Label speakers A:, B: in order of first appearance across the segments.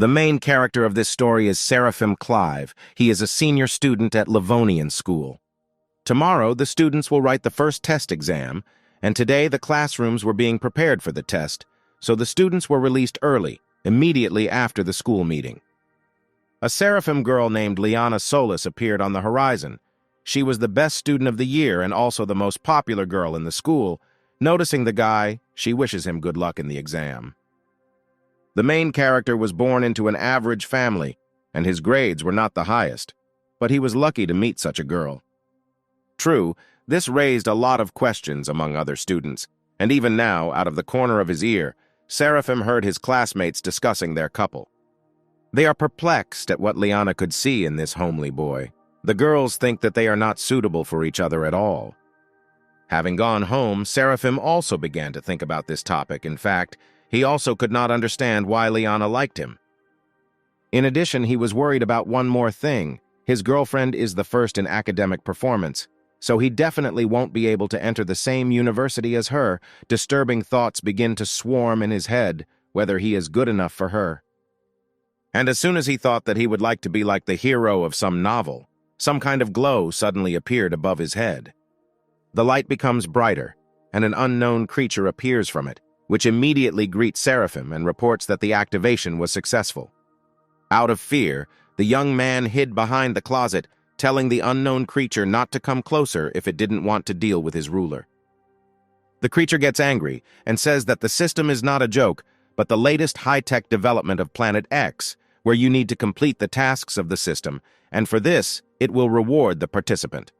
A: The main character of this story is Seraphim Clive. He is a senior student at Livonian School. Tomorrow, the students will write the first test exam, and today the classrooms were being prepared for the test, so the students were released early, immediately after the school meeting. A Seraphim girl named Liana Solis appeared on the horizon. She was the best student of the year and also the most popular girl in the school. Noticing the guy, she wishes him good luck in the exam. The main character was born into an average family, and his grades were not the highest, but he was lucky to meet such a girl. True, this raised a lot of questions among other students, and even now, out of the corner of his ear, Seraphim heard his classmates discussing their couple. They are perplexed at what Liana could see in this homely boy. The girls think that they are not suitable for each other at all. Having gone home, Seraphim also began to think about this topic. In fact, he also could not understand why Liana liked him. In addition, he was worried about one more thing. His girlfriend is the first in academic performance, so he definitely won't be able to enter the same university as her. Disturbing thoughts begin to swarm in his head, whether he is good enough for her. And as soon as he thought that he would like to be like the hero of some novel, some kind of glow suddenly appeared above his head. The light becomes brighter, and an unknown creature appears from it, which immediately greets Seraphim and reports that the activation was successful. Out of fear, the young man hid behind the closet, telling the unknown creature not to come closer if it didn't want to deal with his ruler. The creature gets angry and says that the system is not a joke, but the latest high-tech development of Planet X, where you need to complete the tasks of the system, and for this, it will reward the participant.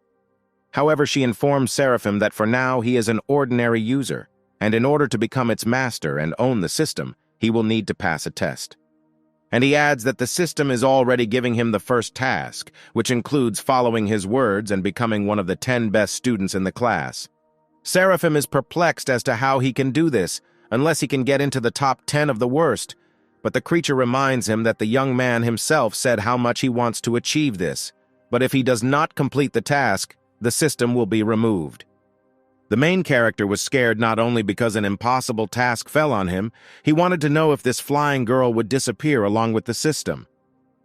A: However, she informs Seraphim that for now he is an ordinary user, and in order to become its master and own the system, he will need to pass a test. And he adds that the system is already giving him the first task, which includes following his words and becoming one of the 10 best students in the class. Seraphim is perplexed as to how he can do this, unless he can get into the top 10 of the worst, but the creature reminds him that the young man himself said how much he wants to achieve this, but if he does not complete the task, the system will be removed. The main character was scared not only because an impossible task fell on him, he wanted to know if this flying girl would disappear along with the system.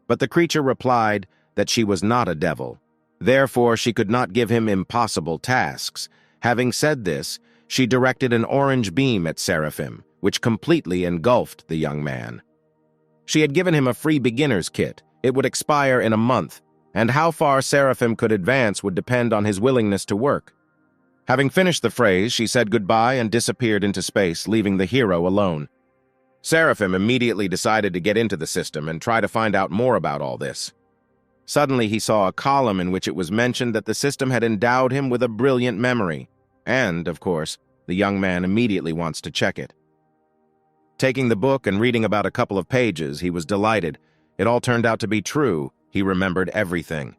A: But the creature replied that she was not a devil. Therefore, she could not give him impossible tasks. Having said this, she directed an orange beam at Seraphim, which completely engulfed the young man. She had given him a free beginner's kit. It would expire in a month, and how far Seraphim could advance would depend on his willingness to work. Having finished the phrase, she said goodbye and disappeared into space, leaving the hero alone. Seraphim immediately decided to get into the system and try to find out more about all this. Suddenly, he saw a column in which it was mentioned that the system had endowed him with a brilliant memory, and, of course, the young man immediately wants to check it. Taking the book and reading about a couple of pages, he was delighted. It all turned out to be true. He remembered everything.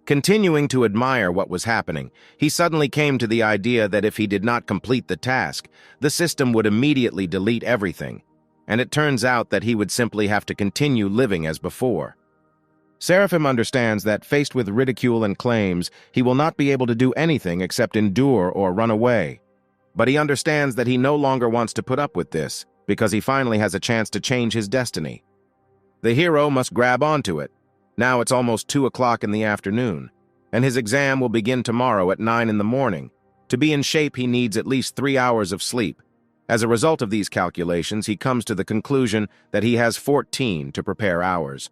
A: Continuing to admire what was happening, he suddenly came to the idea that if he did not complete the task, the system would immediately delete everything, and it turns out that he would simply have to continue living as before. Seraphim understands that, faced with ridicule and claims, he will not be able to do anything except endure or run away. But he understands that he no longer wants to put up with this, because he finally has a chance to change his destiny. The hero must grab onto it. Now it's almost 2 o'clock in the afternoon, and his exam will begin tomorrow at 9 in the morning. To be in shape, he needs at least 3 hours of sleep. As a result of these calculations, he comes to the conclusion that he has 14 to prepare hours.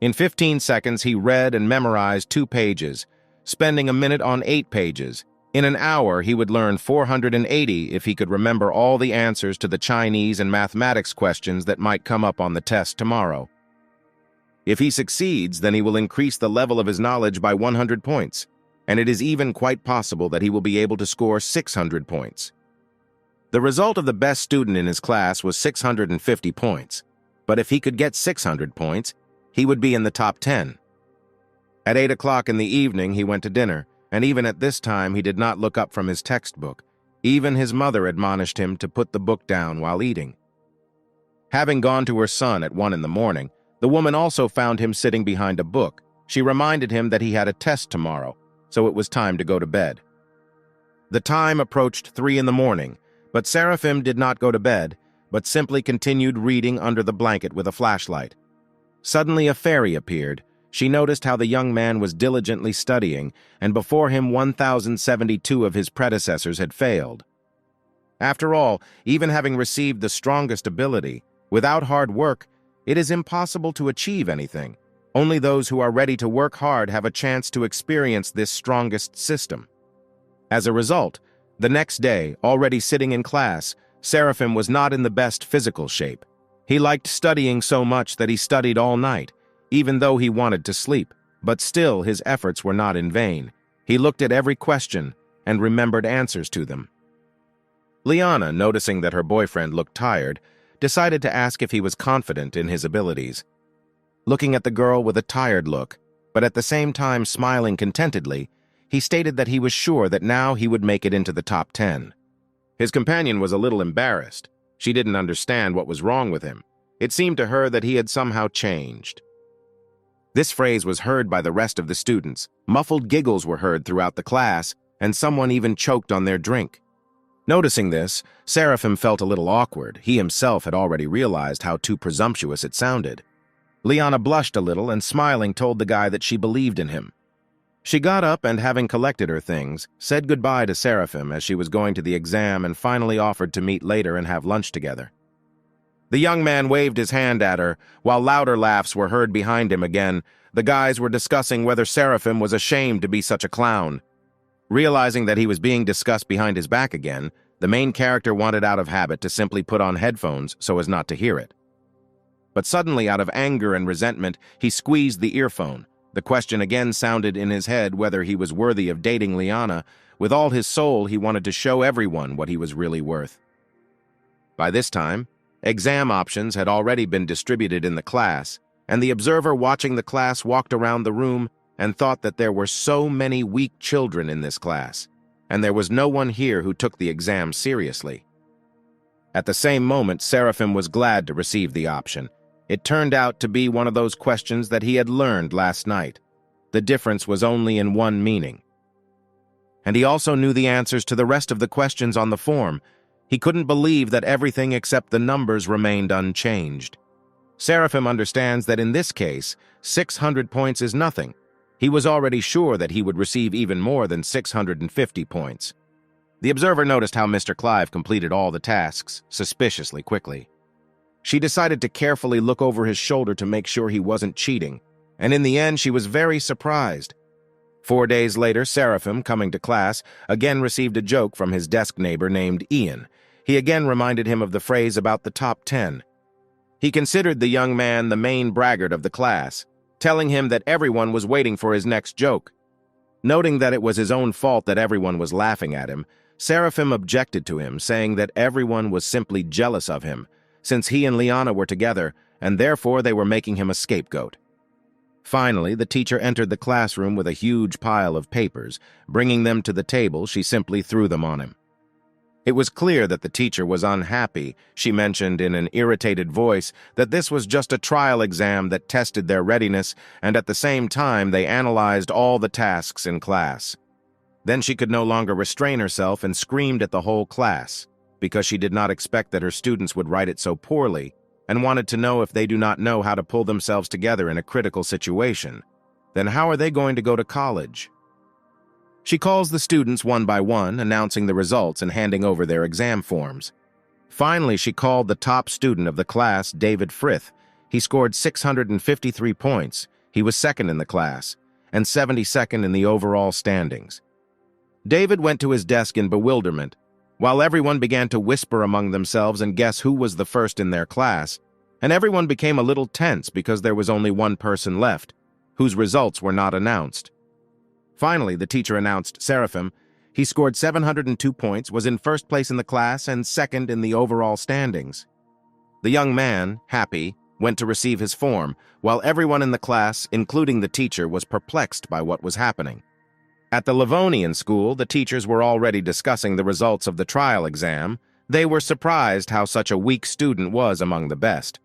A: In 15 seconds, he read and memorized 2 pages, spending a minute on 8 pages. In an hour, he would learn 480 if he could remember all the answers to the Chinese and mathematics questions that might come up on the test tomorrow. If he succeeds, then he will increase the level of his knowledge by 100 points, and it is even quite possible that he will be able to score 600 points. The result of the best student in his class was 650 points, but if he could get 600 points, he would be in the top 10. At 8 o'clock in the evening, he went to dinner, and even at this time he did not look up from his textbook. Even his mother admonished him to put the book down while eating. Having gone to her son at 1 in the morning, the woman also found him sitting behind a book. She reminded him that he had a test tomorrow, so it was time to go to bed. The time approached 3 in the morning, but Seraphim did not go to bed, but simply continued reading under the blanket with a flashlight. Suddenly a fairy appeared. She noticed how the young man was diligently studying, and before him 1,072 of his predecessors had failed. After all, even having received the strongest ability, without hard work, it is impossible to achieve anything. Only those who are ready to work hard have a chance to experience this strongest system. As a result, the next day, already sitting in class, Seraphim was not in the best physical shape. He liked studying so much that he studied all night, even though he wanted to sleep, but still his efforts were not in vain. He looked at every question and remembered answers to them. Liana, noticing that her boyfriend looked tired, decided to ask if he was confident in his abilities. Looking at the girl with a tired look, but at the same time smiling contentedly, he stated that he was sure that now he would make it into the top 10. His companion was a little embarrassed. She didn't understand what was wrong with him. It seemed to her that he had somehow changed. This phrase was heard by the rest of the students. Muffled giggles were heard throughout the class, and someone even choked on their drink. Noticing this, Seraphim felt a little awkward. He himself had already realized how too presumptuous it sounded. Liana blushed a little and, smiling, told the guy that she believed in him. She got up and, having collected her things, said goodbye to Seraphim as she was going to the exam and finally offered to meet later and have lunch together. The young man waved his hand at her, while louder laughs were heard behind him again. The guys were discussing whether Seraphim was ashamed to be such a clown. Realizing that he was being discussed behind his back again, the main character wanted out of habit to simply put on headphones so as not to hear it. But suddenly, out of anger and resentment, he squeezed the earphone. The question again sounded in his head whether he was worthy of dating Liana. With all his soul, he wanted to show everyone what he was really worth. By this time, exam options had already been distributed in the class, and the observer watching the class walked around the room and thought that there were so many weak children in this class, and there was no one here who took the exam seriously. At the same moment, Seraphim was glad to receive the option. It turned out to be one of those questions that he had learned last night. The difference was only in one meaning. And he also knew the answers to the rest of the questions on the form. He couldn't believe that everything except the numbers remained unchanged. Seraphim understands that in this case, 600 points is nothing. He was already sure that he would receive even more than 650 points. The observer noticed how Mr. Clive completed all the tasks suspiciously quickly. She decided to carefully look over his shoulder to make sure he wasn't cheating, and in the end she was very surprised. 4 days later, Seraphim, coming to class, again received a joke from his desk neighbor named Ian. He again reminded him of the phrase about the top 10. He considered the young man the main braggart of the class, telling him that everyone was waiting for his next joke. Noting that it was his own fault that everyone was laughing at him, Seraphim objected to him, saying that everyone was simply jealous of him, since he and Liana were together, and therefore they were making him a scapegoat. Finally, the teacher entered the classroom with a huge pile of papers. Bringing them to the table, she simply threw them on him. It was clear that the teacher was unhappy. She mentioned in an irritated voice that this was just a trial exam that tested their readiness, and at the same time they analyzed all the tasks in class. Then she could no longer restrain herself and screamed at the whole class, because she did not expect that her students would write it so poorly, and wanted to know if they do not know how to pull themselves together in a critical situation. Then how are they going to go to college? She calls the students one by one, announcing the results and handing over their exam forms. Finally, she called the top student of the class, David Frith. He scored 653 points. He was second in the class, and 72nd in the overall standings. David went to his desk in bewilderment. While everyone began to whisper among themselves and guess who was the first in their class, and everyone became a little tense because there was only one person left, whose results were not announced. Finally, the teacher announced Seraphim. He scored 702 points, was in first place in the class, and second in the overall standings. The young man, happy, went to receive his form, while everyone in the class, including the teacher, was perplexed by what was happening. At the Livonian school, the teachers were already discussing the results of the trial exam. They were surprised how such a weak student was among the best.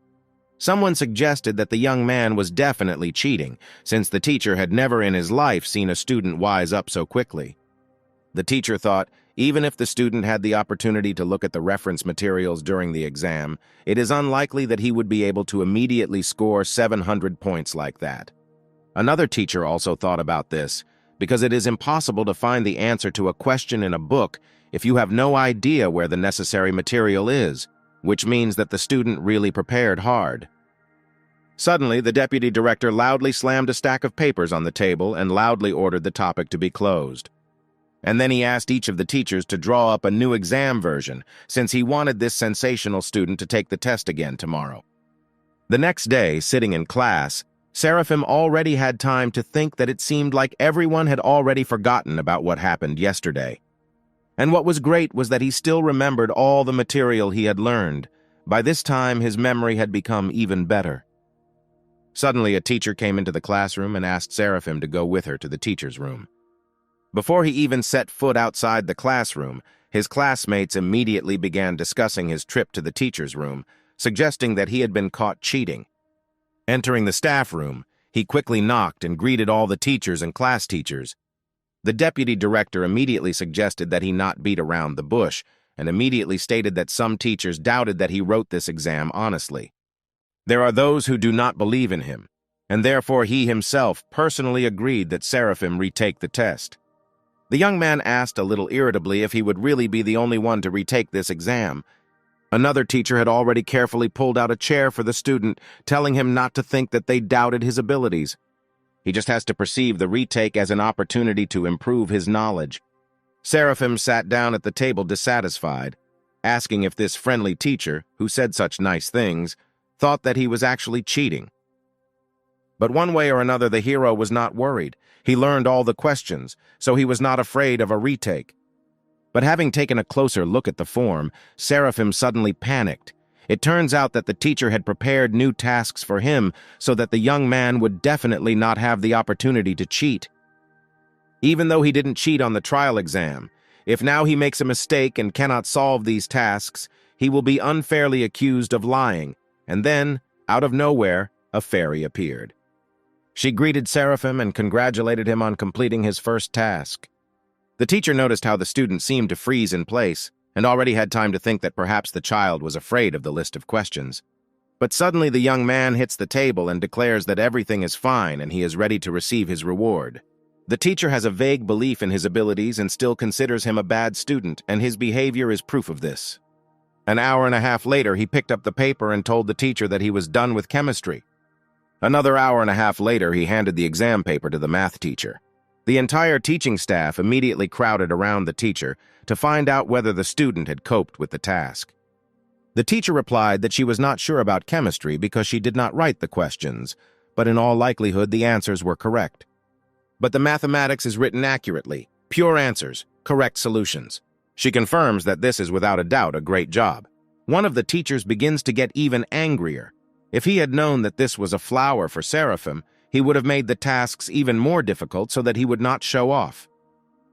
A: Someone suggested that the young man was definitely cheating, since the teacher had never in his life seen a student wise up so quickly. The teacher thought, Even if the student had the opportunity to look at the reference materials during the exam, it is unlikely that he would be able to immediately score 700 points like that. Another teacher also thought about this, because it is impossible to find the answer to a question in a book if you have no idea where the necessary material is, which means that the student really prepared hard. Suddenly, the deputy director loudly slammed a stack of papers on the table and loudly ordered the topic to be closed. And then he asked each of the teachers to draw up a new exam version, since he wanted this sensational student to take the test again tomorrow. The next day, sitting in class, Seraphim already had time to think that it seemed like everyone had already forgotten about what happened yesterday. And what was great was that he still remembered all the material he had learned. By this time, his memory had become even better. Suddenly, a teacher came into the classroom and asked Seraphim to go with her to the teacher's room. Before he even set foot outside the classroom, his classmates immediately began discussing his trip to the teacher's room, suggesting that he had been caught cheating. Entering the staff room, he quickly knocked and greeted all the teachers and class teachers. The deputy director immediately suggested that he not beat around the bush, and immediately stated that some teachers doubted that he wrote this exam honestly. There are those who do not believe in him, and therefore he himself personally agreed that Seraphim retake the test. The young man asked a little irritably if he would really be the only one to retake this exam. Another teacher had already carefully pulled out a chair for the student, telling him not to think that they doubted his abilities. He just has to perceive the retake as an opportunity to improve his knowledge. Seraphim sat down at the table dissatisfied, asking if this friendly teacher, who said such nice things, thought that he was actually cheating. But one way or another, the hero was not worried. He learned all the questions, so he was not afraid of a retake. But having taken a closer look at the form, Seraphim suddenly panicked. It turns out that the teacher had prepared new tasks for him so that the young man would definitely not have the opportunity to cheat. Even though he didn't cheat on the trial exam, if now he makes a mistake and cannot solve these tasks, he will be unfairly accused of lying. And then, out of nowhere, a fairy appeared. She greeted Seraphim and congratulated him on completing his first task. The teacher noticed how the student seemed to freeze in place, and already had time to think that perhaps the child was afraid of the list of questions. But suddenly the young man hits the table and declares that everything is fine and he is ready to receive his reward. The teacher has a vague belief in his abilities and still considers him a bad student, and his behavior is proof of this. An hour and a half later, he picked up the paper and told the teacher that he was done with chemistry. Another hour and a half later, he handed the exam paper to the math teacher. The entire teaching staff immediately crowded around the teacher to find out whether the student had coped with the task. The teacher replied that she was not sure about chemistry because she did not write the questions, but in all likelihood the answers were correct. But the mathematics is written accurately, pure answers, correct solutions. She confirms that this is without a doubt a great job. One of the teachers begins to get even angrier. If he had known that this was a flower for Seraphim, he would have made the tasks even more difficult so that he would not show off.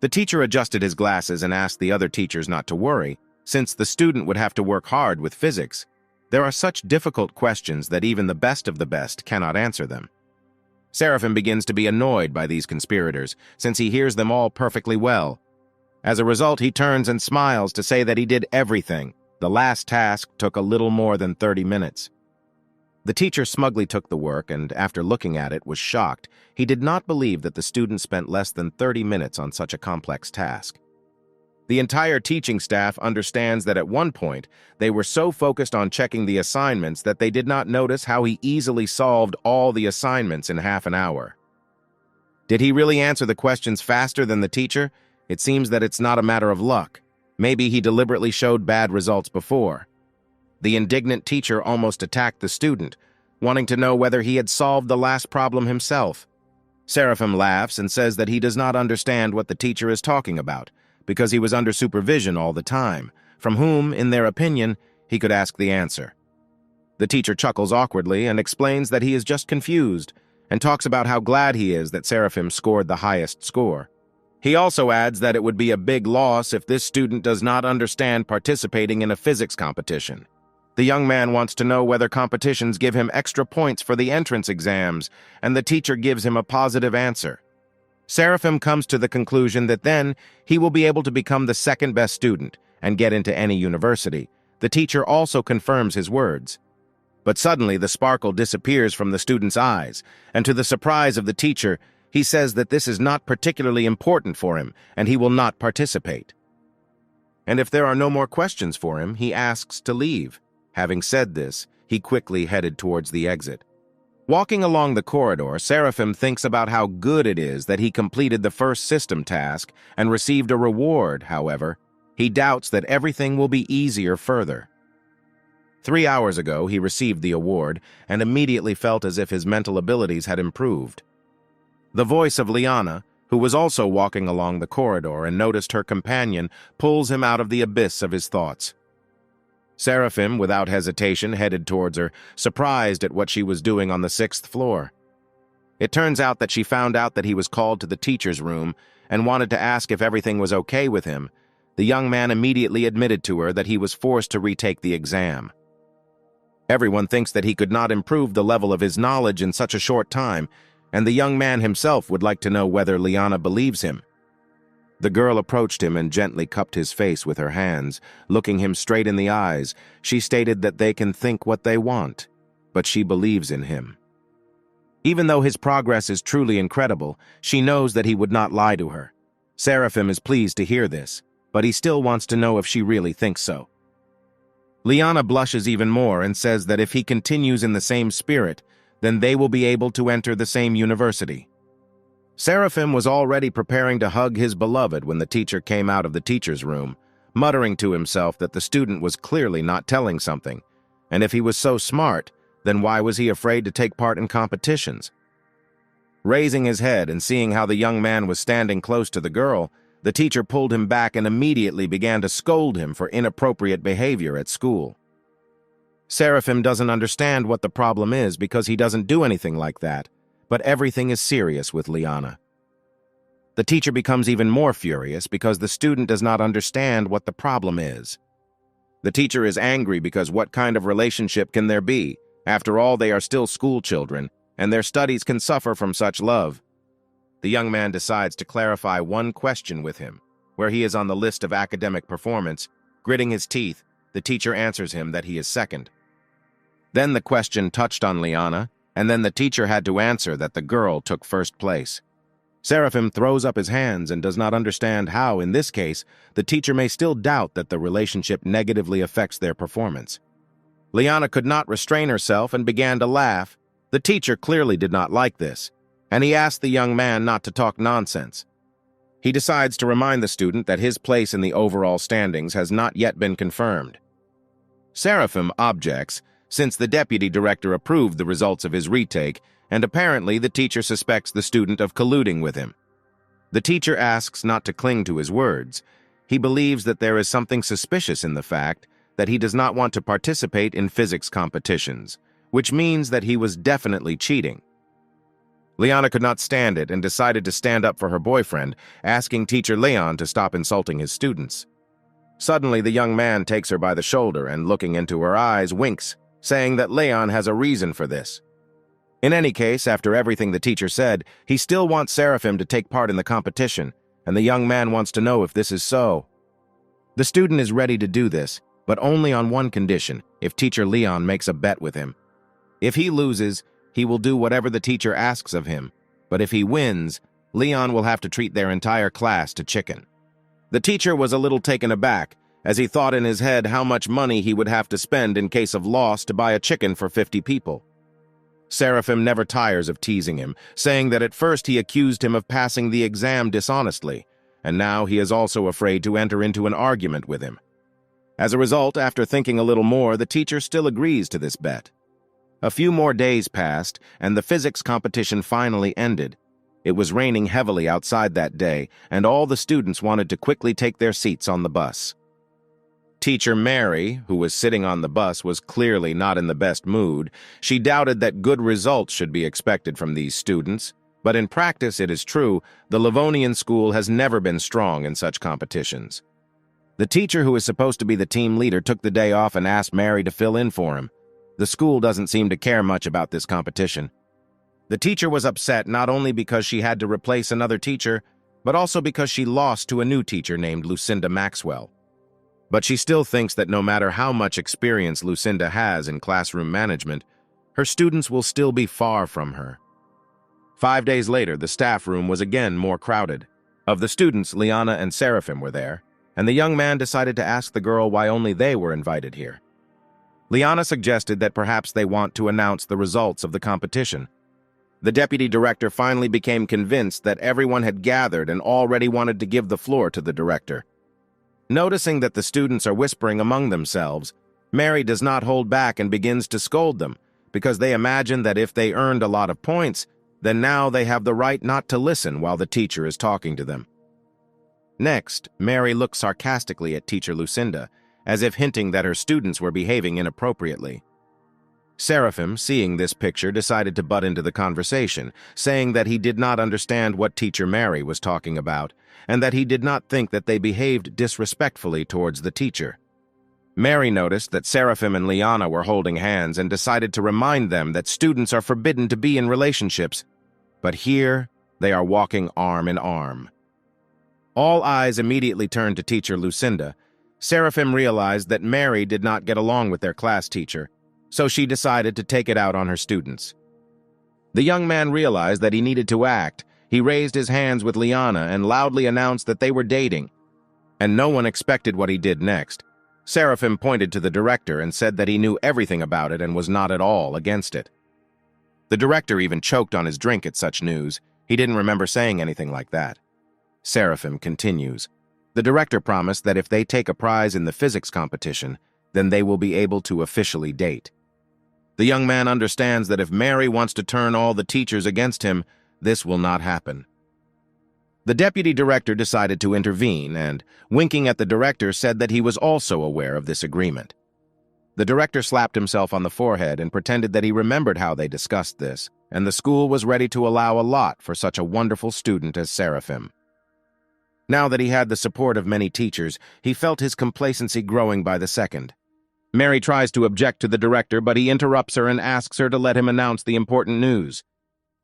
A: The teacher adjusted his glasses and asked the other teachers not to worry, since the student would have to work hard with physics. There are such difficult questions that even the best of the best cannot answer them. Seraphim begins to be annoyed by these conspirators, since he hears them all perfectly well. As a result, he turns and smiles to say that he did everything. The last task took a little more than 30 minutes. The teacher smugly took the work and, after looking at it, was shocked. He did not believe that the student spent less than 30 minutes on such a complex task. The entire teaching staff understands that at one point, they were so focused on checking the assignments that they did not notice how he easily solved all the assignments in half an hour. Did he really answer the questions faster than the teacher? It seems that it's not a matter of luck. Maybe he deliberately showed bad results before. The indignant teacher almost attacked the student, wanting to know whether he had solved the last problem himself. Seraphim laughs and says that he does not understand what the teacher is talking about, because he was under supervision all the time, from whom, in their opinion, he could ask the answer. The teacher chuckles awkwardly and explains that he is just confused, and talks about how glad he is that Seraphim scored the highest score. He also adds that it would be a big loss if this student does not understand participating in a physics competition. The young man wants to know whether competitions give him extra points for the entrance exams, and the teacher gives him a positive answer. Seraphim comes to the conclusion that then he will be able to become the second best student and get into any university. The teacher also confirms his words. But suddenly the sparkle disappears from the student's eyes, and to the surprise of the teacher, he says that this is not particularly important for him and he will not participate. And if there are no more questions for him, he asks to leave. Having said this, he quickly headed towards the exit. Walking along the corridor, Seraphim thinks about how good it is that he completed the first system task and received a reward. However, he doubts that everything will be easier further. 3 hours ago, he received the award and immediately felt as if his mental abilities had improved. The voice of Liana, who was also walking along the corridor and noticed her companion, pulls him out of the abyss of his thoughts. Seraphim, without hesitation, headed towards her, surprised at what she was doing on the 6th floor. It turns out that she found out that he was called to the teacher's room and wanted to ask if everything was okay with him. The young man immediately admitted to her that he was forced to retake the exam. Everyone thinks that he could not improve the level of his knowledge in such a short time, and the young man himself would like to know whether Liana believes him. The girl approached him and gently cupped his face with her hands. Looking him straight in the eyes, she stated that they can think what they want, but she believes in him. Even though his progress is truly incredible, she knows that he would not lie to her. Seraphim is pleased to hear this, but he still wants to know if she really thinks so. Liana blushes even more and says that if he continues in the same spirit, then they will be able to enter the same university. Seraphim was already preparing to hug his beloved when the teacher came out of the teacher's room, muttering to himself that the student was clearly not telling something, and if he was so smart, then why was he afraid to take part in competitions? Raising his head and seeing how the young man was standing close to the girl, the teacher pulled him back and immediately began to scold him for inappropriate behavior at school. Seraphim doesn't understand what the problem is because he doesn't do anything like that, but everything is serious with Liana. The teacher becomes even more furious because the student does not understand what the problem is. The teacher is angry because what kind of relationship can there be? After all, they are still school children, and their studies can suffer from such love. The young man decides to clarify one question with him, where he is on the list of academic performance. Gritting his teeth, the teacher answers him that he is second. Then the question touched on Liana, and then the teacher had to answer that the girl took first place. Seraphim throws up his hands and does not understand how, in this case, the teacher may still doubt that the relationship negatively affects their performance. Liana could not restrain herself and began to laugh. The teacher clearly did not like this, and he asked the young man not to talk nonsense. He decides to remind the student that his place in the overall standings has not yet been confirmed. Seraphim objects, since the deputy director approved the results of his retake, and apparently the teacher suspects the student of colluding with him. The teacher asks not to cling to his words. He believes that there is something suspicious in the fact that he does not want to participate in physics competitions, which means that he was definitely cheating. Liana could not stand it and decided to stand up for her boyfriend, asking teacher Leon to stop insulting his students. Suddenly, the young man takes her by the shoulder and, looking into her eyes, winks, saying that Leon has a reason for this. In any case, after everything the teacher said, he still wants Seraphim to take part in the competition, and the young man wants to know if this is so. The student is ready to do this, but only on one condition: if teacher Leon makes a bet with him. If he loses, he will do whatever the teacher asks of him, but if he wins, Leon will have to treat their entire class to chicken. The teacher was a little taken aback, as he thought in his head how much money he would have to spend in case of loss to buy a chicken for 50 people. Seraphim never tires of teasing him, saying that at first he accused him of passing the exam dishonestly, and now he is also afraid to enter into an argument with him. As a result, after thinking a little more, the teacher still agrees to this bet. A few more days passed, and the physics competition finally ended. It was raining heavily outside that day, and all the students wanted to quickly take their seats on the bus. Teacher Mary, who was sitting on the bus, was clearly not in the best mood. She doubted that good results should be expected from these students, but in practice it is true, the Livonian school has never been strong in such competitions. The teacher who is supposed to be the team leader took the day off and asked Mary to fill in for him. The school doesn't seem to care much about this competition. The teacher was upset not only because she had to replace another teacher, but also because she lost to a new teacher named Lucinda Maxwell. But she still thinks that no matter how much experience Lucinda has in classroom management, her students will still be far from her. 5 days later, the staff room was again more crowded. Of the students, Liana and Seraphim were there, and the young man decided to ask the girl why only they were invited here. Liana suggested that perhaps they want to announce the results of the competition. The deputy director finally became convinced that everyone had gathered and already wanted to give the floor to the director. Noticing that the students are whispering among themselves, Mary does not hold back and begins to scold them, because they imagine that if they earned a lot of points, then now they have the right not to listen while the teacher is talking to them. Next, Mary looks sarcastically at teacher Lucinda, as if hinting that her students were behaving inappropriately. Seraphim, seeing this picture, decided to butt into the conversation, saying that he did not understand what teacher Mary was talking about, and that he did not think that they behaved disrespectfully towards the teacher. Mary noticed that Seraphim and Liana were holding hands and decided to remind them that students are forbidden to be in relationships, but here they are walking arm in arm. All eyes immediately turned to teacher Lucinda. Seraphim realized that Mary did not get along with their class teacher, so she decided to take it out on her students. The young man realized that he needed to act. He raised his hands with Liana and loudly announced that they were dating, and no one expected what he did next. Seraphim pointed to the director and said that he knew everything about it and was not at all against it. The director even choked on his drink at such news. He didn't remember saying anything like that. Seraphim continues. The director promised that if they take a prize in the physics competition, then they will be able to officially date. The young man understands that if Mary wants to turn all the teachers against him, this will not happen. The deputy director decided to intervene and, winking at the director, said that he was also aware of this agreement. The director slapped himself on the forehead and pretended that he remembered how they discussed this, and the school was ready to allow a lot for such a wonderful student as Seraphim. Now that he had the support of many teachers, he felt his complacency growing by the second. Mary tries to object to the director, but he interrupts her and asks her to let him announce the important news.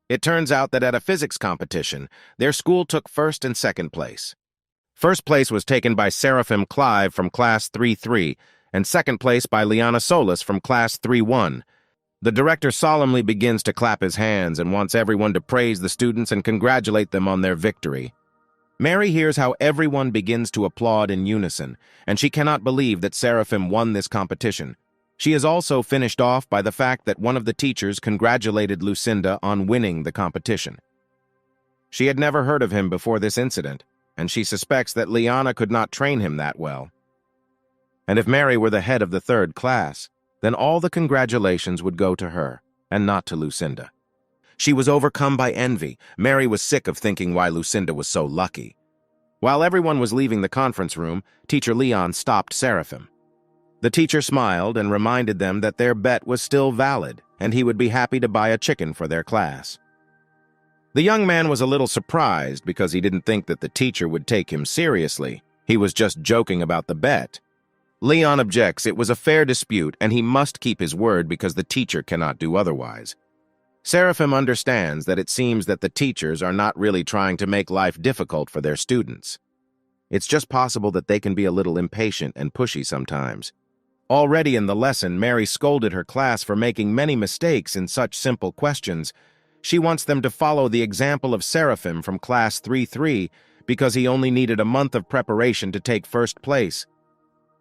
A: It turns out that at a physics competition, their school took first and second place. First place was taken by Seraphim Clive from Class 3-3, and second place by Liana Solis from Class 3-1. The director solemnly begins to clap his hands and wants everyone to praise the students and congratulate them on their victory. Mary hears how everyone begins to applaud in unison, and she cannot believe that Seraphim won this competition. She is also finished off by the fact that one of the teachers congratulated Lucinda on winning the competition. She had never heard of him before this incident, and she suspects that Liana could not train him that well. And if Mary were the head of the third class, then all the congratulations would go to her, and not to Lucinda. She was overcome by envy. Mary was sick of thinking why Lucinda was so lucky. While everyone was leaving the conference room, Teacher Leon stopped Seraphim. The teacher smiled and reminded them that their bet was still valid, and he would be happy to buy a chicken for their class. The young man was a little surprised because he didn't think that the teacher would take him seriously. He was just joking about the bet. Leon objects it was a fair dispute and he must keep his word because the teacher cannot do otherwise. Seraphim understands that it seems that the teachers are not really trying to make life difficult for their students. It's just possible that they can be a little impatient and pushy sometimes. Already in the lesson, Mary scolded her class for making many mistakes in such simple questions. She wants them to follow the example of Seraphim from Class 3-3 because he only needed a month of preparation to take first place.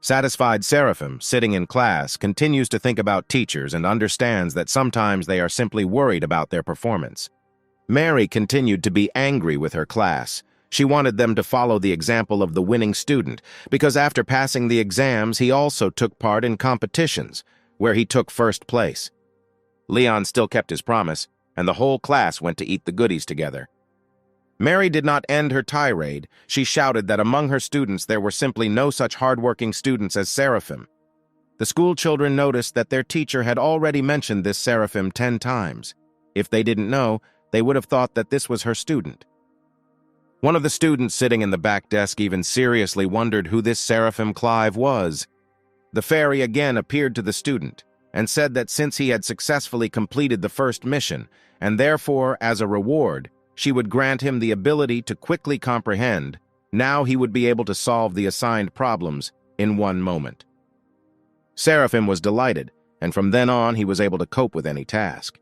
A: Satisfied Seraphim, sitting in class, continues to think about teachers and understands that sometimes they are simply worried about their performance. Mary continued to be angry with her class. She wanted them to follow the example of the winning student because after passing the exams, he also took part in competitions, where he took first place. Leon still kept his promise, and the whole class went to eat the goodies together. Mary did not end her tirade. She shouted that among her students there were simply no such hardworking students as Seraphim. The school children noticed that their teacher had already mentioned this Seraphim 10 times. If they didn't know, they would have thought that this was her student. One of the students sitting in the back desk even seriously wondered who this Seraphim Clive was. The fairy again appeared to the student, and said that since he had successfully completed the first mission, and therefore, as a reward, she would grant him the ability to quickly comprehend, now he would be able to solve the assigned problems in one moment. Seraphim was delighted, and from then on he was able to cope with any task.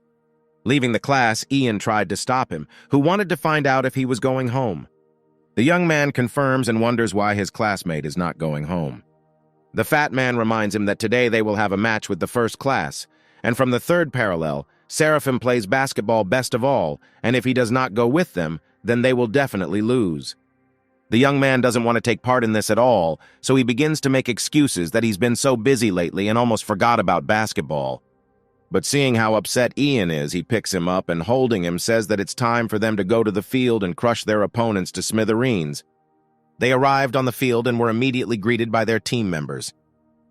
A: Leaving the class, Ian tried to stop him, who wanted to find out if he was going home. The young man confirms and wonders why his classmate is not going home. The fat man reminds him that today they will have a match with the first class, and from the third parallel, Seraphim plays basketball best of all, and if he does not go with them, then they will definitely lose. The young man doesn't want to take part in this at all, so he begins to make excuses that he's been so busy lately and almost forgot about basketball. But seeing how upset Ian is, he picks him up and holding him says that it's time for them to go to the field and crush their opponents to smithereens. They arrived on the field and were immediately greeted by their team members.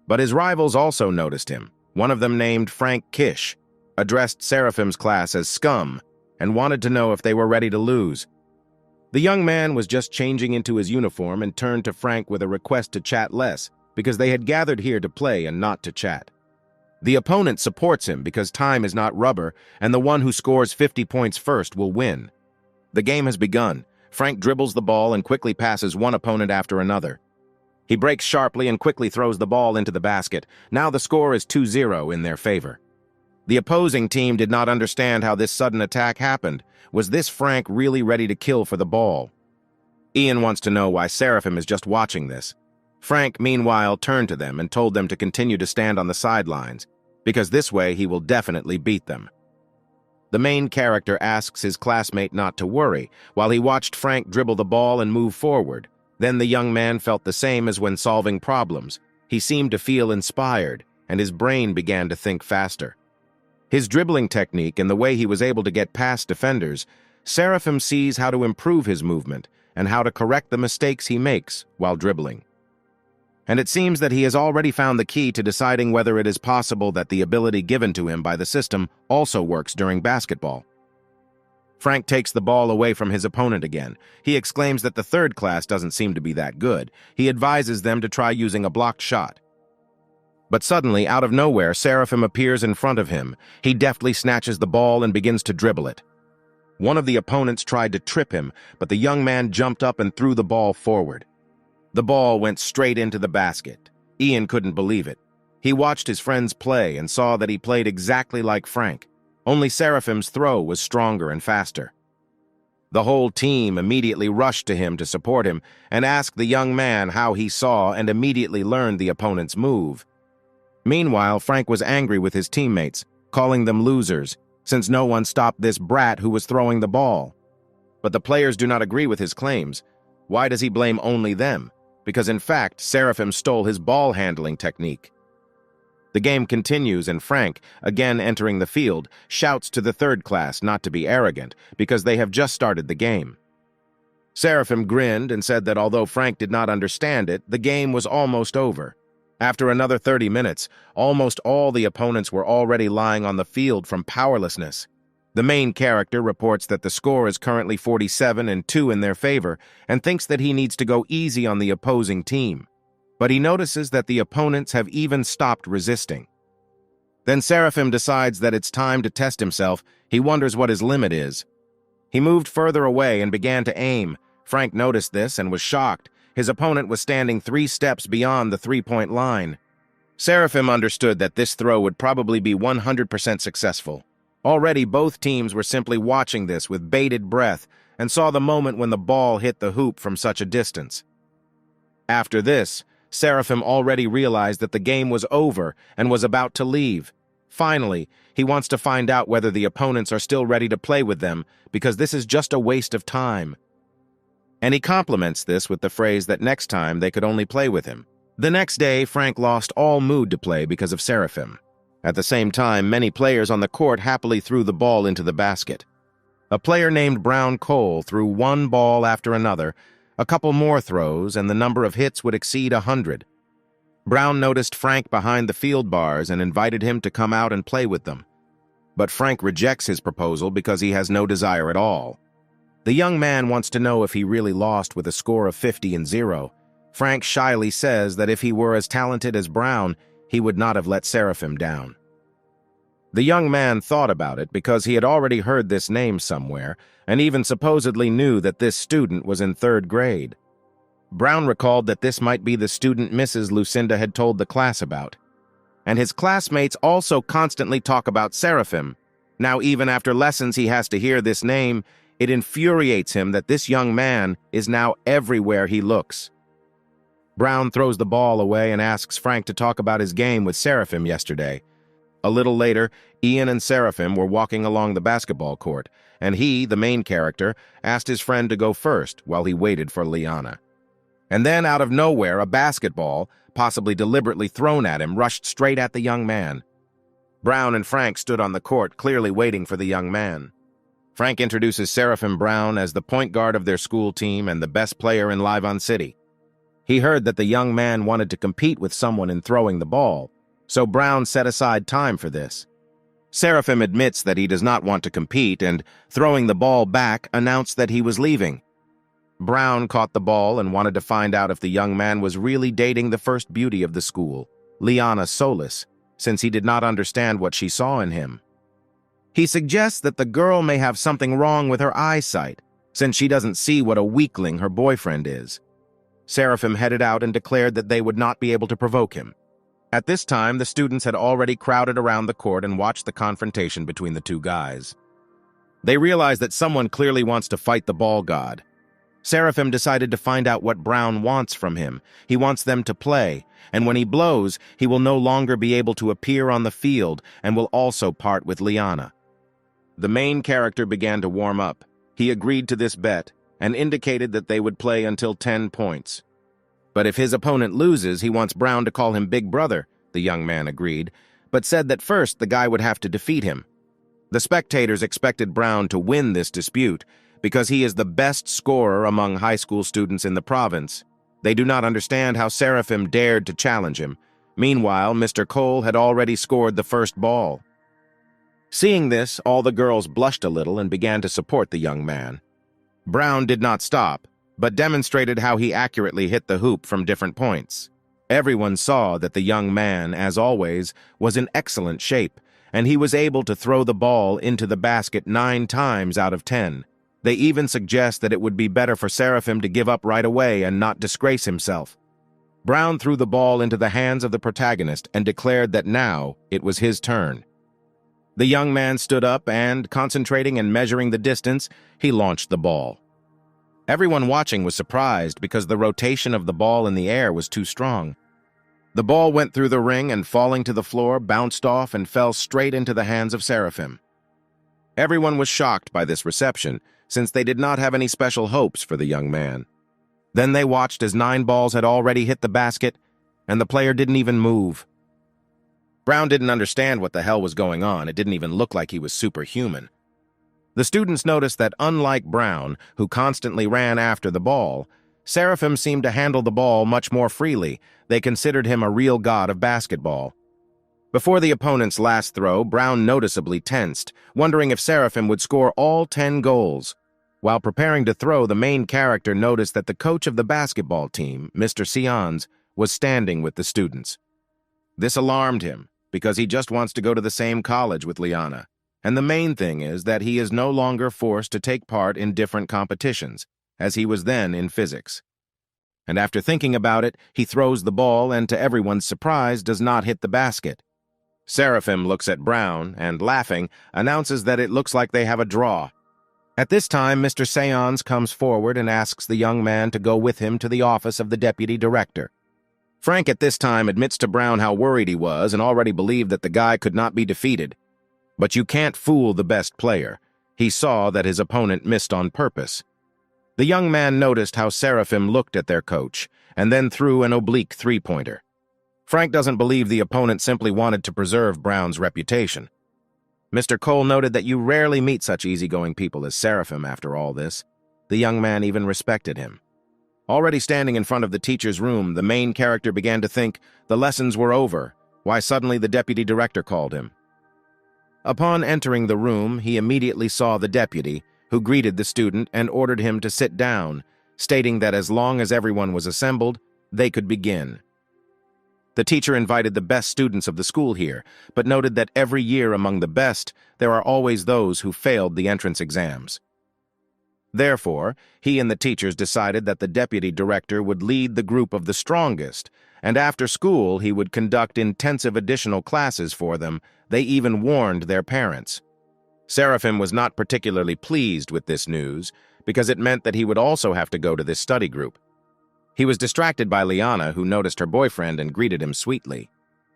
A: But his rivals also noticed him. One of them, named Frank Kish, addressed Seraphim's class as scum and wanted to know if they were ready to lose. The young man was just changing into his uniform and turned to Frank with a request to chat less because they had gathered here to play and not to chat. The opponent supports him because time is not rubber and the one who scores 50 points first will win. The game has begun. Frank dribbles the ball and quickly passes one opponent after another. He breaks sharply and quickly throws the ball into the basket. Now the score is 2-0 in their favor. The opposing team did not understand how this sudden attack happened. Was this Frank really ready to kill for the ball? Ian wants to know why Seraphim is just watching this. Frank, meanwhile, turned to them and told them to continue to stand on the sidelines, because this way he will definitely beat them. The main character asks his classmate not to worry, while he watched Frank dribble the ball and move forward. Then the young man felt the same as when solving problems. He seemed to feel inspired, and his brain began to think faster. His dribbling technique and the way he was able to get past defenders, Seraphim sees how to improve his movement and how to correct the mistakes he makes while dribbling. And it seems that he has already found the key to deciding whether it is possible that the ability given to him by the system also works during basketball. Frank takes the ball away from his opponent again. He exclaims that the third class doesn't seem to be that good. He advises them to try using a blocked shot. But suddenly, out of nowhere, Seraphim appears in front of him. He deftly snatches the ball and begins to dribble it. One of the opponents tried to trip him, but the young man jumped up and threw the ball forward. The ball went straight into the basket. Ian couldn't believe it. He watched his friends play and saw that he played exactly like Frank. Only Seraphim's throw was stronger and faster. The whole team immediately rushed to him to support him and asked the young man how he saw and immediately learned the opponent's move. Meanwhile, Frank was angry with his teammates, calling them losers, since no one stopped this brat who was throwing the ball. But the players do not agree with his claims. Why does he blame only them? Because in fact, Seraphim stole his ball handling technique. The game continues and Frank, again entering the field, shouts to the third class not to be arrogant because they have just started the game. Seraphim grinned and said that although Frank did not understand it, the game was almost over. After another 30 minutes, almost all the opponents were already lying on the field from powerlessness. The main character reports that the score is currently 47-2 in their favor and thinks that he needs to go easy on the opposing team. But he notices that the opponents have even stopped resisting. Then Seraphim decides that it's time to test himself. He wonders what his limit is. He moved further away and began to aim. Frank noticed this and was shocked. His opponent was standing 3 steps beyond the three-point line. Seraphim understood that this throw would probably be 100% successful. Already both teams were simply watching this with bated breath and saw the moment when the ball hit the hoop from such a distance. After this, Seraphim already realized that the game was over and was about to leave. Finally, he wants to find out whether the opponents are still ready to play with them because this is just a waste of time. And he compliments this with the phrase that next time they could only play with him. The next day, Frank lost all mood to play because of Seraphim. At the same time, many players on the court happily threw the ball into the basket. A player named Brown Cole threw one ball after another, a couple more throws, and the number of hits would exceed 100. Brown noticed Frank behind the field bars and invited him to come out and play with them. But Frank rejects his proposal because he has no desire at all. The young man wants to know if he really lost with a score of 50-0. Frank shyly says that if he were as talented as Brown, he would not have let Seraphim down. The young man thought about it because he had already heard this name somewhere and even supposedly knew that this student was in third grade. Brown recalled that this might be the student Mrs. Lucinda had told the class about. And his classmates also constantly talk about Seraphim. Now, even after lessons he has to hear this name, it infuriates him that this young man is now everywhere he looks. Brown throws the ball away and asks Frank to talk about his game with Seraphim yesterday. A little later, Ian and Seraphim were walking along the basketball court, and he, the main character, asked his friend to go first while he waited for Liana. And then, out of nowhere, a basketball, possibly deliberately thrown at him, rushed straight at the young man. Brown and Frank stood on the court, clearly waiting for the young man. Frank introduces Seraphim Brown as the point guard of their school team and the best player in Livon City. He heard that the young man wanted to compete with someone in throwing the ball, so Brown set aside time for this. Seraphim admits that he does not want to compete and, throwing the ball back, announced that he was leaving. Brown caught the ball and wanted to find out if the young man was really dating the first beauty of the school, Liana Solis, since he did not understand what she saw in him. He suggests that the girl may have something wrong with her eyesight, since she doesn't see what a weakling her boyfriend is. Seraphim headed out and declared that they would not be able to provoke him. At this time, the students had already crowded around the court and watched the confrontation between the two guys. They realized that someone clearly wants to fight the ball god. Seraphim decided to find out what Brown wants from him. He wants them to play, and when he blows, he will no longer be able to appear on the field and will also part with Liana. The main character began to warm up. He agreed to this bet and indicated that they would play until 10 points. But if his opponent loses, he wants Brown to call him Big Brother, the young man agreed, but said that first the guy would have to defeat him. The spectators expected Brown to win this dispute because he is the best scorer among high school students in the province. They do not understand how Seraphim dared to challenge him. Meanwhile, Mr. Cole had already scored the first ball. Seeing this, all the girls blushed a little and began to support the young man. Brown did not stop, but demonstrated how he accurately hit the hoop from different points. Everyone saw that the young man, as always, was in excellent shape, and he was able to throw the ball into the basket 9 times out of 10. They even suggest that it would be better for Seraphim to give up right away and not disgrace himself. Brown threw the ball into the hands of the protagonist and declared that now it was his turn. The young man stood up and, concentrating and measuring the distance, he launched the ball. Everyone watching was surprised because the rotation of the ball in the air was too strong. The ball went through the ring and, falling to the floor, bounced off and fell straight into the hands of Seraphim. Everyone was shocked by this reception, since they did not have any special hopes for the young man. Then they watched as 9 balls had already hit the basket, and the player didn't even move. Brown didn't understand what the hell was going on. It didn't even look like he was superhuman. The students noticed that unlike Brown, who constantly ran after the ball, Seraphim seemed to handle the ball much more freely. They considered him a real god of basketball. Before the opponent's last throw, Brown noticeably tensed, wondering if Seraphim would score all 10 goals. While preparing to throw, the main character noticed that the coach of the basketball team, Mr. Sions, was standing with the students. This alarmed him, because he just wants to go to the same college with Liana. And the main thing is that he is no longer forced to take part in different competitions, as he was then in physics. And after thinking about it, he throws the ball and, to everyone's surprise, does not hit the basket. Seraphim looks at Brown and, laughing, announces that it looks like they have a draw. At this time, Mr. Seance comes forward and asks the young man to go with him to the office of the deputy director. Frank at this time admits to Brown how worried he was and already believed that the guy could not be defeated. But you can't fool the best player. He saw that his opponent missed on purpose. The young man noticed how Seraphim looked at their coach and then threw an oblique 3-pointer. Frank doesn't believe the opponent simply wanted to preserve Brown's reputation. Mr. Cole noted that you rarely meet such easygoing people as Seraphim after all this. The young man even respected him. Already standing in front of the teacher's room, the main character began to think the lessons were over. Why suddenly the deputy director called him. Upon entering the room, he immediately saw the deputy, who greeted the student and ordered him to sit down, stating that as long as everyone was assembled, they could begin. The teacher invited the best students of the school here, but noted that every year among the best, there are always those who failed the entrance exams. Therefore, he and the teachers decided that the deputy director would lead the group of the strongest, and after school he would conduct intensive additional classes for them. They even warned their parents. Seraphim was not particularly pleased with this news, because it meant that he would also have to go to this study group. He was distracted by Liana, who noticed her boyfriend and greeted him sweetly.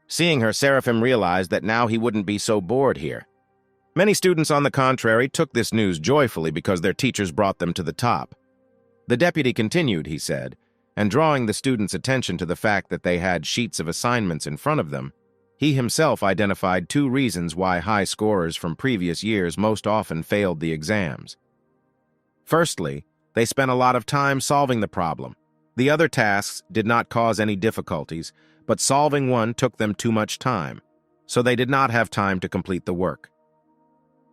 A: Seeing her, Seraphim realized that now he wouldn't be so bored here. Many students, on the contrary, took this news joyfully because their teachers brought them to the top. The deputy continued, he said, and drawing the students' attention to the fact that they had sheets of assignments in front of them, he himself identified 2 reasons why high scorers from previous years most often failed the exams. Firstly, they spent a lot of time solving the problem. The other tasks did not cause any difficulties, but solving one took them too much time, so they did not have time to complete the work.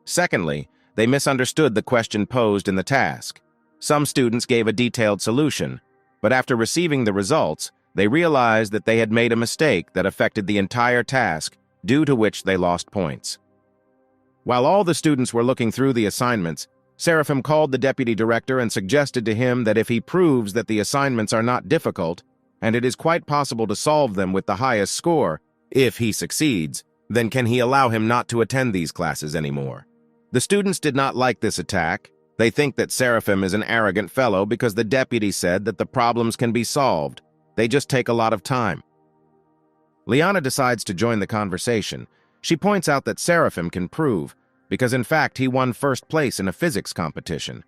A: Secondly, they misunderstood the question posed in the task. Some students gave a detailed solution, but after receiving the results, they realized that they had made a mistake that affected the entire task, due to which they lost points. While all the students were looking through the assignments, Seraphim called the deputy director and suggested to him that if he proves that the assignments are not difficult, and it is quite possible to solve them with the highest score, if he succeeds, then can he allow him not to attend these classes anymore. The students did not like this attack. They think that Seraphim is an arrogant fellow because the deputy said that the problems can be solved. They just take a lot of time. Liana decides to join the conversation. She points out that Seraphim can prove, because in fact he won first place in a physics competition.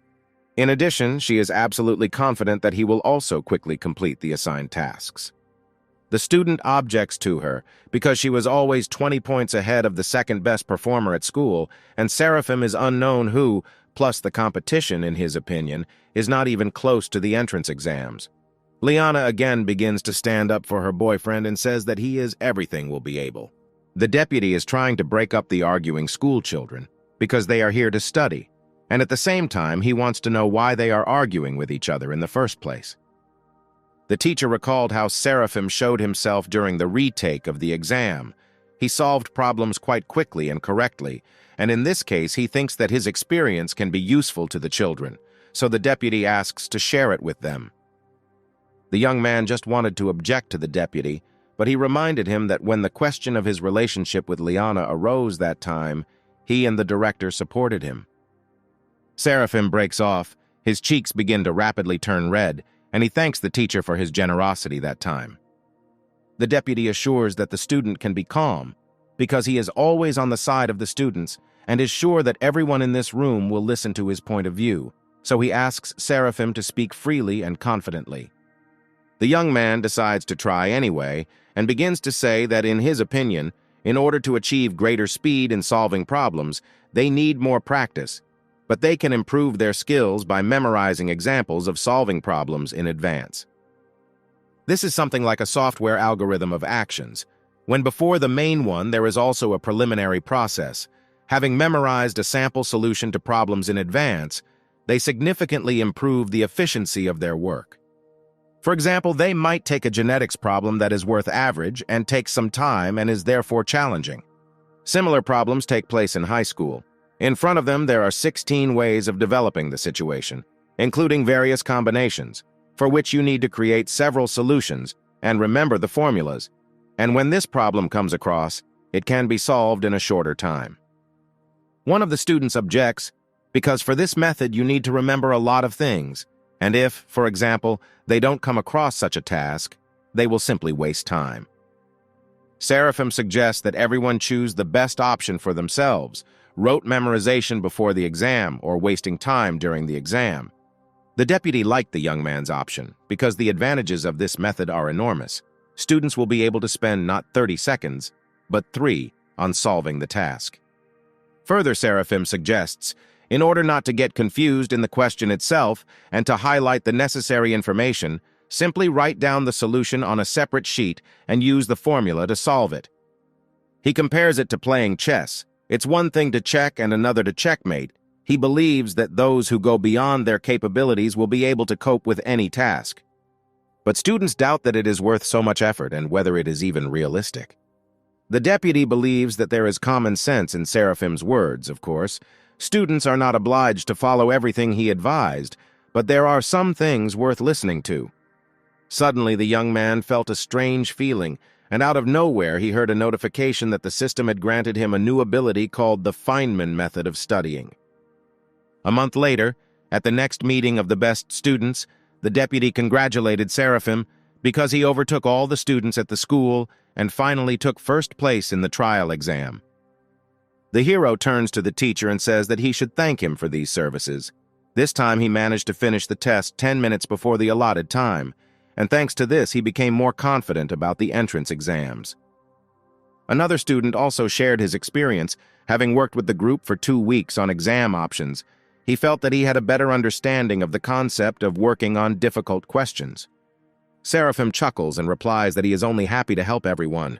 A: In addition, she is absolutely confident that he will also quickly complete the assigned tasks. The student objects to her because she was always 20 points ahead of the second best performer at school, and Seraphim is unknown who, plus the competition, in his opinion, is not even close to the entrance exams. Liana again begins to stand up for her boyfriend and says that he is everything will be able. The deputy is trying to break up the arguing school children because they are here to study, and at the same time he wants to know why they are arguing with each other in the first place. The teacher recalled how Seraphim showed himself during the retake of the exam. He solved problems quite quickly and correctly, and in this case he thinks that his experience can be useful to the children, so the deputy asks to share it with them. The young man just wanted to object to the deputy, but he reminded him that when the question of his relationship with Liana arose that time, he and the director supported him. Seraphim breaks off, his cheeks begin to rapidly turn red, and he thanks the teacher for his generosity that time. The deputy assures that the student can be calm, because he is always on the side of the students and is sure that everyone in this room will listen to his point of view, so he asks Seraphim to speak freely and confidently. The young man decides to try anyway, and begins to say that in his opinion, in order to achieve greater speed in solving problems, they need more practice, but they can improve their skills by memorizing examples of solving problems in advance. This is something like a software algorithm of actions, when before the main one there is also a preliminary process. Having memorized a sample solution to problems in advance, they significantly improve the efficiency of their work. For example, they might take a genetics problem that is worth average and takes some time and is therefore challenging. Similar problems take place in high school. In front of them, there are 16 ways of developing the situation, including various combinations, for which you need to create several solutions and remember the formulas. And when this problem comes across, it can be solved in a shorter time. One of the students objects, because for this method you need to remember a lot of things, and if, for example, they don't come across such a task, they will simply waste time. Seraphim suggests that everyone choose the best option for themselves, rote memorization before the exam or wasting time during the exam. The deputy liked the young man's option because the advantages of this method are enormous. Students will be able to spend not 30 seconds, but 3 on solving the task. Further, Seraphim suggests, in order not to get confused in the question itself and to highlight the necessary information, simply write down the solution on a separate sheet and use the formula to solve it. He compares it to playing chess. It's one thing to check and another to checkmate. He believes that those who go beyond their capabilities will be able to cope with any task. but students doubt that it is worth so much effort and whether it is even realistic. The deputy believes that there is common sense in Seraphim's words, of course. Students are not obliged to follow everything he advised, but there are some things worth listening to. Suddenly, the young man felt a strange feeling, and out of nowhere he heard a notification that the system had granted him a new ability called the Feynman method of studying. A month later, at the next meeting of the best students, the deputy congratulated Seraphim because he overtook all the students at the school and finally took first place in the trial exam. The hero turns to the teacher and says that he should thank him for these services. This time he managed to finish the test 10 minutes before the allotted time, and thanks to this he became more confident about the entrance exams. Another student also shared his experience, having worked with the group for 2 weeks on exam options. He felt that he had a better understanding of the concept of working on difficult questions. Seraphim chuckles and replies that he is only happy to help everyone,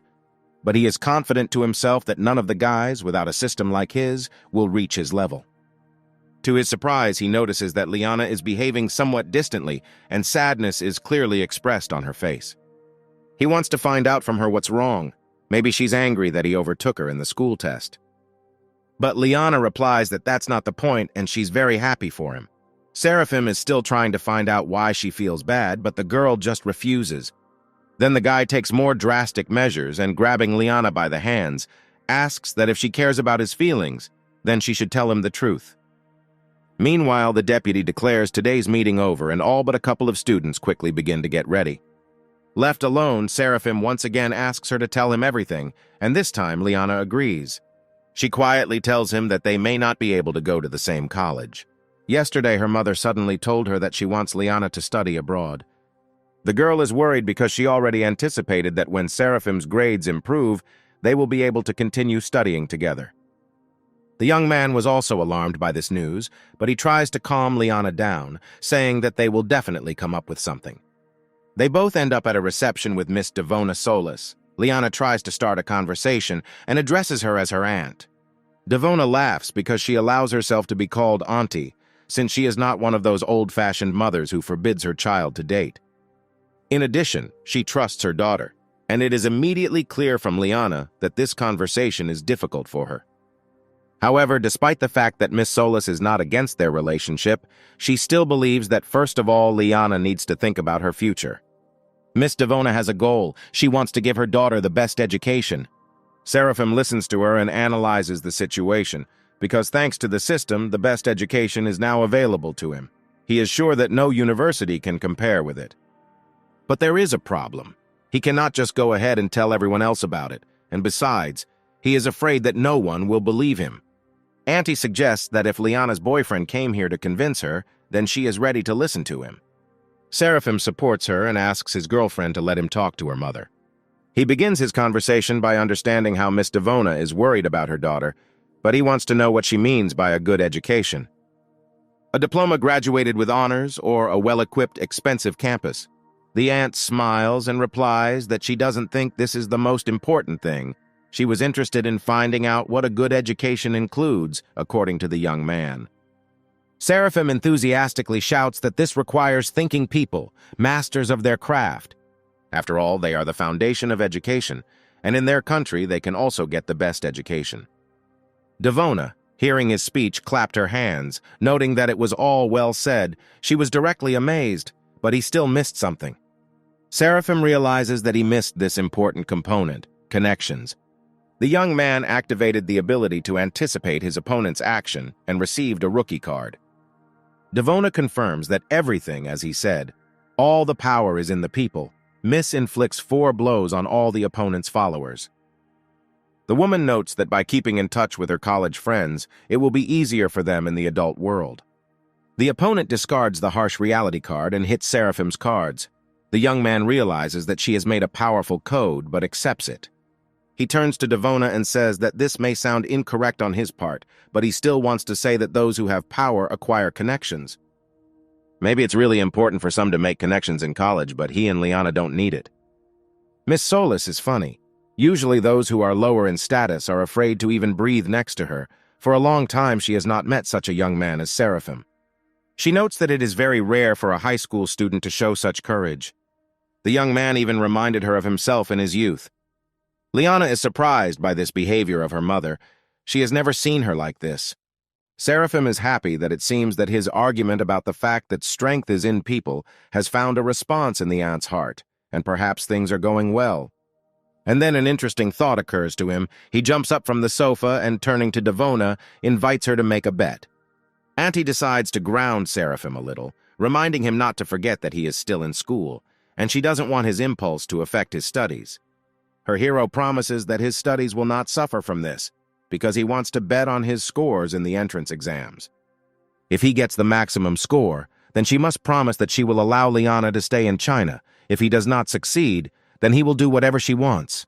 A: but he is confident to himself that none of the guys, without a system like his, will reach his level. To his surprise, he notices that Liana is behaving somewhat distantly, and sadness is clearly expressed on her face. He wants to find out from her what's wrong. Maybe she's angry that he overtook her in the school test. But Liana replies that that's not the point, and she's very happy for him. Seraphim is still trying to find out why she feels bad, but the girl just refuses. Then the guy takes more drastic measures and, grabbing Liana by the hands, asks that if she cares about his feelings, then she should tell him the truth. Meanwhile, the deputy declares today's meeting over, and all but a couple of students quickly begin to get ready. Left alone, Seraphim once again asks her to tell him everything, and this time Liana agrees. She quietly tells him that they may not be able to go to the same college. Yesterday, her mother suddenly told her that she wants Liana to study abroad. The girl is worried because she already anticipated that when Seraphim's grades improve, they will be able to continue studying together. The young man was also alarmed by this news, but he tries to calm Liana down, saying that they will definitely come up with something. They both end up at a reception with Miss Devona Solis. Liana tries to start a conversation and addresses her as her aunt. Devona laughs because she allows herself to be called auntie, since she is not one of those old-fashioned mothers who forbids her child to date. In addition, she trusts her daughter, and it is immediately clear from Liana that this conversation is difficult for her. However, despite the fact that Miss Solis is not against their relationship, she still believes that first of all, Liana needs to think about her future. Miss Devona has a goal. She wants to give her daughter the best education. Seraphim listens to her and analyzes the situation, because thanks to the system, the best education is now available to him. He is sure that no university can compare with it. But there is a problem. He cannot just go ahead and tell everyone else about it, and besides, he is afraid that no one will believe him. Auntie suggests that if Liana's boyfriend came here to convince her, then she is ready to listen to him. Seraphim supports her and asks his girlfriend to let him talk to her mother. He begins his conversation by understanding how Miss Devona is worried about her daughter, but he wants to know what she means by a good education. A diploma graduated with honors or a well-equipped, expensive campus. The aunt smiles and replies that she doesn't think this is the most important thing. She was interested in finding out what a good education includes, according to the young man. Seraphim enthusiastically shouts that this requires thinking people, masters of their craft. After all, they are the foundation of education, and in their country they can also get the best education. Devona, hearing his speech, clapped her hands, noting that it was all well said. She was directly amazed, but he still missed something. Seraphim realizes that he missed this important component, connections. The young man activated the ability to anticipate his opponent's action and received a rookie card. Devona confirms that everything, as he said, all the power is in the people. Miss inflicts 4 blows on all the opponent's followers. The woman notes that by keeping in touch with her college friends, it will be easier for them in the adult world. The opponent discards the harsh reality card and hits Seraphim's cards. The young man realizes that she has made a powerful code, but accepts it. He turns to Devona and says that this may sound incorrect on his part, but he still wants to say that those who have power acquire connections. Maybe it's really important for some to make connections in college, but he and Liana don't need it. Miss Solis is funny. Usually those who are lower in status are afraid to even breathe next to her. For a long time she has not met such a young man as Seraphim. She notes that it is very rare for a high school student to show such courage. The young man even reminded her of himself in his youth. Liana is surprised by this behavior of her mother. She has never seen her like this. Seraphim is happy that it seems that his argument about the fact that strength is in people has found a response in the aunt's heart, and perhaps things are going well. And then an interesting thought occurs to him. He jumps up from the sofa and, turning to Devona, invites her to make a bet. Auntie decides to ground Seraphim a little, reminding him not to forget that he is still in school, and she doesn't want his impulse to affect his studies. Her hero promises that his studies will not suffer from this, because he wants to bet on his scores in the entrance exams. If he gets the maximum score, then she must promise that she will allow Liana to stay in China. If he does not succeed, then he will do whatever she wants.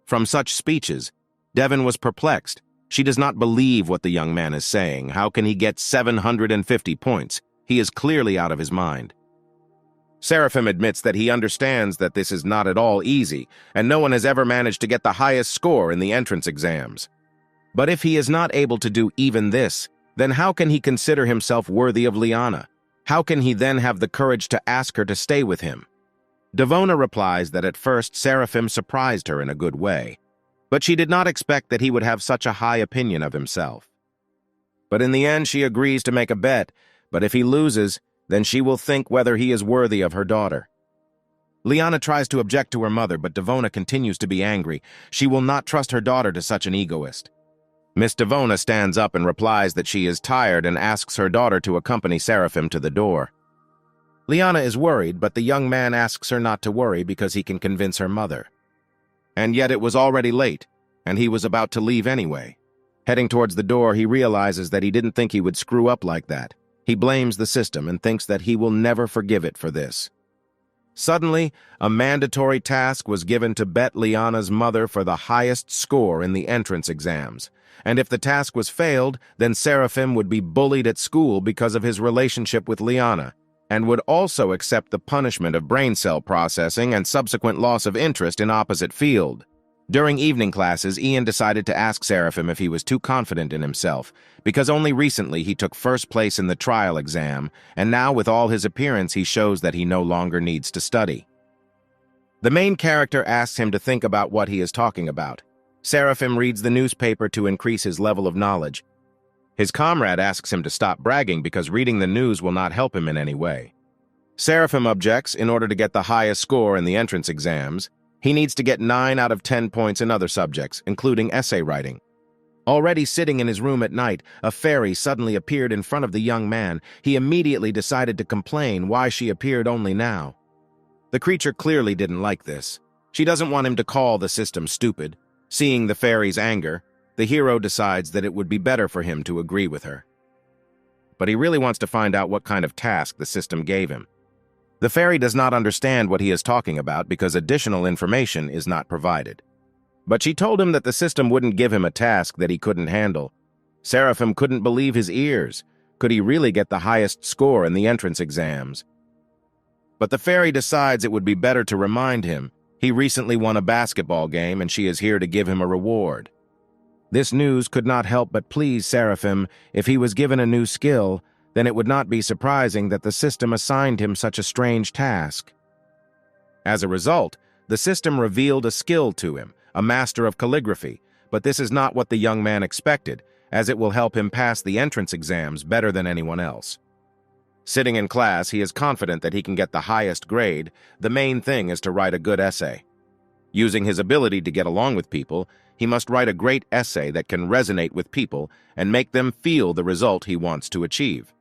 A: From such speeches, Devon was perplexed. She does not believe what the young man is saying. How can he get 750 points? He is clearly out of his mind. Seraphim admits that he understands that this is not at all easy, and no one has ever managed to get the highest score in the entrance exams. But if he is not able to do even this, then how can he consider himself worthy of Liana? How can he then have the courage to ask her to stay with him? Devona replies that at first Seraphim surprised her in a good way, but she did not expect that he would have such a high opinion of himself. But in the end she agrees to make a bet, but if he loses, then she will think whether he is worthy of her daughter. Liana tries to object to her mother, but Devona continues to be angry. She will not trust her daughter to such an egoist. Miss Devona stands up and replies that she is tired and asks her daughter to accompany Seraphim to the door. Liana is worried, but the young man asks her not to worry because he can convince her mother. And yet it was already late, and he was about to leave anyway. Heading towards the door, he realizes that he didn't think he would screw up like that. He blames the system and thinks that he will never forgive it for this. Suddenly, a mandatory task was given to bet Liana's mother for the highest score in the entrance exams. And if the task was failed, then Seraphim would be bullied at school because of his relationship with Liana, and would also accept the punishment of brain cell processing and subsequent loss of interest in opposite field. During evening classes, Ian decided to ask Seraphim if he was too confident in himself, because only recently he took first place in the trial exam, and now with all his appearance he shows that he no longer needs to study. The main character asks him to think about what he is talking about. Seraphim reads the newspaper to increase his level of knowledge. His comrade asks him to stop bragging because reading the news will not help him in any way. Seraphim objects. In order to get the highest score in the entrance exams, he needs to get 9 out of 10 points in other subjects, including essay writing. Already sitting in his room at night, a fairy suddenly appeared in front of the young man. He immediately decided to complain why she appeared only now. The creature clearly didn't like this. She doesn't want him to call the system stupid. Seeing the fairy's anger, the hero decides that it would be better for him to agree with her. But he really wants to find out what kind of task the system gave him. The fairy does not understand what he is talking about because additional information is not provided. But she told him that the system wouldn't give him a task that he couldn't handle. Seraphim couldn't believe his ears. Could he really get the highest score in the entrance exams? But the fairy decides it would be better to remind him. He recently won a basketball game and she is here to give him a reward. This news could not help but please Seraphim. If he was given a new skill, then it would not be surprising that the system assigned him such a strange task. As a result, the system revealed a skill to him, a master of calligraphy, but this is not what the young man expected, as it will help him pass the entrance exams better than anyone else. Sitting in class, he is confident that he can get the highest grade. The main thing is to write a good essay. Using his ability to get along with people, he must write a great essay that can resonate with people and make them feel the result he wants to achieve.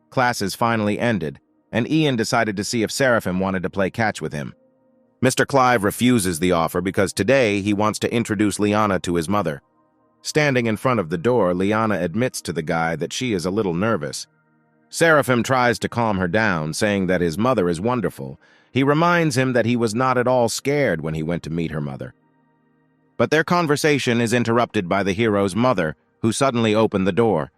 A: Classes finally ended, and Ian decided to see if Seraphim wanted to play catch with him. Mr. Clive refuses the offer because today he wants to introduce Liana to his mother. Standing in front of the door, Liana admits to the guy that she is a little nervous. Seraphim tries to calm her down, saying that his mother is wonderful. He reminds him that he was not at all scared when he went to meet her mother. But their conversation is interrupted by the hero's mother, who suddenly opened the door.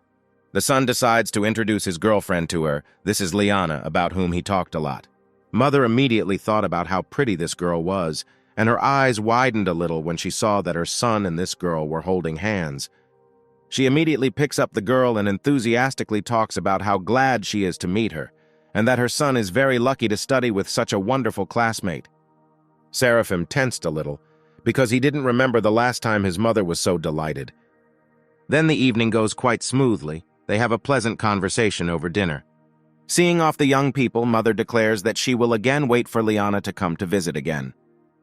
A: The son decides to introduce his girlfriend to her. This is Liana, about whom he talked a lot. Mother immediately thought about how pretty this girl was, and her eyes widened a little when she saw that her son and this girl were holding hands. She immediately picks up the girl and enthusiastically talks about how glad she is to meet her. and that her son is very lucky to study with such a wonderful classmate. Seraphim tensed a little, because he didn't remember the last time his mother was so delighted. Then the evening goes quite smoothly. They have a pleasant conversation over dinner. Seeing off the young people, Mother declares that she will again wait for Liana to come to visit again.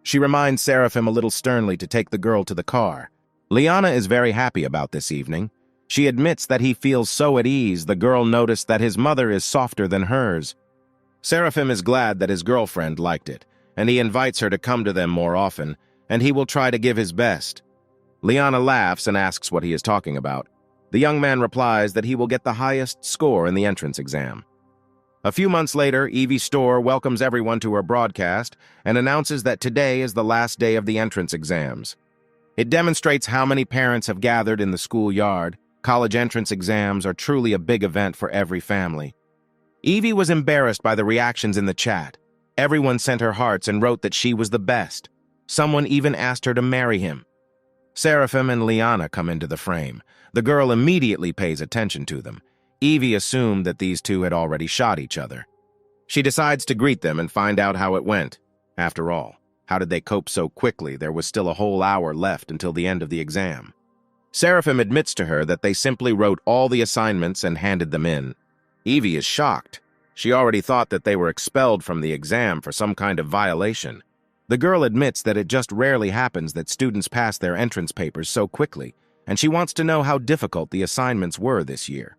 A: She reminds Seraphim a little sternly to take the girl to the car. Liana is very happy about this evening. She admits that he feels so at ease. The girl noticed that his mother is softer than hers. Seraphim is glad that his girlfriend liked it, and he invites her to come to them more often, and he will try to give his best. Liana laughs and asks what he is talking about. The young man replies that he will get the highest score in the entrance exam. A few months later, Evie Store welcomes everyone to her broadcast and announces that today is the last day of the entrance exams. It demonstrates how many parents have gathered in the schoolyard. College entrance exams are truly a big event for every family. Evie was embarrassed by the reactions in the chat. Everyone sent her hearts and wrote that she was the best. Someone even asked her to marry him. Seraphim and Liana come into the frame. The girl immediately pays attention to them. Evie assumed that these two had already shot each other. She decides to greet them and find out how it went. After all, how did they cope so quickly? There was still a whole hour left until the end of the exam. Seraphim admits to her that they simply wrote all the assignments and handed them in. Evie is shocked. She already thought that they were expelled from the exam for some kind of violation. The girl admits that it just rarely happens that students pass their entrance papers so quickly, and she wants to know how difficult the assignments were this year.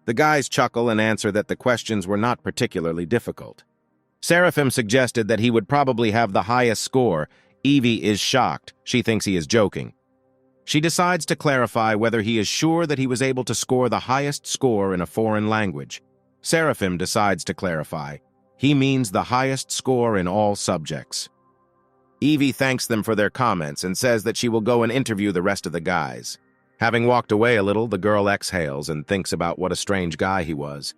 A: The guys chuckle and answer that the questions were not particularly difficult. Seraphim suggested that he would probably have the highest score. Evie is shocked. She thinks he is joking. She decides to clarify whether he is sure that he was able to score the highest score in a foreign language. Seraphim decides to clarify. He means the highest score in all subjects. Evie thanks them for their comments and says that she will go and interview the rest of the guys. Having walked away a little, the girl exhales and thinks about what a strange guy he was.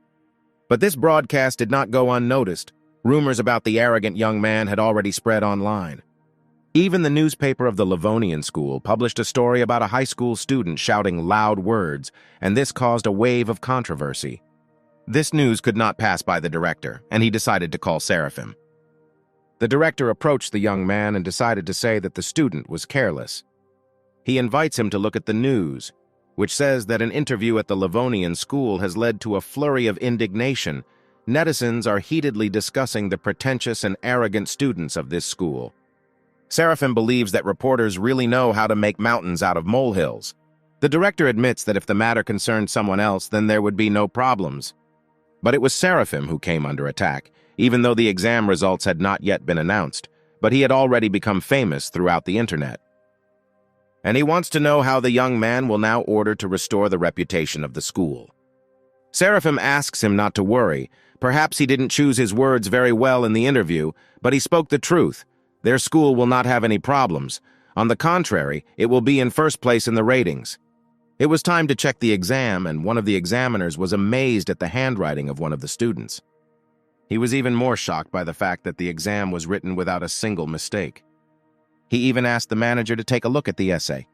A: But this broadcast did not go unnoticed. Rumors about the arrogant young man had already spread online. Even the newspaper of the Livonian school published a story about a high school student shouting loud words, and this caused a wave of controversy. This news could not pass by the director, and he decided to call Seraphim. The director approached the young man and decided to say that the student was careless. He invites him to look at the news, which says that an interview at the Livonian school has led to a flurry of indignation. Netizens are heatedly discussing the pretentious and arrogant students of this school. Seraphim believes that reporters really know how to make mountains out of molehills. The director admits that if the matter concerned someone else, then there would be no problems. But it was Seraphim who came under attack, even though the exam results had not yet been announced, but he had already become famous throughout the internet. And he wants to know how the young man will now order to restore the reputation of the school. Seraphim asks him not to worry. Perhaps he didn't choose his words very well in the interview, but he spoke the truth. Their school will not have any problems. On the contrary, it will be in first place in the ratings. It was time to check the exam, and one of the examiners was amazed at the handwriting of one of the students. He was even more shocked by the fact that the exam was written without a single mistake. He even asked the manager to take a look at the essay.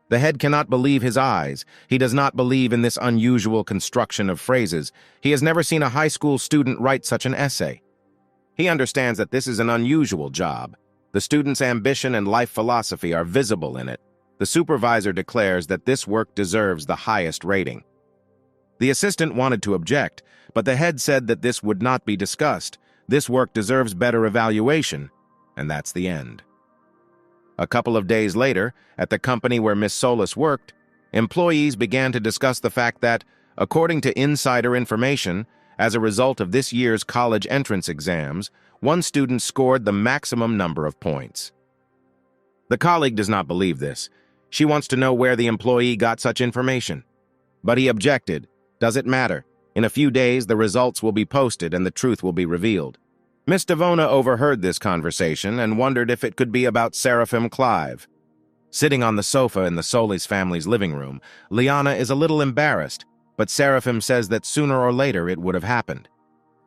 A: The head cannot believe his eyes. He does not believe in this unusual construction of phrases. He has never seen a high school student write such an essay. He understands that this is an unusual job. The student's ambition and life philosophy are visible in it. The supervisor declares that this work deserves the highest rating. The assistant wanted to object, but the head said that this would not be discussed. This work deserves better evaluation, and that's the end. A couple of days later, at the company where Miss Solis worked, employees began to discuss the fact that, according to insider information, as a result of this year's college entrance exams, one student scored the maximum number of points. The colleague does not believe this. She wants to know where the employee got such information. But he objected. Does it matter? In a few days, the results will be posted and the truth will be revealed. Miss Devona overheard this conversation and wondered if it could be about Seraphim Clive. Sitting on the sofa in the Solis family's living room, Liana is a little embarrassed, but Seraphim says that sooner or later it would have happened.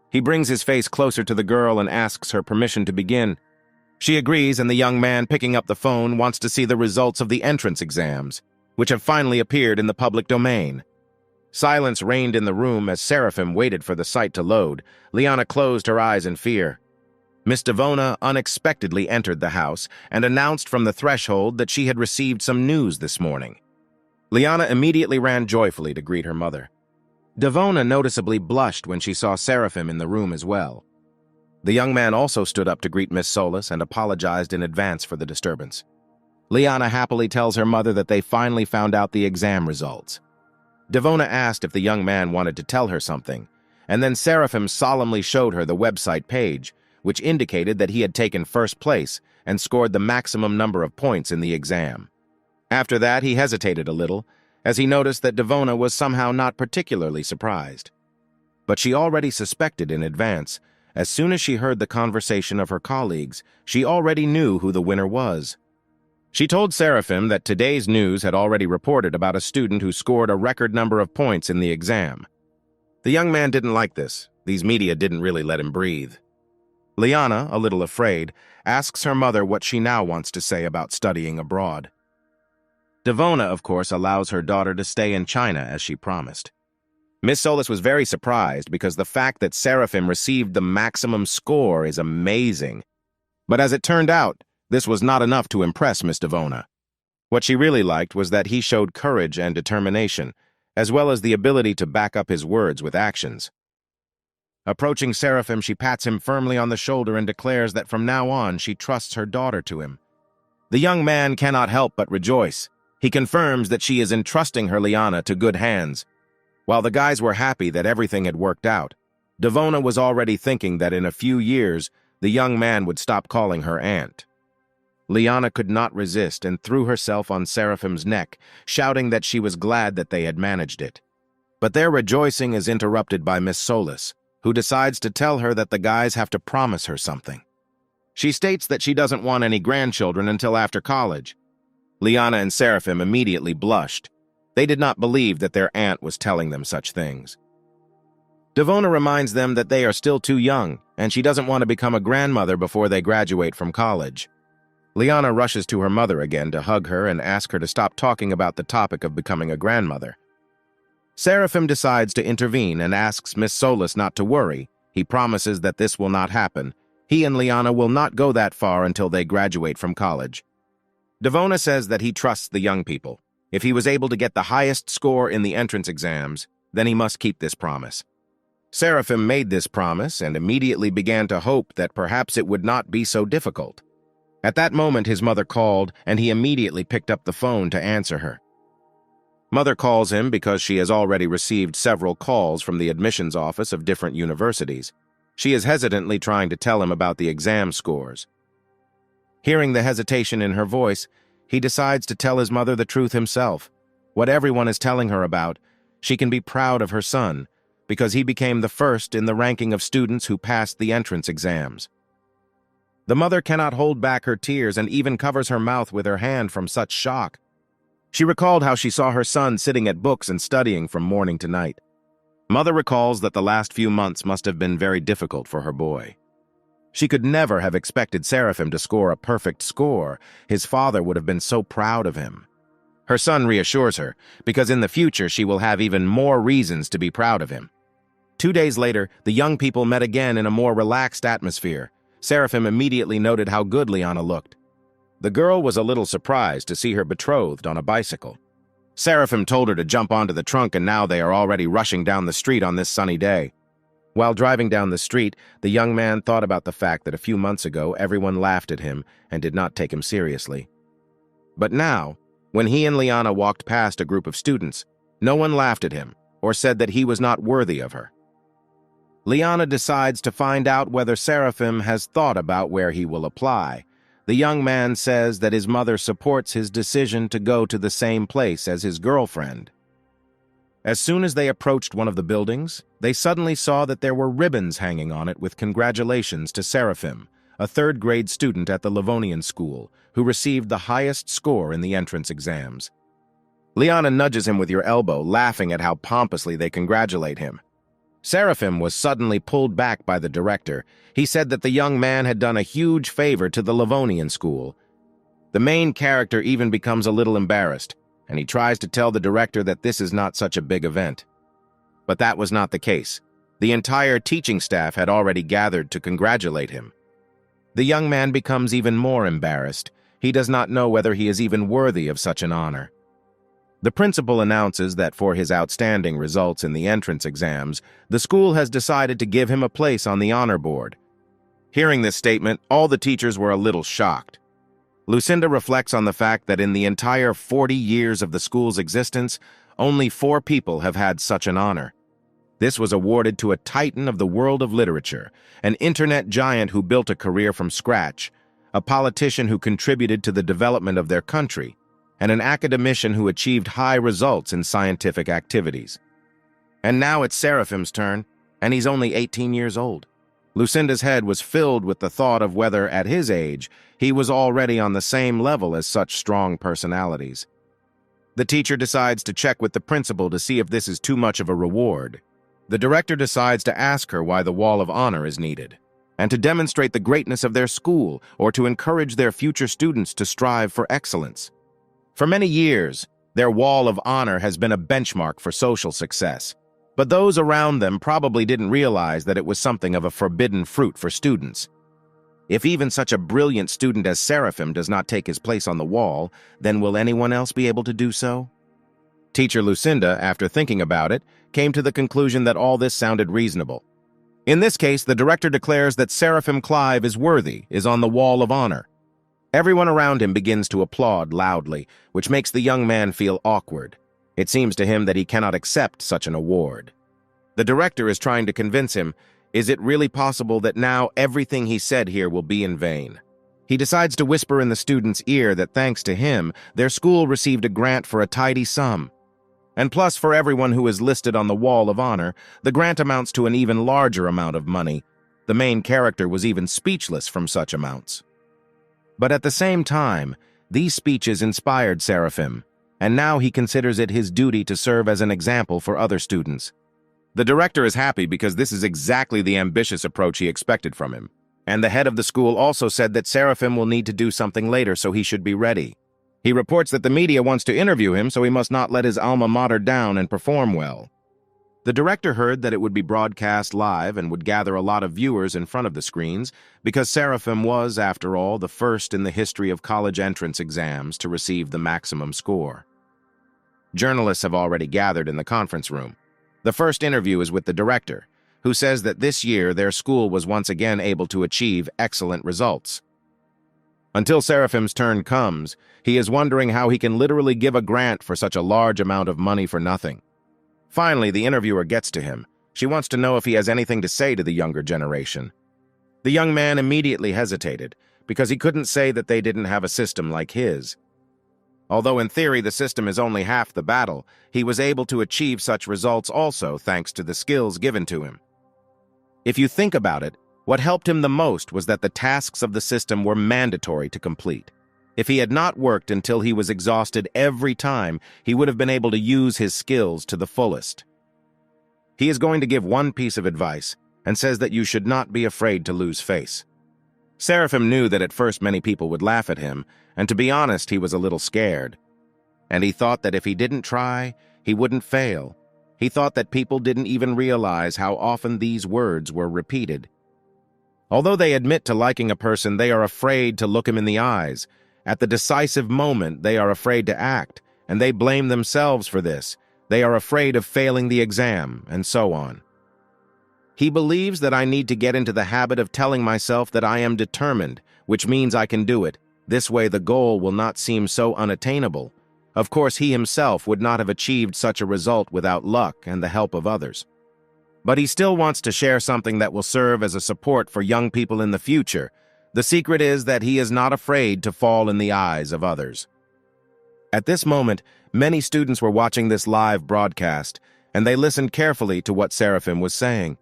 A: He brings his face closer to the girl and asks her permission to begin. She agrees, and the young man, picking up the phone, wants to see the results of the entrance exams, which have finally appeared in the public domain. Silence reigned in the room as Seraphim waited for the site to load. Liana closed her eyes in fear. Miss Devona unexpectedly entered the house and announced from the threshold that she had received some news this morning. Liana immediately ran joyfully to greet her mother. Devona noticeably blushed when she saw Seraphim in the room as well. The young man also stood up to greet Miss Solis and apologized in advance for the disturbance. Liana happily tells her mother that they finally found out the exam results. Devona asked if the young man wanted to tell her something, and then Seraphim solemnly showed her the website page, which indicated that he had taken first place and scored the maximum number of points in the exam. After that, he hesitated a little, as he noticed that Devona was somehow not particularly surprised. But she already suspected in advance. As soon as she heard the conversation of her colleagues, she already knew who the winner was. She told Seraphim that today's news had already reported about a student who scored a record number of points in the exam. The young man didn't like this. These media didn't really let him breathe. Liana, a little afraid, asks her mother what she now wants to say about studying abroad. Devona, of course, allows her daughter to stay in China as she promised. Miss Solis was very surprised because the fact that Seraphim received the maximum score is amazing. But as it turned out, this was not enough to impress Miss Devona. What she really liked was that he showed courage and determination, as well as the ability to back up his words with actions. Approaching Seraphim, she pats him firmly on the shoulder and declares that from now on she trusts her daughter to him. The young man cannot help but rejoice. He confirms that she is entrusting her Liana to good hands. While the guys were happy that everything had worked out, Devona was already thinking that in a few years the young man would stop calling her aunt. Liana could not resist and threw herself on Seraphim's neck, shouting that she was glad that they had managed it. But their rejoicing is interrupted by Miss Solis, who decides to tell her that the guys have to promise her something. She states that she doesn't want any grandchildren until after college. Liana and Seraphim immediately blushed. They did not believe that their aunt was telling them such things. Devona reminds them that they are still too young, and she doesn't want to become a grandmother before they graduate from college. Liana rushes to her mother again to hug her and ask her to stop talking about the topic of becoming a grandmother. Seraphim decides to intervene and asks Miss Solis not to worry. He promises that this will not happen. He and Liana will not go that far until they graduate from college. Devona says that he trusts the young people. If he was able to get the highest score in the entrance exams, then he must keep this promise. Seraphim made this promise and immediately began to hope that perhaps it would not be so difficult. At that moment, his mother called, and he immediately picked up the phone to answer her. Mother calls him because she has already received several calls from the admissions office of different universities. She is hesitantly trying to tell him about the exam scores. Hearing the hesitation in her voice, he decides to tell his mother the truth himself. What everyone is telling her about, she can be proud of her son, because he became the first in the ranking of students who passed the entrance exams. The mother cannot hold back her tears and even covers her mouth with her hand from such shock. She recalled how she saw her son sitting at books and studying from morning to night. Mother recalls that the last few months must have been very difficult for her boy. She could never have expected Seraphim to score a perfect score. His father would have been so proud of him. Her son reassures her, because in the future she will have even more reasons to be proud of him. 2 days later, the young people met again in a more relaxed atmosphere. Seraphim immediately noted how good Liana looked. The girl was a little surprised to see her betrothed on a bicycle. Seraphim told her to jump onto the trunk, and now they are already rushing down the street on this sunny day. While driving down the street, the young man thought about the fact that a few months ago everyone laughed at him and did not take him seriously. But now, when he and Liana walked past a group of students, no one laughed at him or said that he was not worthy of her. Liana decides to find out whether Seraphim has thought about where he will apply. The young man says that his mother supports his decision to go to the same place as his girlfriend. As soon as they approached one of the buildings, they suddenly saw that there were ribbons hanging on it with congratulations to Seraphim, a third-grade student at the Livonian school, who received the highest score in the entrance exams. Liana nudges him with her elbow, laughing at how pompously they congratulate him. Seraphim was suddenly pulled back by the director. He said that the young man had done a huge favor to the Livonian school. The main character even becomes a little embarrassed, and he tries to tell the director that this is not such a big event. But that was not the case. The entire teaching staff had already gathered to congratulate him. The young man becomes even more embarrassed. He does not know whether he is even worthy of such an honor. The principal announces that for his outstanding results in the entrance exams, the school has decided to give him a place on the honor board. Hearing this statement, all the teachers were a little shocked. Lucinda reflects on the fact that in the entire 40 years of the school's existence, only 4 people have had such an honor. This was awarded to a titan of the world of literature, an internet giant who built a career from scratch, a politician who contributed to the development of their country, and an academician who achieved high results in scientific activities. And now it's Seraphim's turn, and he's only 18 years old. Lucinda's head was filled with the thought of whether, at his age, he was already on the same level as such strong personalities. The teacher decides to check with the principal to see if this is too much of a reward. The director decides to ask her why the Wall of Honor is needed, and to demonstrate the greatness of their school or to encourage their future students to strive for excellence. For many years, their Wall of Honor has been a benchmark for social success, but those around them probably didn't realize that it was something of a forbidden fruit for students. If even such a brilliant student as Seraphim does not take his place on the wall, then will anyone else be able to do so? Teacher Lucinda, after thinking about it, came to the conclusion that all this sounded reasonable. In this case, the director declares that Seraphim Clive is worthy, is on the Wall of Honor. Everyone around him begins to applaud loudly, which makes the young man feel awkward. It seems to him that he cannot accept such an award. The director is trying to convince him, is it really possible that now everything he said here will be in vain? He decides to whisper in the student's ear that thanks to him, their school received a grant for a tidy sum. And plus, for everyone who is listed on the Wall of Honor, the grant amounts to an even larger amount of money. The main character was even speechless from such amounts. But at the same time, these speeches inspired Seraphim, and now he considers it his duty to serve as an example for other students. The director is happy because this is exactly the ambitious approach he expected from him. And the head of the school also said that Seraphim will need to do something later, so he should be ready. He reports that the media wants to interview him, so he must not let his alma mater down and perform well. The director heard that it would be broadcast live and would gather a lot of viewers in front of the screens because Seraphim was, after all, the first in the history of college entrance exams to receive the maximum score. Journalists have already gathered in the conference room. The first interview is with the director, who says that this year their school was once again able to achieve excellent results. Until Seraphim's turn comes, he is wondering how he can literally give a grant for such a large amount of money for nothing. Finally, the interviewer gets to him. She wants to know if he has anything to say to the younger generation. The young man immediately hesitated, because he couldn't say that they didn't have a system like his. Although in theory the system is only half the battle, he was able to achieve such results also thanks to the skills given to him. If you think about it, what helped him the most was that the tasks of the system were mandatory to complete. If he had not worked until he was exhausted every time, he would have been able to use his skills to the fullest. He is going to give one piece of advice, and says that you should not be afraid to lose face. Seraphim knew that at first many people would laugh at him, and to be honest, he was a little scared. And he thought that if he didn't try, he wouldn't fail. He thought that people didn't even realize how often these words were repeated. Although they admit to liking a person, they are afraid to look him in the eyes. At the decisive moment, they are afraid to act, and they blame themselves for this. They are afraid of failing the exam, and so on. He believes that I need to get into the habit of telling myself that I am determined, which means I can do it. This way the goal will not seem so unattainable. Of course, he himself would not have achieved such a result without luck and the help of others. But he still wants to share something that will serve as a support for young people in the future. The secret is that he is not afraid to fall in the eyes of others. At this moment, many students were watching this live broadcast, and they listened carefully to what Seraphim was saying.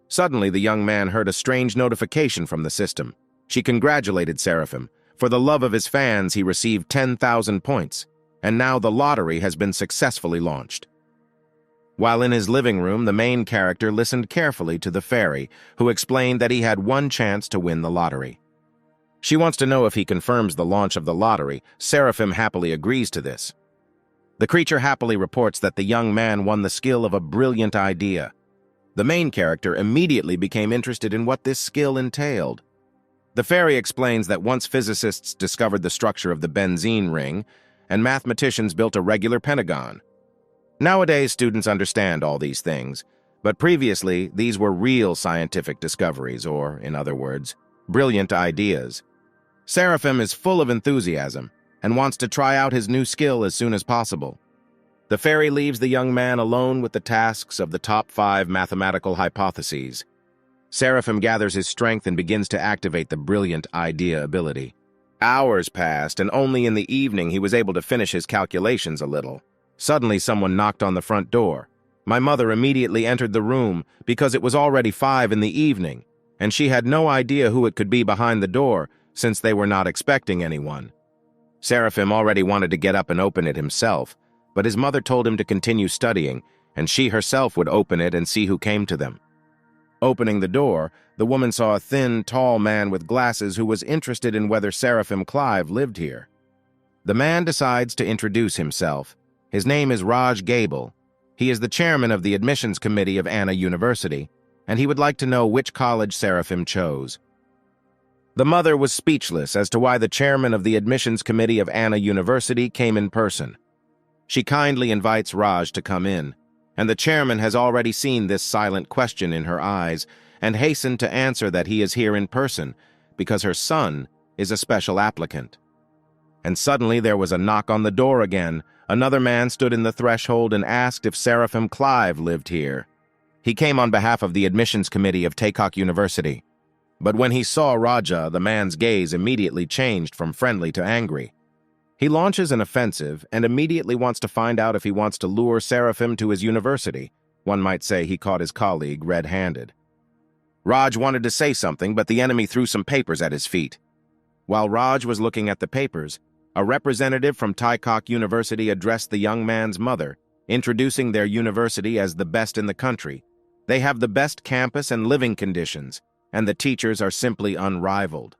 A: Suddenly, the young man heard a strange notification from the system. She congratulated Seraphim. For the love of his fans, he received 10,000 points, and now the lottery has been successfully launched. While in his living room, the main character listened carefully to the fairy, who explained that he had one chance to win the lottery. She wants to know if he confirms the launch of the lottery. Seraphim happily agrees to this. The creature happily reports that the young man won the skill of a brilliant idea. The main character immediately became interested in what this skill entailed. The fairy explains that once physicists discovered the structure of the benzene ring, and mathematicians built a regular pentagon. Nowadays, students understand all these things, but previously, these were real scientific discoveries, or, in other words, brilliant ideas. Seraphim is full of enthusiasm and wants to try out his new skill as soon as possible. The fairy leaves the young man alone with the tasks of the top 5 mathematical hypotheses. Seraphim gathers his strength and begins to activate the brilliant idea ability. Hours passed, and only in the evening he was able to finish his calculations a little. Suddenly, someone knocked on the front door. My mother immediately entered the room because it was already 5 in the evening, and she had no idea who it could be behind the door since they were not expecting anyone. Seraphim already wanted to get up and open it himself, but his mother told him to continue studying, and she herself would open it and see who came to them. Opening the door, the woman saw a thin, tall man with glasses who was interested in whether Seraphim Clive lived here. The man decides to introduce himself. His name is Raj Gable. He is the chairman of the admissions committee of Anna University, and he would like to know which college Seraphim chose. The mother was speechless as to why the chairman of the admissions committee of Anna University came in person. She kindly invites Raj to come in, and the chairman has already seen this silent question in her eyes and hastened to answer that he is here in person because her son is a special applicant. And suddenly there was a knock on the door again. Another man stood in the threshold and asked if Seraphim Clive lived here. He came on behalf of the admissions committee of Taikok University. But when he saw Raja, the man's gaze immediately changed from friendly to angry. He launches an offensive and immediately wants to find out if he wants to lure Seraphim to his university. One might say he caught his colleague red-handed. Raj wanted to say something, but the enemy threw some papers at his feet. While Raj was looking at the papers, a representative from Taikok University addressed the young man's mother, introducing their university as the best in the country. They have the best campus and living conditions, and the teachers are simply unrivaled.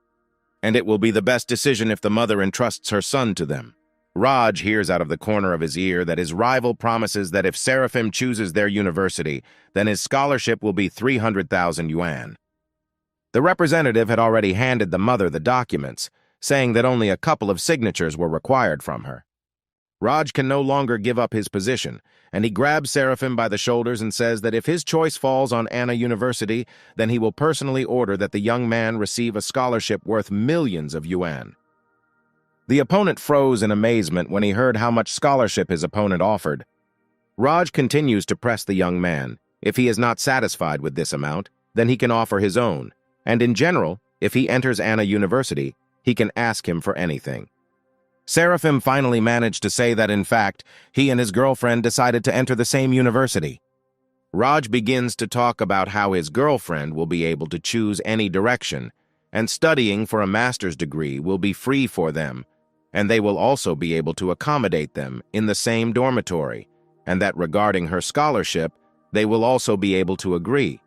A: And it will be the best decision if the mother entrusts her son to them. Raj hears out of the corner of his ear that his rival promises that if Seraphim chooses their university, then his scholarship will be 300,000 yuan. The representative had already handed the mother the documents, saying that only a couple of signatures were required from her. Raj can no longer give up his position, and he grabs Seraphim by the shoulders and says that if his choice falls on Anna University, then he will personally order that the young man receive a scholarship worth millions of yuan. The opponent froze in amazement when he heard how much scholarship his opponent offered. Raj continues to press the young man. If he is not satisfied with this amount, then he can offer his own, and in general, if he enters Anna University, he can ask him for anything. Seraphim finally managed to say that, in fact, he and his girlfriend decided to enter the same university. Raj begins to talk about how his girlfriend will be able to choose any direction, and studying for a master's degree will be free for them, and they will also be able to accommodate them in the same dormitory, and that regarding her scholarship, they will also be able to agree.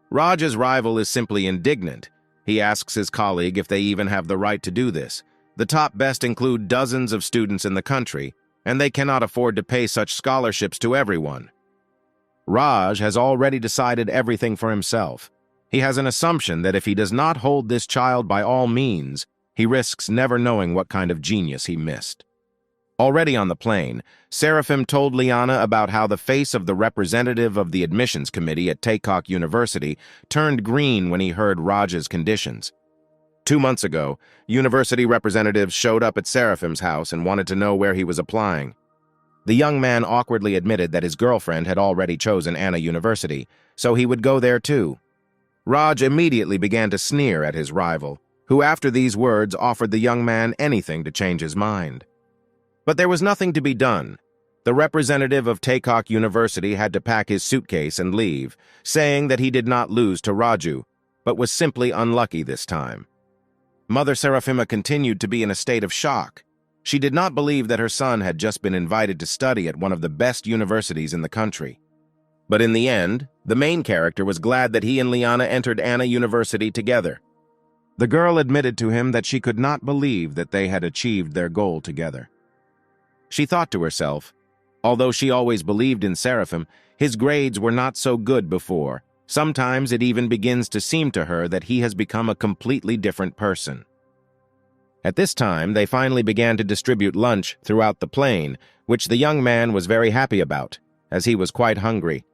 A: Raj's rival is simply indignant. He asks his colleague if they even have the right to do this. The top best include dozens of students in the country, and they cannot afford to pay such scholarships to everyone. Raj has already decided everything for himself. He has an assumption that if he does not hold this child by all means, he risks never knowing what kind of genius he missed. Already on the plane, Seraphim told Liana about how the face of the representative of the admissions committee at Taikok University turned green when he heard Raj's conditions. 2 months ago, university representatives showed up at Seraphim's house and wanted to know where he was applying. The young man awkwardly admitted that his girlfriend had already chosen Anna University, so he would go there too. Raj immediately began to sneer at his rival, who after these words offered the young man anything to change his mind. But there was nothing to be done. The representative of Taikok University had to pack his suitcase and leave, saying that he did not lose to Raju, but was simply unlucky this time. Mother Seraphima continued to be in a state of shock. She did not believe that her son had just been invited to study at one of the best universities in the country. But in the end, the main character was glad that he and Liana entered Anna University together. The girl admitted to him that she could not believe that they had achieved their goal together. She thought to herself, Although she always believed in Seraphim, his grades were not so good before. Sometimes it even begins to seem to her that he has become a completely different person. At this time, they finally began to distribute lunch throughout the plane, which the young man was very happy about, as he was quite hungry.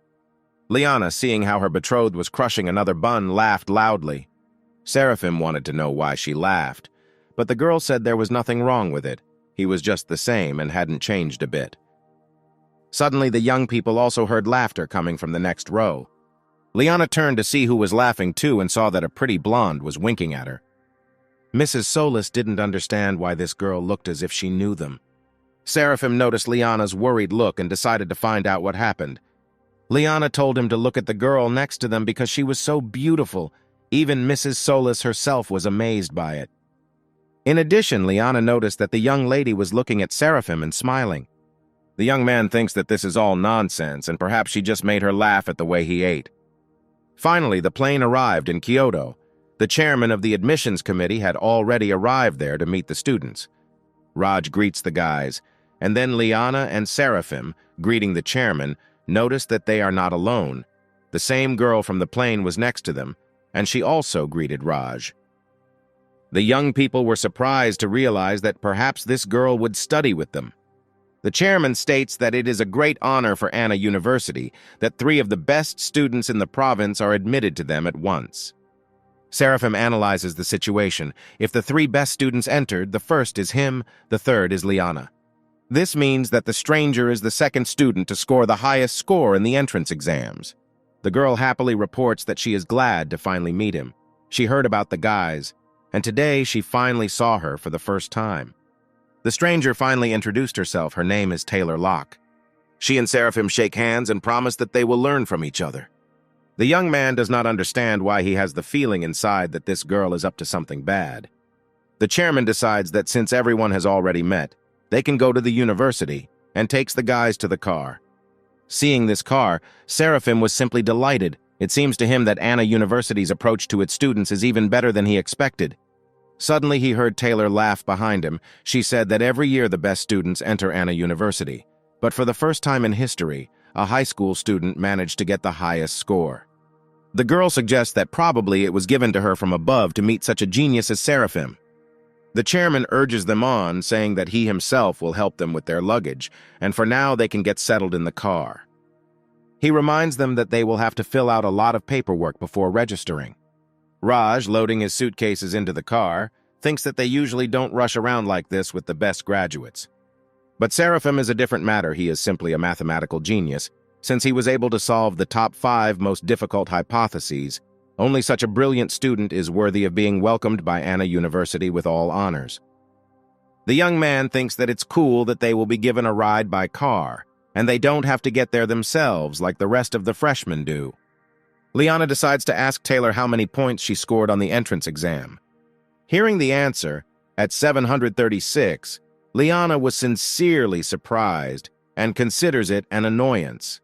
A: Liana, seeing how her betrothed was crushing another bun, laughed loudly. Seraphim wanted to know why she laughed, but the girl said there was nothing wrong with it. He was just the same and hadn't changed a bit. Suddenly, the young people also heard laughter coming from the next row. Liana turned to see who was laughing too and saw that a pretty blonde was winking at her. Mrs. Solis didn't understand why this girl looked as if she knew them. Seraphim noticed Liana's worried look and decided to find out what happened. Liana told him to look at the girl next to them because she was so beautiful. Even Mrs. Solis herself was amazed by it. In addition, Liana noticed that the young lady was looking at Seraphim and smiling. The young man thinks that this is all nonsense and perhaps she just made her laugh at the way he ate. Finally, the plane arrived in Kyoto. The chairman of the admissions committee had already arrived there to meet the students. Raj greets the guys, and then Liana and Seraphim, greeting the chairman, notice that they are not alone. The same girl from the plane was next to them, and she also greeted Raj. The young people were surprised to realize that perhaps this girl would study with them. The chairman states that it is a great honor for Anna University that 3 of the best students in the province are admitted to them at once. Seraphim analyzes the situation. If the 3 best students entered, the first is him, the third is Liana. This means that the stranger is the second student to score the highest score in the entrance exams. The girl happily reports that she is glad to finally meet him. She heard about the guys, and today she finally saw her for the first time. The stranger finally introduced herself. Her name is Taylor Locke. She and Seraphim shake hands and promise that they will learn from each other. The young man does not understand why he has the feeling inside that this girl is up to something bad. The chairman decides that since everyone has already met, they can go to the university and takes the guys to the car. Seeing this car, Seraphim was simply delighted. It seems to him that Anna University's approach to its students is even better than he expected. Suddenly, he heard Taylor laugh behind him. She said that every year the best students enter Anna University. But for the first time in history, a high school student managed to get the highest score. The girl suggests that probably it was given to her from above to meet such a genius as Seraphim. The chairman urges them on, saying that he himself will help them with their luggage, and for now they can get settled in the car. He reminds them that they will have to fill out a lot of paperwork before registering. Raj, loading his suitcases into the car, thinks that they usually don't rush around like this with the best graduates. But Seraphim is a different matter. He is simply a mathematical genius, since he was able to solve the top 5 most difficult hypotheses. Only such a brilliant student is worthy of being welcomed by Anna University with all honors. The young man thinks that it's cool that they will be given a ride by car, and they don't have to get there themselves like the rest of the freshmen do. Liana decides to ask Taylor how many points she scored on the entrance exam. Hearing the answer, at 736, Liana was sincerely surprised and considers it an annoyance.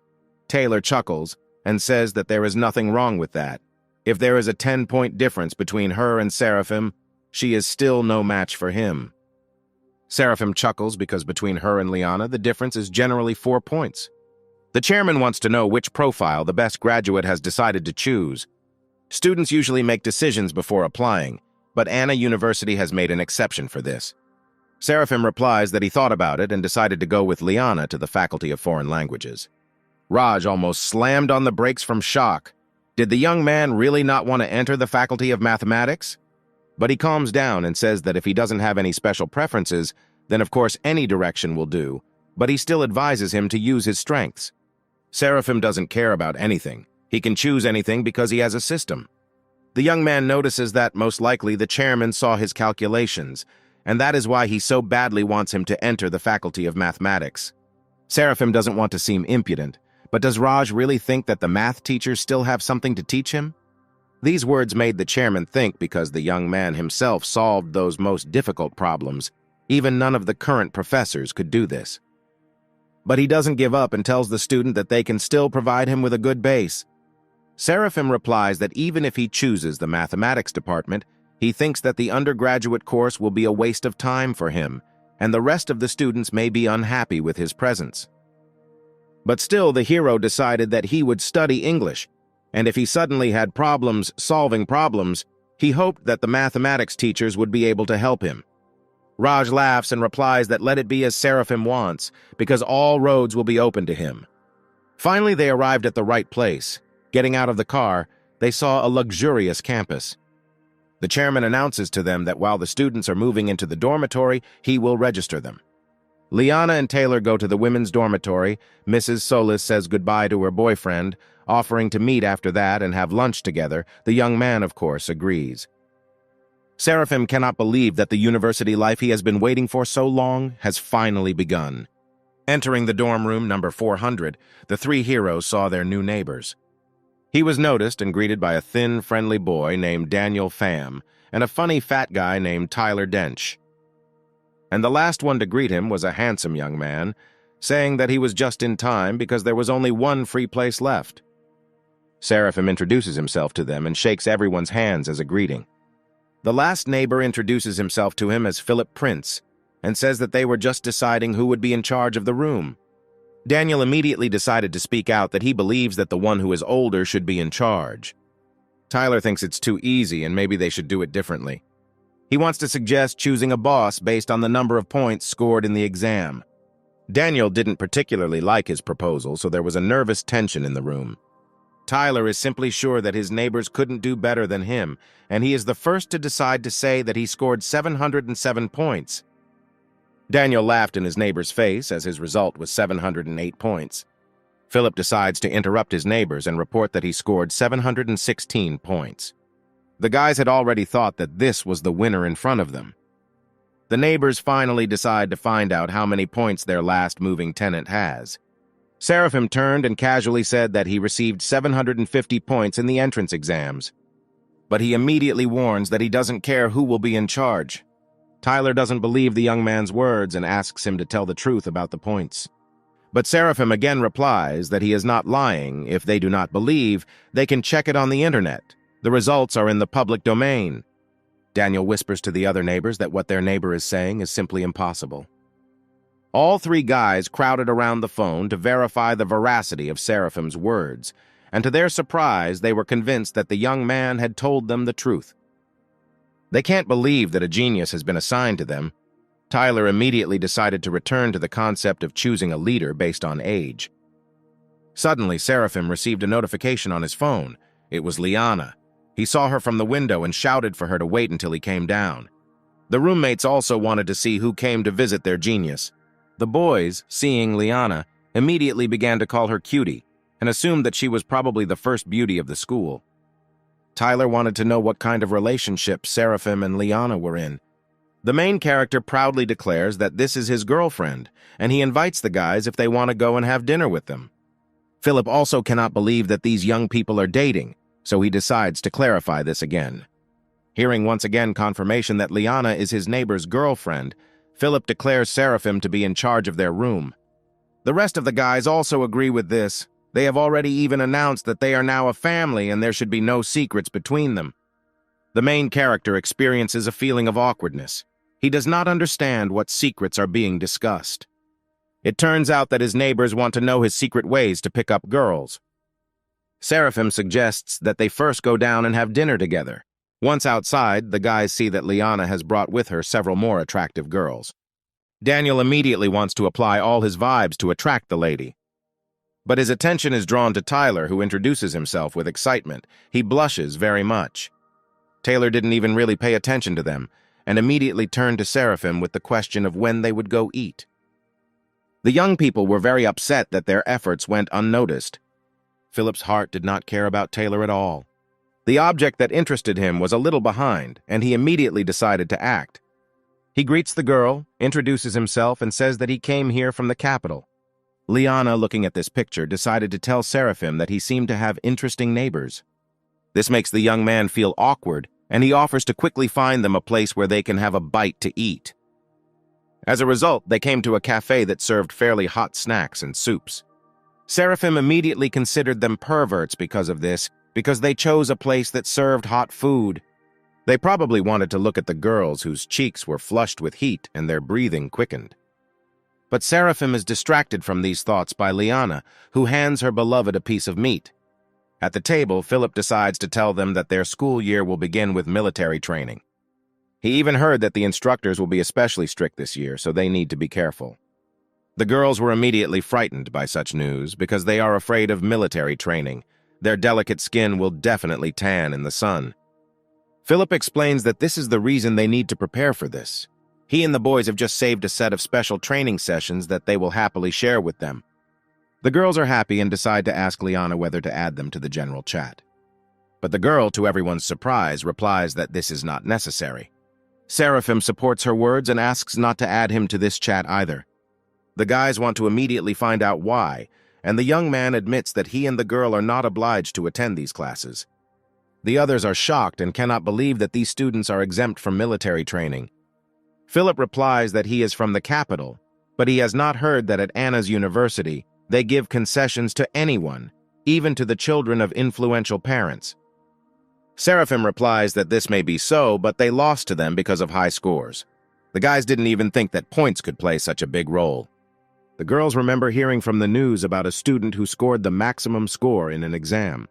A: Taylor chuckles and says that there is nothing wrong with that. If there is a 10-point difference between her and Seraphim, she is still no match for him. Seraphim chuckles because between her and Liana, the difference is generally 4 points. The chairman wants to know which profile the best graduate has decided to choose. Students usually make decisions before applying, but Anna University has made an exception for this. Seraphim replies that he thought about it and decided to go with Liana to the Faculty of Foreign Languages. Raj almost slammed on the brakes from shock. Did the young man really not want to enter the Faculty of Mathematics? But he calms down and says that if he doesn't have any special preferences, then of course any direction will do, but he still advises him to use his strengths. Seraphim doesn't care about anything. He can choose anything because he has a system. The young man notices that most likely the chairman saw his calculations, and that is why he so badly wants him to enter the Faculty of Mathematics. Seraphim doesn't want to seem impudent, but does Raj really think that the math teachers still have something to teach him? These words made the chairman think because the young man himself solved those most difficult problems. Even none of the current professors could do this. But he doesn't give up and tells the student that they can still provide him with a good base. Seraphim replies that even if he chooses the mathematics department, he thinks that the undergraduate course will be a waste of time for him, and the rest of the students may be unhappy with his presence. But still, the hero decided that he would study English, and if he suddenly had problems solving problems, he hoped that the mathematics teachers would be able to help him. Raj laughs and replies that let it be as Seraphim wants, because all roads will be open to him. Finally, they arrived at the right place. Getting out of the car, they saw a luxurious campus. The chairman announces to them that while the students are moving into the dormitory, he will register them. Liana and Taylor go to the women's dormitory. Mrs. Solis says goodbye to her boyfriend, offering to meet after that and have lunch together. The young man, of course, agrees. Seraphim cannot believe that the university life he has been waiting for so long has finally begun. Entering the dorm room number 400, the three heroes saw their new neighbors. He was noticed and greeted by a thin, friendly boy named Daniel Pham and a funny fat guy named Tyler Dench. And the last one to greet him was a handsome young man, saying that he was just in time because there was only one free place left. Seraphim introduces himself to them and shakes everyone's hands as a greeting. The last neighbor introduces himself to him as Philip Prince and says that they were just deciding who would be in charge of the room. Daniel immediately decided to speak out that he believes that the one who is older should be in charge. Tyler thinks it's too easy and maybe they should do it differently. He wants to suggest choosing a boss based on the number of points scored in the exam. Daniel didn't particularly like his proposal, so there was a nervous tension in the room. Tyler is simply sure that his neighbors couldn't do better than him, and he is the first to decide to say that he scored 707 points. Daniel laughed in his neighbor's face as his result was 708 points. Philip decides to interrupt his neighbors and report that he scored 716 points. The guys had already thought that this was the winner in front of them. The neighbors finally decide to find out how many points their last moving tenant has. Seraphim turned and casually said that he received 750 points in the entrance exams. But he immediately warns that he doesn't care who will be in charge. Tyler doesn't believe the young man's words and asks him to tell the truth about the points. But Seraphim again replies that he is not lying. If they do not believe, they can check it on the internet. The results are in the public domain. Daniel whispers to the other neighbors that what their neighbor is saying is simply impossible. All three guys crowded around the phone to verify the veracity of Seraphim's words, and to their surprise, they were convinced that the young man had told them the truth. They can't believe that a genius has been assigned to them. Tyler immediately decided to return to the concept of choosing a leader based on age. Suddenly, Seraphim received a notification on his phone. It was Liana. He saw her from the window and shouted for her to wait until he came down. The roommates also wanted to see who came to visit their genius. The boys, seeing Liana, immediately began to call her Cutie and assumed that she was probably the first beauty of the school. Tyler wanted to know what kind of relationship Seraphim and Liana were in. The main character proudly declares that this is his girlfriend, and he invites the guys if they want to go and have dinner with them. Philip also cannot believe that these young people are dating, so he decides to clarify this again. Hearing once again confirmation that Liana is his neighbor's girlfriend, Philip declares Seraphim to be in charge of their room. The rest of the guys also agree with this. They have already even announced that they are now a family and there should be no secrets between them. The main character experiences a feeling of awkwardness. He does not understand what secrets are being discussed. It turns out that his neighbors want to know his secret ways to pick up girls. Seraphim suggests that they first go down and have dinner together. Once outside, the guys see that Liana has brought with her several more attractive girls. Daniel immediately wants to apply all his vibes to attract the lady. But his attention is drawn to Tyler, who introduces himself with excitement. He blushes very much. Taylor didn't even really pay attention to them, and immediately turned to Seraphim with the question of when they would go eat. The young people were very upset that their efforts went unnoticed. Philip's heart did not care about Taylor at all. The object that interested him was a little behind, and he immediately decided to act. He greets the girl, introduces himself, and says that he came here from the capital. Liana, looking at this picture, decided to tell Seraphim that he seemed to have interesting neighbors. This makes the young man feel awkward, and he offers to quickly find them a place where they can have a bite to eat. As a result, they came to a cafe that served fairly hot snacks and soups. Seraphim immediately considered them perverts because of this, because they chose a place that served hot food. They probably wanted to look at the girls whose cheeks were flushed with heat and their breathing quickened. But Seraphim is distracted from these thoughts by Liana, who hands her beloved a piece of meat. At the table, Philip decides to tell them that their school year will begin with military training. He even heard that the instructors will be especially strict this year, so they need to be careful. The girls were immediately frightened by such news because they are afraid of military training. Their delicate skin will definitely tan in the sun. Philip explains that this is the reason they need to prepare for this. He and the boys have just saved a set of special training sessions that they will happily share with them. The girls are happy and decide to ask Liana whether to add them to the general chat. But the girl, to everyone's surprise, replies that this is not necessary. Seraphim supports her words and asks not to add him to this chat either. The guys want to immediately find out why, and the young man admits that he and the girl are not obliged to attend these classes. The others are shocked and cannot believe that these students are exempt from military training. Philip replies that he is from the capital, but he has not heard that at Anna's university, they give concessions to anyone, even to the children of influential parents. Seraphim replies that this may be so, but they lost to them because of high scores. The guys didn't even think that points could play such a big role. The girls remember hearing from the news about a student who scored the maximum score in an exam.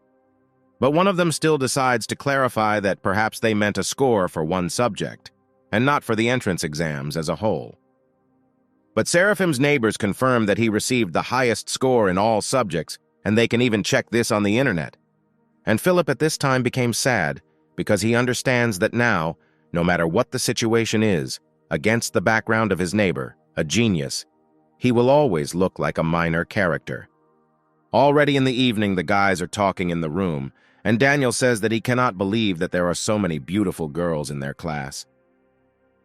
A: But one of them still decides to clarify that perhaps they meant a score for one subject, and not for the entrance exams as a whole. But Seraphim's neighbors confirm that he received the highest score in all subjects, and they can even check this on the internet. And Philip at this time became sad, because he understands that now, no matter what the situation is, against the background of his neighbor, a genius, he will always look like a minor character. Already in the evening, the guys are talking in the room, and Daniel says that he cannot believe that there are so many beautiful girls in their class.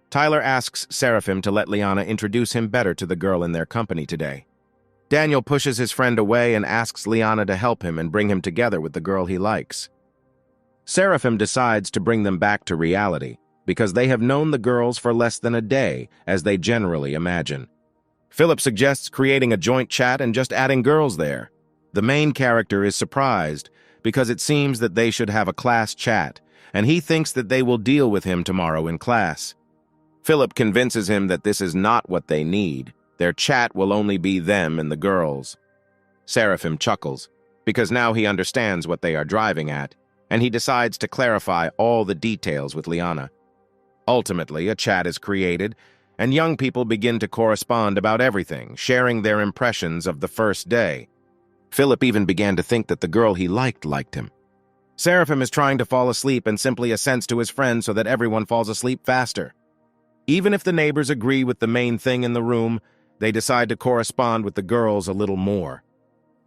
A: Tyler asks Seraphim to let Liana introduce him better to the girl in their company today. Daniel pushes his friend away and asks Liana to help him and bring him together with the girl he likes. Seraphim decides to bring them back to reality, because they have known the girls for less than a day, as they generally imagine. Philip suggests creating a joint chat and just adding girls there. The main character is surprised, because it seems that they should have a class chat, and he thinks that they will deal with him tomorrow in class. Philip convinces him that this is not what they need. Their chat will only be them and the girls. Seraphim chuckles, because now he understands what they are driving at, and he decides to clarify all the details with Liana. Ultimately, a chat is created, and young people begin to correspond about everything, sharing their impressions of the first day. Philip even began to think that the girl he liked him. Seraphim is trying to fall asleep and simply assents to his friend so that everyone falls asleep faster. Even if the neighbors agree with the main thing in the room, they decide to correspond with the girls a little more.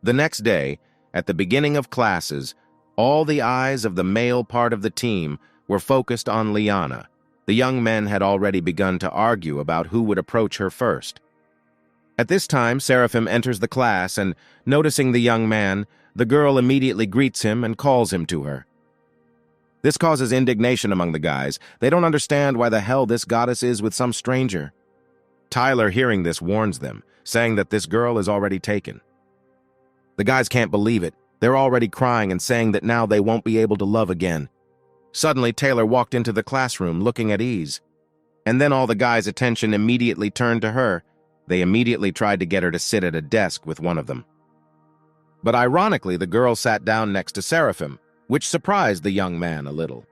A: The next day, at the beginning of classes, all the eyes of the male part of the team were focused on Liana. The young men had already begun to argue about who would approach her first. At this time, Seraphim enters the class and, noticing the young man, the girl immediately greets him and calls him to her. This causes indignation among the guys. They don't understand why the hell this goddess is with some stranger. Tyler, hearing this, warns them, saying that this girl is already taken. The guys can't believe it. They're already crying and saying that now they won't be able to love again. Suddenly, Taylor walked into the classroom looking at ease. And then all the guys' attention immediately turned to her. They immediately tried to get her to sit at a desk with one of them. But ironically, the girl sat down next to Seraphim, which surprised the young man a little.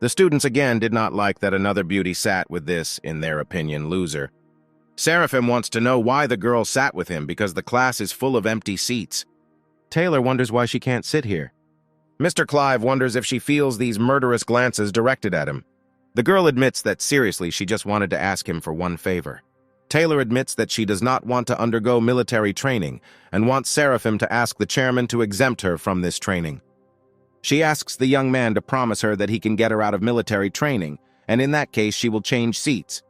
A: The students again did not like that another beauty sat with this, in their opinion, loser. Seraphim wants to know why the girl sat with him because the class is full of empty seats. Taylor wonders why she can't sit here. Mr. Clive wonders if she feels these murderous glances directed at him. The girl admits that seriously she just wanted to ask him for one favor. Taylor admits that she does not want to undergo military training and wants Seraphim to ask the chairman to exempt her from this training. She asks the young man to promise her that he can get her out of military training, and in that case she will change seats.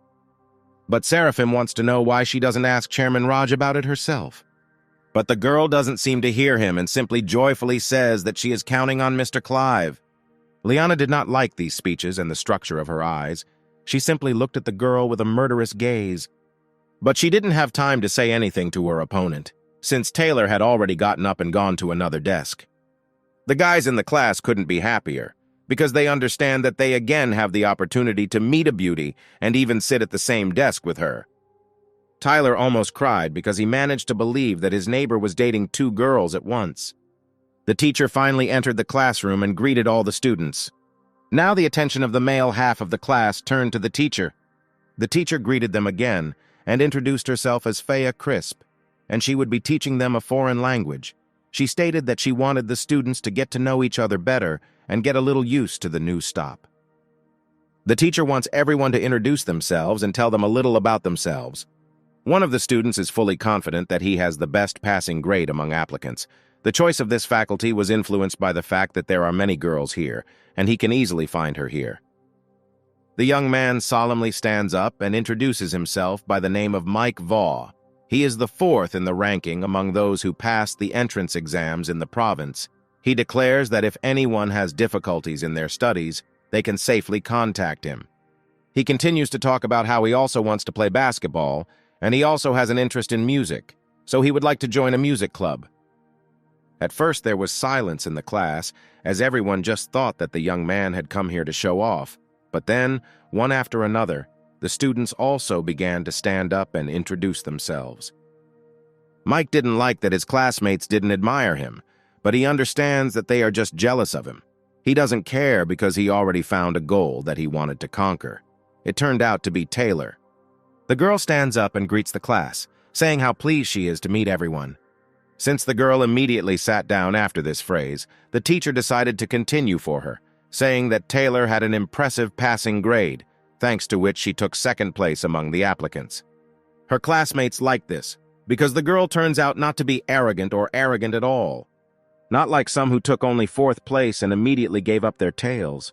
A: But Seraphim wants to know why she doesn't ask Chairman Raj about it herself. But the girl doesn't seem to hear him and simply joyfully says that she is counting on Mr. Clive. Liana did not like these speeches and the structure of her eyes. She simply looked at the girl with a murderous gaze. But she didn't have time to say anything to her opponent, since Taylor had already gotten up and gone to another desk. The guys in the class couldn't be happier, because they understand that they again have the opportunity to meet a beauty and even sit at the same desk with her. Tyler almost cried because he managed to believe that his neighbor was dating two girls at once. The teacher finally entered the classroom and greeted all the students. Now the attention of the male half of the class turned to the teacher. The teacher greeted them again and introduced herself as Faya Crisp, and she would be teaching them a foreign language. She stated that she wanted the students to get to know each other better and get a little used to the new stop. The teacher wants everyone to introduce themselves and tell them a little about themselves. One of the students is fully confident that he has the best passing grade among applicants. The choice of this faculty was influenced by the fact that there are many girls here, and he can easily find her here. The young man solemnly stands up and introduces himself by the name of Mike Vaugh. He is the fourth in the ranking among those who passed the entrance exams in the province. He declares that if anyone has difficulties in their studies, they can safely contact him. He continues to talk about how he also wants to play basketball, and he also has an interest in music, so he would like to join a music club. At first there was silence in the class, as everyone just thought that the young man had come here to show off. But then, one after another, the students also began to stand up and introduce themselves. Mike didn't like that his classmates didn't admire him, but he understands that they are just jealous of him. He doesn't care because he already found a goal that he wanted to conquer. It turned out to be Taylor. The girl stands up and greets the class, saying how pleased she is to meet everyone. Since the girl immediately sat down after this phrase, the teacher decided to continue for her, saying that Taylor had an impressive passing grade, thanks to which she took second place among the applicants. Her classmates liked this, because the girl turns out not to be arrogant or arrogant at all. Not like some who took only fourth place and immediately gave up their tails.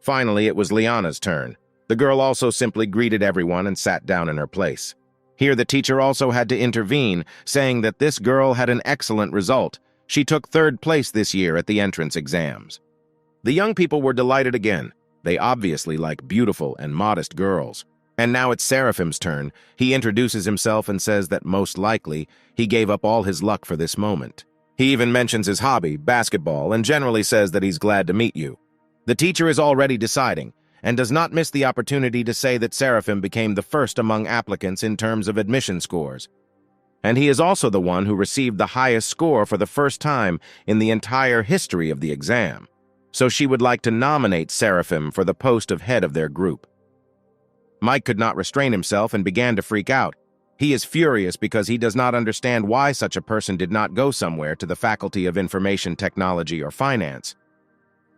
A: Finally, it was Liana's turn. The girl also simply greeted everyone and sat down in her place. Here the teacher also had to intervene, saying that this girl had an excellent result. She took third place this year at the entrance exams. The young people were delighted again. They obviously like beautiful and modest girls. And now it's Seraphim's turn. He introduces himself and says that most likely he gave up all his luck for this moment. He even mentions his hobby, basketball, and generally says that he's glad to meet you. The teacher is already deciding, and does not miss the opportunity to say that Seraphim became the first among applicants in terms of admission scores. And he is also the one who received the highest score for the first time in the entire history of the exam. So she would like to nominate Seraphim for the post of head of their group. Mike could not restrain himself and began to freak out. He is furious because he does not understand why such a person did not go somewhere to the Faculty of Information Technology or Finance.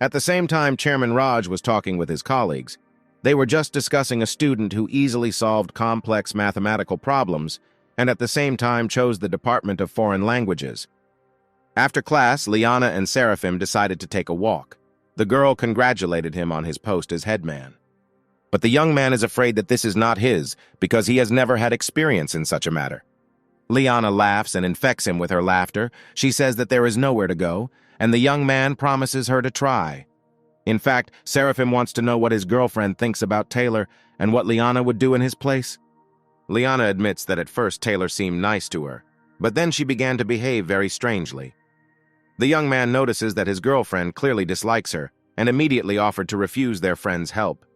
A: At the same time, Chairman Raj was talking with his colleagues. They were just discussing a student who easily solved complex mathematical problems and at the same time chose the Department of Foreign Languages. After class, Liana and Seraphim decided to take a walk. The girl congratulated him on his post as headman. But the young man is afraid that this is not his because he has never had experience in such a matter. Liana laughs and infects him with her laughter. She says that there is nowhere to go, and the young man promises her to try. In fact, Seraphim wants to know what his girlfriend thinks about Taylor and what Liana would do in his place. Liana admits that at first Taylor seemed nice to her, but then she began to behave very strangely. The young man notices that his girlfriend clearly dislikes her and immediately offered to refuse their friend's help.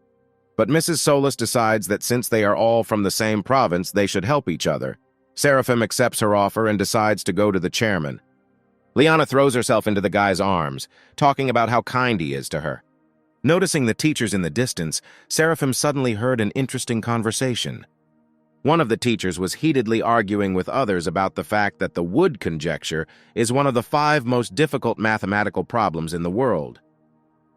A: But Mrs. Solis decides that since they are all from the same province, they should help each other. Seraphim accepts her offer and decides to go to the chairman. Liana throws herself into the guy's arms, talking about how kind he is to her. Noticing the teachers in the distance, Seraphim suddenly heard an interesting conversation. One of the teachers was heatedly arguing with others about the fact that the Wood conjecture is one of the 5 most difficult mathematical problems in the world.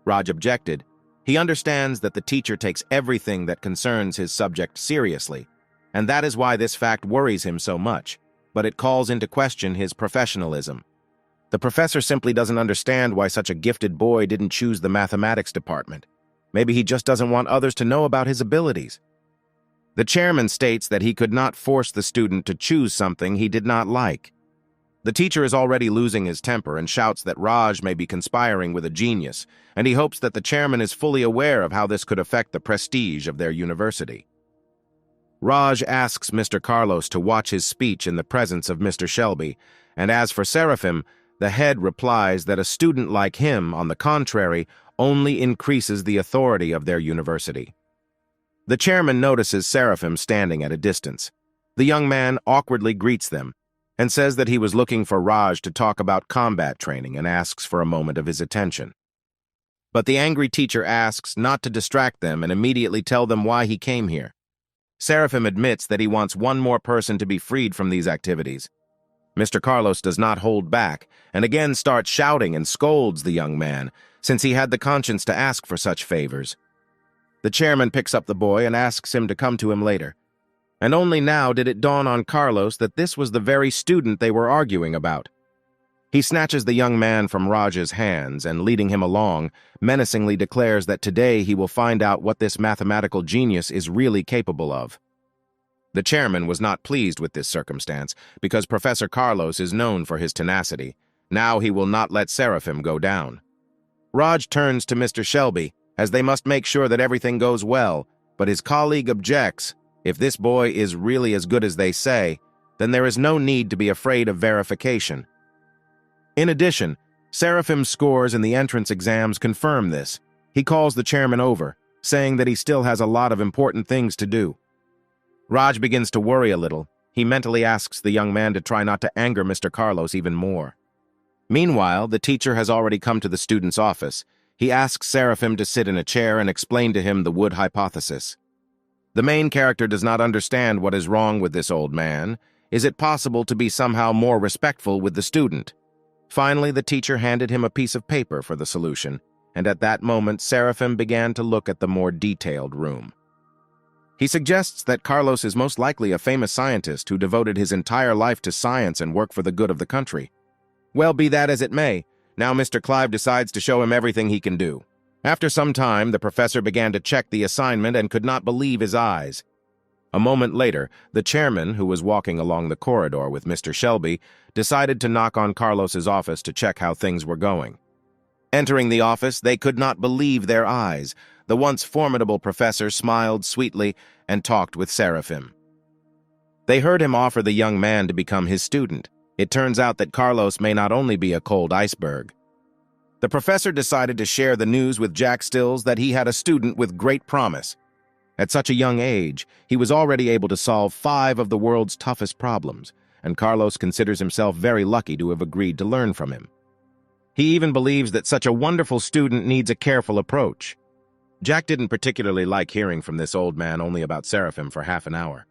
A: Raj objected. He understands that the teacher takes everything that concerns his subject seriously, and that is why this fact worries him so much, but it calls into question his professionalism. The professor simply doesn't understand why such a gifted boy didn't choose the mathematics department. Maybe he just doesn't want others to know about his abilities. The chairman states that he could not force the student to choose something he did not like. The teacher is already losing his temper and shouts that Raj may be conspiring with a genius, and he hopes that the chairman is fully aware of how this could affect the prestige of their university. Raj asks Mr. Carlos to watch his speech in the presence of Mr. Shelby, and as for Seraphim, the head replies that a student like him, on the contrary, only increases the authority of their university. The chairman notices Seraphim standing at a distance. The young man awkwardly greets them and says that he was looking for Raj to talk about combat training and asks for a moment of his attention. But the angry teacher asks not to distract them and immediately tell them why he came here. Seraphim admits that he wants one more person to be freed from these activities. Mr. Carlos does not hold back and again starts shouting and scolds the young man, since he had the conscience to ask for such favors. The chairman picks up the boy and asks him to come to him later. And only now did it dawn on Carlos that this was the very student they were arguing about. He snatches the young man from Raj's hands and, leading him along, menacingly declares that today he will find out what this mathematical genius is really capable of. The chairman was not pleased with this circumstance because Professor Carlos is known for his tenacity. Now he will not let Seraphim go down. Raj turns to Mr. Shelby, as they must make sure that everything goes well, but his colleague objects. If this boy is really as good as they say, then there is no need to be afraid of verification. In addition, Seraphim's scores in the entrance exams confirm this. He calls the chairman over, saying that he still has a lot of important things to do. Raj begins to worry a little. He mentally asks the young man to try not to anger Mr. Carlos even more. Meanwhile, the teacher has already come to the student's office. He asks Seraphim to sit in a chair and explain to him the Wood hypothesis. The main character does not understand what is wrong with this old man. Is it possible to be somehow more respectful with the student? Finally, the teacher handed him a piece of paper for the solution, and at that moment, Seraphim began to look at the more detailed room. He suggests that Carlos is most likely a famous scientist who devoted his entire life to science and work for the good of the country. Well, be that as it may, now Mr. Clive decides to show him everything he can do. After some time, the professor began to check the assignment and could not believe his eyes. A moment later, the chairman, who was walking along the corridor with Mr. Shelby, decided to knock on Carlos's office to check how things were going. Entering the office, they could not believe their eyes. The once formidable professor smiled sweetly and talked with Seraphim. They heard him offer the young man to become his student. It turns out that Carlos may not only be a cold iceberg. The professor decided to share the news with Jack Stills that he had a student with great promise. At such a young age, he was already able to solve 5 of the world's toughest problems, and Carlos considers himself very lucky to have agreed to learn from him. He even believes that such a wonderful student needs a careful approach. Jack didn't particularly like hearing from this old man only about Seraphim for half an hour.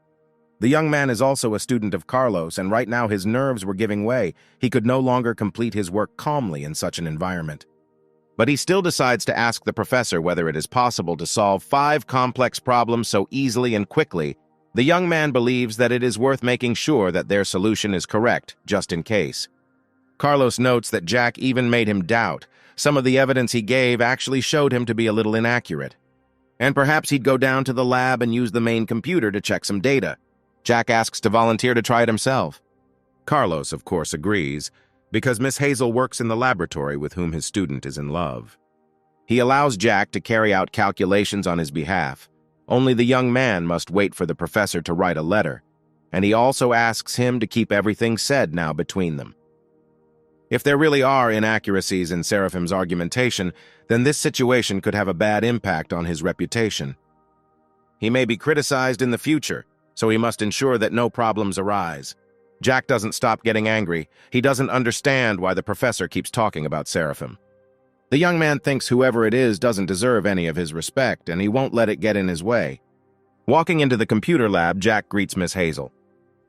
A: The young man is also a student of Carlos, and right now his nerves were giving way. He could no longer complete his work calmly in such an environment. But he still decides to ask the professor whether it is possible to solve 5 complex problems so easily and quickly. The young man believes that it is worth making sure that their solution is correct, just in case. Carlos notes that Jack even made him doubt. Some of the evidence he gave actually showed him to be a little inaccurate. And perhaps he'd go down to the lab and use the main computer to check some data. Jack asks to volunteer to try it himself. Carlos, of course, agrees, because Miss Hazel works in the laboratory with whom his student is in love. He allows Jack to carry out calculations on his behalf. Only the young man must wait for the professor to write a letter, and he also asks him to keep everything said now between them. If there really are inaccuracies in Seraphim's argumentation, then this situation could have a bad impact on his reputation. He may be criticized in the future, so he must ensure that no problems arise. Jack doesn't stop getting angry. He doesn't understand why the professor keeps talking about Seraphim. The young man thinks whoever it is doesn't deserve any of his respect, and he won't let it get in his way. Walking into the computer lab, Jack greets Miss Hazel.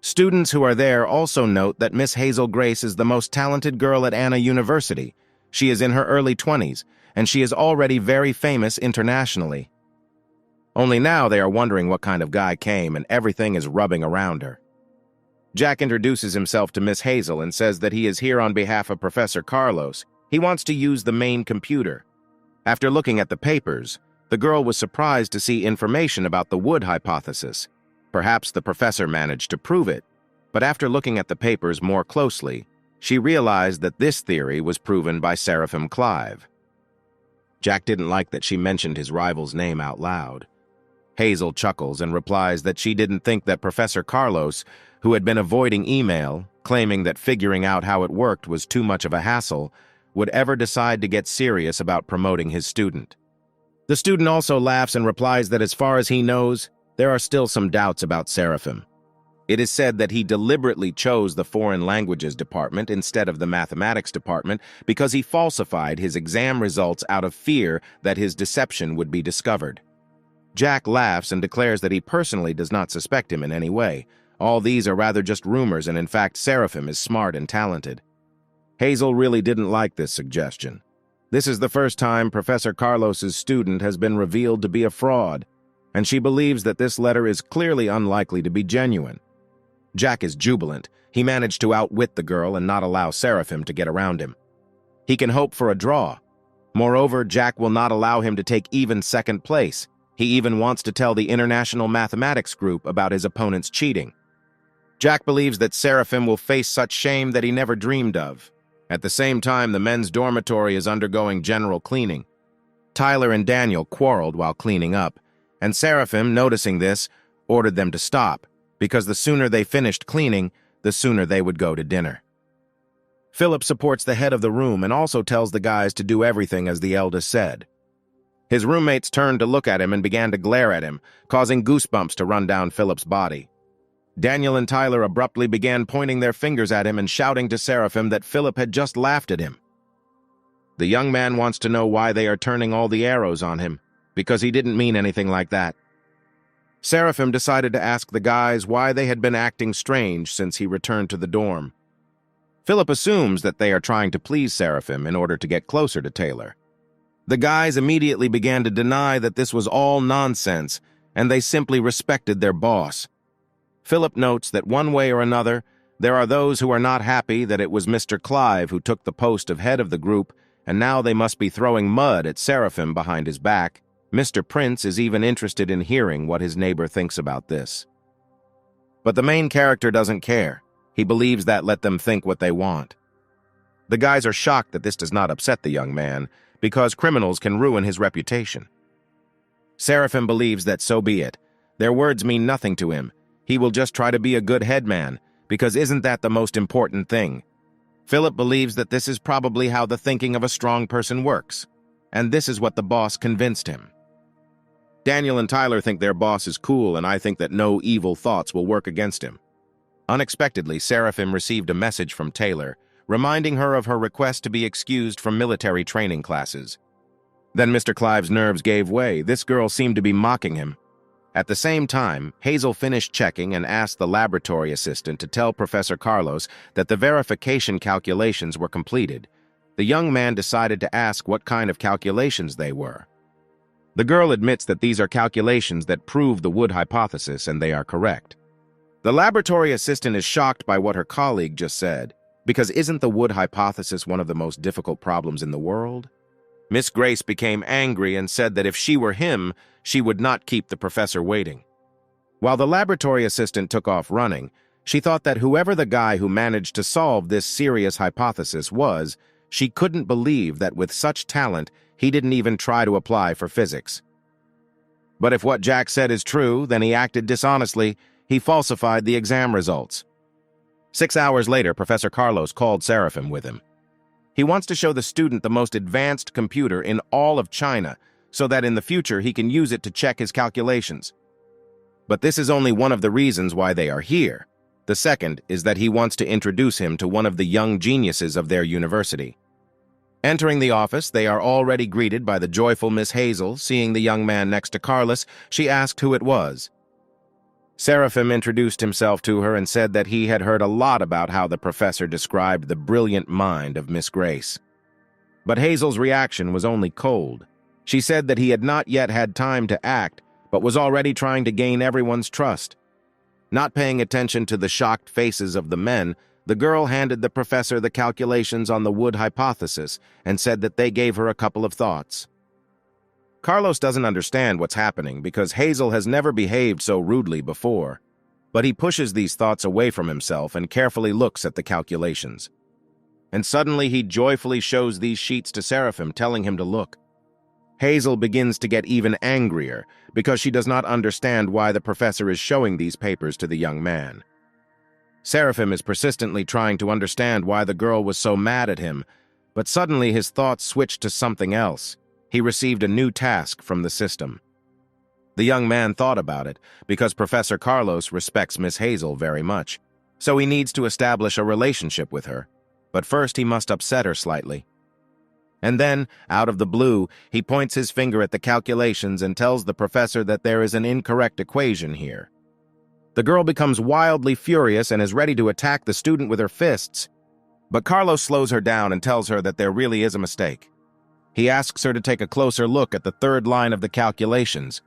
A: Students who are there also note that Miss Hazel Grace is the most talented girl at Anna University. She is in her early 20s, and she is already very famous internationally. Only now they are wondering what kind of guy came, and everything is rubbing around her. Jack introduces himself to Miss Hazel and says that he is here on behalf of Professor Carlos. He wants to use the main computer. After looking at the papers, the girl was surprised to see information about the Wood hypothesis. Perhaps the professor managed to prove it, but after looking at the papers more closely, she realized that this theory was proven by Seraphim Clive. Jack didn't like that she mentioned his rival's name out loud. Hazel chuckles and replies that she didn't think that Professor Carlos, who had been avoiding email, claiming that figuring out how it worked was too much of a hassle, would ever decide to get serious about promoting his student. The student also laughs and replies that as far as he knows, there are still some doubts about Seraphim. It is said that he deliberately chose the foreign languages department instead of the mathematics department because he falsified his exam results out of fear that his deception would be discovered. Jack laughs and declares that he personally does not suspect him in any way. All these are rather just rumors, and in fact, Seraphim is smart and talented. Hazel really didn't like this suggestion. This is the first time Professor Carlos's student has been revealed to be a fraud, and she believes that this letter is clearly unlikely to be genuine. Jack is jubilant. He managed to outwit the girl and not allow Seraphim to get around him. He can hope for a draw. Moreover, Jack will not allow him to take even second place. He even wants to tell the International Mathematics Group about his opponent's cheating. Jack believes that Seraphim will face such shame that he never dreamed of. At the same time, the men's dormitory is undergoing general cleaning. Tyler and Daniel quarreled while cleaning up, and Seraphim, noticing this, ordered them to stop, because the sooner they finished cleaning, the sooner they would go to dinner. Philip supports the head of the room and also tells the guys to do everything as the eldest said. His roommates turned to look at him and began to glare at him, causing goosebumps to run down Philip's body. Daniel and Tyler abruptly began pointing their fingers at him and shouting to Seraphim that Philip had just laughed at him. The young man wants to know why they are turning all the arrows on him, because he didn't mean anything like that. Seraphim decided to ask the guys why they had been acting strange since he returned to the dorm. Philip assumes that they are trying to please Seraphim in order to get closer to Taylor. The guys immediately began to deny that this was all nonsense, and they simply respected their boss. Philip notes that one way or another, there are those who are not happy that it was Mr. Clive who took the post of head of the group, and now they must be throwing mud at Seraphim behind his back. Mr. Prince is even interested in hearing what his neighbor thinks about this. But the main character doesn't care. He believes that let them think what they want. The guys are shocked that this does not upset the young man, because criminals can ruin his reputation. Seraphim believes that so be it. Their words mean nothing to him. He will just try to be a good headman, because isn't that the most important thing? Philip believes that this is probably how the thinking of a strong person works, and this is what the boss convinced him. Daniel and Tyler think their boss is cool, and I think that no evil thoughts will work against him. Unexpectedly, Seraphim received a message from Taylor, reminding her of her request to be excused from military training classes. Then Mr. Clive's nerves gave way. This girl seemed to be mocking him. At the same time, Hazel finished checking and asked the laboratory assistant to tell Professor Carlos that the verification calculations were completed. The young man decided to ask what kind of calculations they were. The girl admits that these are calculations that prove the Wood hypothesis, and they are correct. The laboratory assistant is shocked by what her colleague just said, because isn't the Wood hypothesis one of the most difficult problems in the world? Miss Grace became angry and said that if she were him, she would not keep the professor waiting. While the laboratory assistant took off running, she thought that whoever the guy who managed to solve this serious hypothesis was, she couldn't believe that with such talent, he didn't even try to apply for physics. But if what Jack said is true, then he acted dishonestly. He falsified the exam results. 6 hours later, Professor Carlos called Seraphim with him. He wants to show the student the most advanced computer in all of China, so that in the future he can use it to check his calculations. But this is only one of the reasons why they are here. The second is that he wants to introduce him to one of the young geniuses of their university. Entering the office, they are already greeted by the joyful Miss Hazel. Seeing the young man next to Carlos, she asked who it was. Seraphim introduced himself to her and said that he had heard a lot about how the professor described the brilliant mind of Miss Grace. But Hazel's reaction was only cold. She said that he had not yet had time to act, but was already trying to gain everyone's trust. Not paying attention to the shocked faces of the men, the girl handed the professor the calculations on the Wood hypothesis and said that they gave her a couple of thoughts. Carlos doesn't understand what's happening because Hazel has never behaved so rudely before, but he pushes these thoughts away from himself and carefully looks at the calculations. And suddenly he joyfully shows these sheets to Seraphim, telling him to look. Hazel begins to get even angrier because she does not understand why the professor is showing these papers to the young man. Seraphim is persistently trying to understand why the girl was so mad at him, but suddenly his thoughts switched to something else. He received a new task from the system. The young man thought about it, because Professor Carlos respects Miss Hazel very much, so he needs to establish a relationship with her. But first he must upset her slightly. And then, out of the blue, he points his finger at the calculations and tells the professor that there is an incorrect equation here. The girl becomes wildly furious and is ready to attack the student with her fists, but Carlos slows her down and tells her that there really is a mistake. He asks her to take a closer look at the third line of the calculations.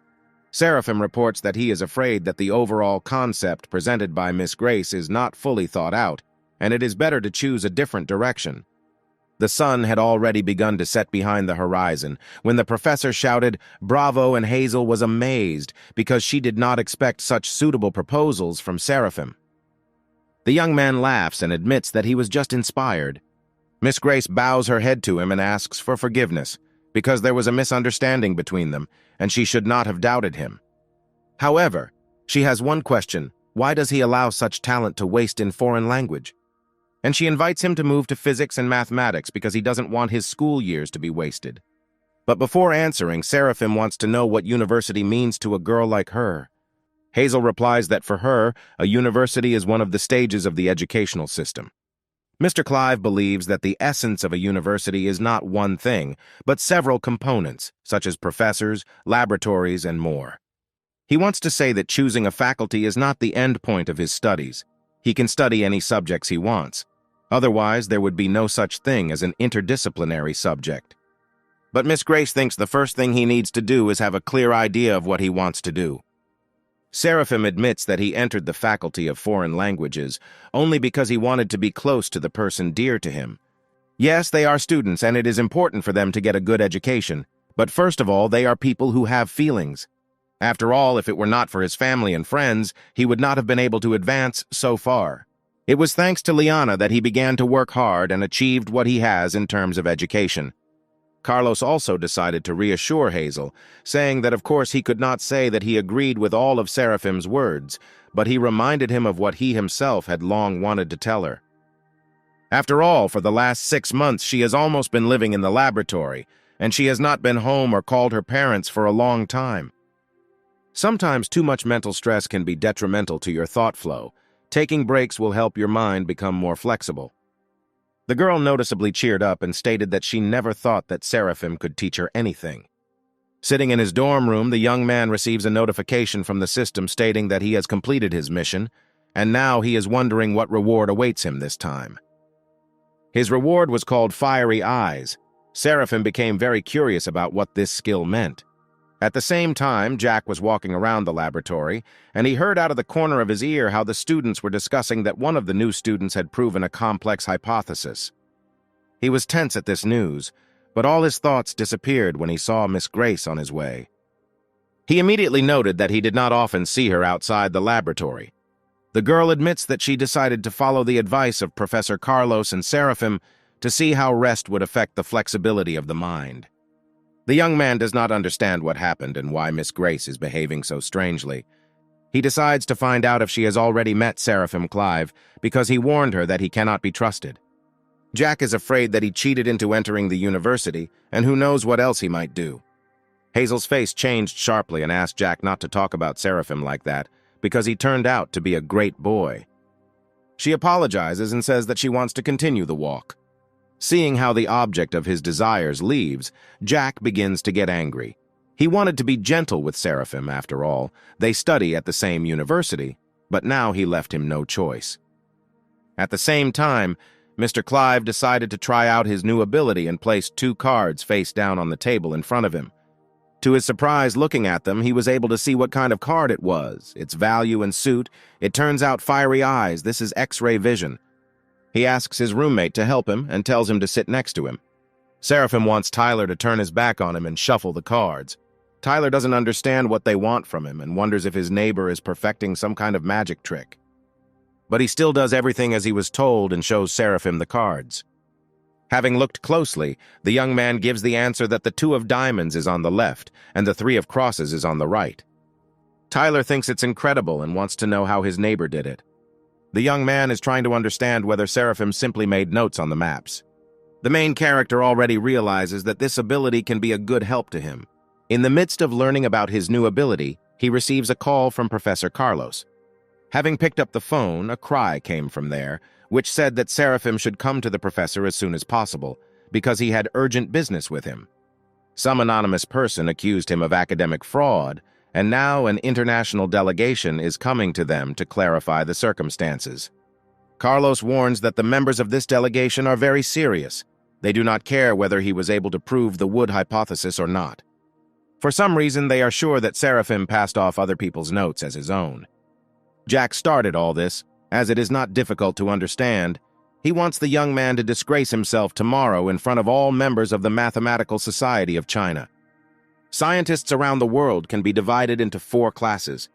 A: Seraphim reports that he is afraid that the overall concept presented by Miss Grace is not fully thought out, and it is better to choose a different direction. The sun had already begun to set behind the horizon when the professor shouted, "Bravo," and Hazel was amazed because she did not expect such suitable proposals from Seraphim. The young man laughs and admits that he was just inspired. Miss Grace bows her head to him and asks for forgiveness because there was a misunderstanding between them and she should not have doubted him. However, she has one question: why does he allow such talent to waste in foreign language? And she invites him to move to physics and mathematics because he doesn't want his school years to be wasted. But before answering, Seraphim wants to know what university means to a girl like her. Hazel replies that for her, a university is one of the stages of the educational system. Mr. Clive believes that the essence of a university is not one thing, but several components, such as professors, laboratories, and more. He wants to say that choosing a faculty is not the end point of his studies. He can study any subjects he wants. Otherwise, there would be no such thing as an interdisciplinary subject. But Miss Grace thinks the first thing he needs to do is have a clear idea of what he wants to do. Seraphim admits that he entered the faculty of foreign languages only because he wanted to be close to the person dear to him. Yes, they are students, and it is important for them to get a good education, but first of all, they are people who have feelings. After all, if it were not for his family and friends, he would not have been able to advance so far. It was thanks to Liana that he began to work hard and achieved what he has in terms of education. Carlos also decided to reassure Hazel, saying that of course he could not say that he agreed with all of Seraphim's words, but he reminded him of what he himself had long wanted to tell her. After all, for the last 6 months she has almost been living in the laboratory, and she has not been home or called her parents for a long time. Sometimes too much mental stress can be detrimental to your thought flow. Taking breaks will help your mind become more flexible. The girl noticeably cheered up and stated that she never thought that Seraphim could teach her anything. Sitting in his dorm room, the young man receives a notification from the system stating that he has completed his mission, and now he is wondering what reward awaits him this time. His reward was called Fiery Eyes. Seraphim became very curious about what this skill meant. At the same time, Jack was walking around the laboratory, and he heard out of the corner of his ear how the students were discussing that one of the new students had proven a complex hypothesis. He was tense at this news, but all his thoughts disappeared when he saw Miss Grace on his way. He immediately noted that he did not often see her outside the laboratory. The girl admits that she decided to follow the advice of Professor Carlos and Seraphim to see how rest would affect the flexibility of the mind. The young man does not understand what happened and why Miss Grace is behaving so strangely. He decides to find out if she has already met Seraphim Clive because he warned her that he cannot be trusted. Jack is afraid that he cheated into entering the university, and who knows what else he might do. Hazel's face changed sharply and asked Jack not to talk about Seraphim like that because he turned out to be a great boy. She apologizes and says that she wants to continue the walk. Seeing how the object of his desires leaves, Jack begins to get angry. He wanted to be gentle with Seraphim, after all. They study at the same university, but now he left him no choice. At the same time, Mr. Clive decided to try out his new ability and placed 2 cards face down on the table in front of him. To his surprise, looking at them, he was able to see what kind of card it was, its value and suit. It turns out Fiery Eyes. This is X-ray vision. He asks his roommate to help him and tells him to sit next to him. Seraphim wants Tyler to turn his back on him and shuffle the cards. Tyler doesn't understand what they want from him and wonders if his neighbor is perfecting some kind of magic trick. But he still does everything as he was told and shows Seraphim the cards. Having looked closely, the young man gives the answer that the 2 of diamonds is on the left and the 3 of crosses is on the right. Tyler thinks it's incredible and wants to know how his neighbor did it. The young man is trying to understand whether Seraphim simply made notes on the maps. The main character already realizes that this ability can be a good help to him. In the midst of learning about his new ability, he receives a call from Professor Carlos. Having picked up the phone, a cry came from there, which said that Seraphim should come to the professor as soon as possible, because he had urgent business with him. Some anonymous person accused him of academic fraud, and now an international delegation is coming to them to clarify the circumstances. Carlos warns that the members of this delegation are very serious. They do not care whether he was able to prove the wood hypothesis or not. For some reason, they are sure that Seraphim passed off other people's notes as his own. Jack started all this, as it is not difficult to understand. He wants the young man to disgrace himself tomorrow in front of all members of the Mathematical Society of China. Scientists around the world can be divided into 4 classes.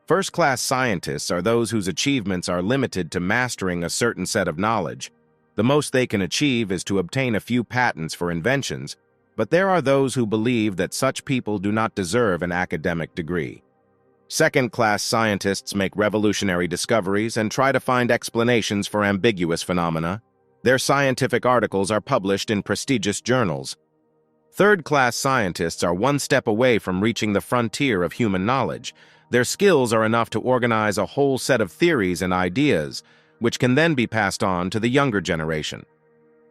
A: First-class scientists are those whose achievements are limited to mastering a certain set of knowledge. The most they can achieve is to obtain a few patents for inventions, but there are those who believe that such people do not deserve an academic degree. Second-class scientists make revolutionary discoveries and try to find explanations for ambiguous phenomena. Their scientific articles are published in prestigious journals. Third-class scientists are one step away from reaching the frontier of human knowledge. Their skills are enough to organize a whole set of theories and ideas, which can then be passed on to the younger generation.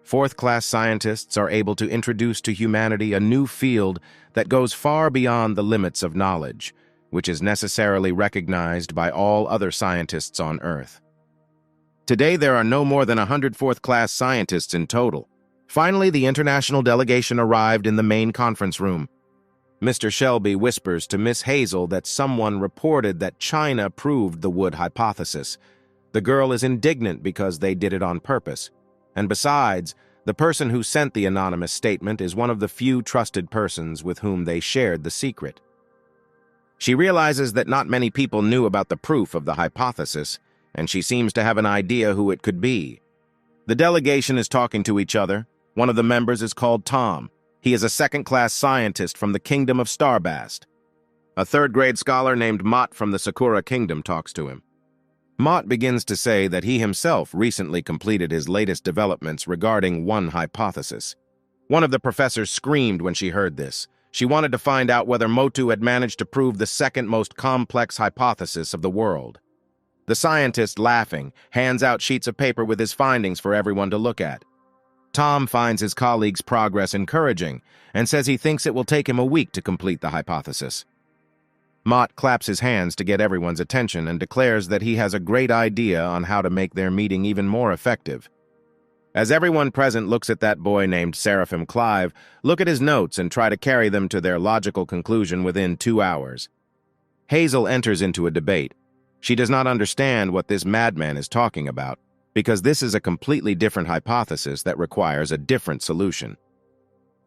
A: Fourth-class scientists are able to introduce to humanity a new field that goes far beyond the limits of knowledge, which is necessarily recognized by all other scientists on Earth. Today, there are no more than 100 fourth-class scientists in total. Finally, the international delegation arrived in the main conference room. Mr. Shelby whispers to Miss Hazel that someone reported that China proved the wood hypothesis. The girl is indignant because they did it on purpose. And besides, the person who sent the anonymous statement is one of the few trusted persons with whom they shared the secret. She realizes that not many people knew about the proof of the hypothesis, and she seems to have an idea who it could be. The delegation is talking to each other. One of the members is called Tom. He is a second-class scientist from the Kingdom of Starbast. A third-grade scholar named Mott from the Sakura Kingdom talks to him. Mott begins to say that he himself recently completed his latest developments regarding one hypothesis. One of the professors screamed when she heard this. She wanted to find out whether Motu had managed to prove the second most complex hypothesis of the world. The scientist, laughing, hands out sheets of paper with his findings for everyone to look at. Tom finds his colleague's progress encouraging and says he thinks it will take him a week to complete the hypothesis. Mott claps his hands to get everyone's attention and declares that he has a great idea on how to make their meeting even more effective. As everyone present looks at that boy named Seraphim Clive, look at his notes and try to carry them to their logical conclusion within 2 hours. Hazel enters into a debate. She does not understand what this madman is talking about, because this is a completely different hypothesis that requires a different solution.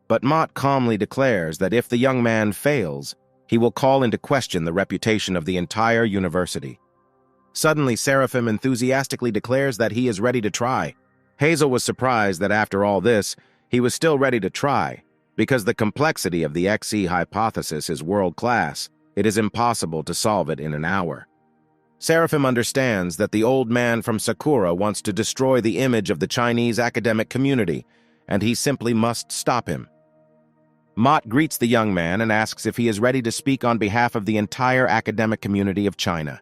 A: But Mott calmly declares that if the young man fails, he will call into question the reputation of the entire university. Suddenly, Seraphim enthusiastically declares that he is ready to try. Hazel was surprised that after all this, he was still ready to try, because the complexity of the XE hypothesis is world-class. It is impossible to solve it in an hour. Seraphim understands that the old man from Sakura wants to destroy the image of the Chinese academic community, and he simply must stop him. Mott greets the young man and asks if he is ready to speak on behalf of the entire academic community of China.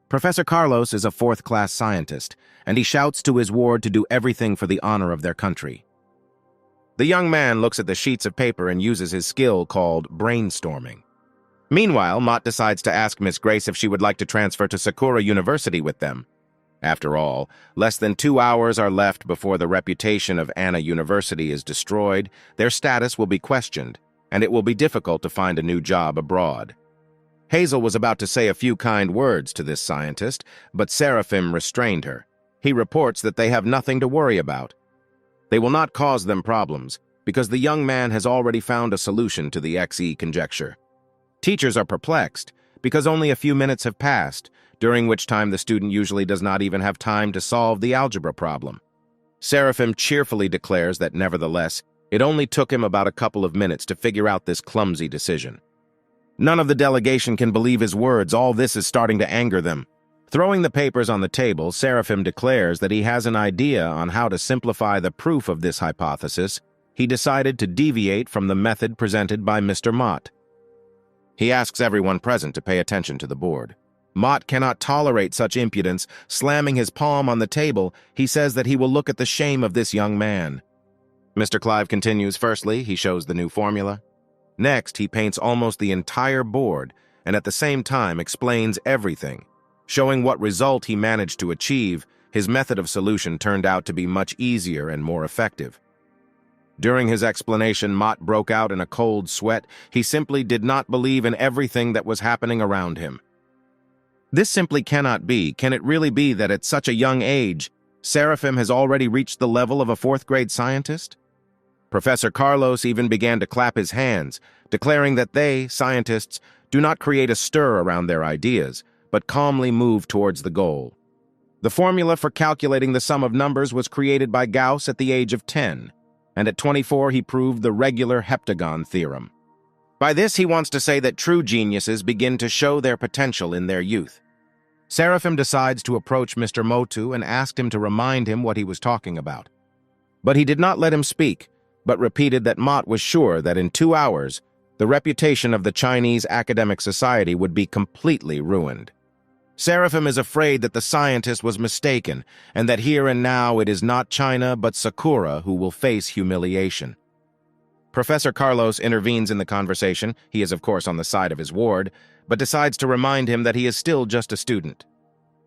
A: Professor Carlos is a fourth-class scientist, and he shouts to his ward to do everything for the honor of their country. The young man looks at the sheets of paper and uses his skill called brainstorming. Meanwhile, Mott decides to ask Miss Grace if she would like to transfer to Sakura University with them. After all, less than 2 hours are left before the reputation of Anna University is destroyed, their status will be questioned, and it will be difficult to find a new job abroad. Hazel was about to say a few kind words to this scientist, but Seraphim restrained her. He reports that they have nothing to worry about. They will not cause them problems, because the young man has already found a solution to the XE conjecture. Teachers are perplexed, because only a few minutes have passed, during which time the student usually does not even have time to solve the algebra problem. Seraphim cheerfully declares that nevertheless, it only took him about a couple of minutes to figure out this clumsy decision. None of the delegation can believe his words. All this is starting to anger them. Throwing the papers on the table, Seraphim declares that he has an idea on how to simplify the proof of this hypothesis. He decided to deviate from the method presented by Mr. Mott. He asks everyone present to pay attention to the board. Mott cannot tolerate such impudence. Slamming his palm on the table, he says that he will look at the shame of this young man. Mr. Clive continues. Firstly, he shows the new formula. Next, he paints almost the entire board and at the same time explains everything. Showing what result he managed to achieve, his method of solution turned out to be much easier and more effective. During his explanation, Mott broke out in a cold sweat. He simply did not believe in everything that was happening around him. This simply cannot be. Can it really be that at such a young age, Seraphim has already reached the level of a fourth-grade scientist? Professor Carlos even began to clap his hands, declaring that they, scientists, do not create a stir around their ideas, but calmly move towards the goal. The formula for calculating the sum of numbers was created by Gauss at the age of 10, and at 24 he proved the regular heptagon theorem. By this he wants to say that true geniuses begin to show their potential in their youth. Seraphim decides to approach Mr. Motu and asked him to remind him what he was talking about. But he did not let him speak, but repeated that Mott was sure that in 2 hours, the reputation of the Chinese academic society would be completely ruined. Seraphim is afraid that the scientist was mistaken, and that here and now it is not China but Sakura who will face humiliation. Professor Carlos intervenes in the conversation. He is of course on the side of his ward, but decides to remind him that he is still just a student.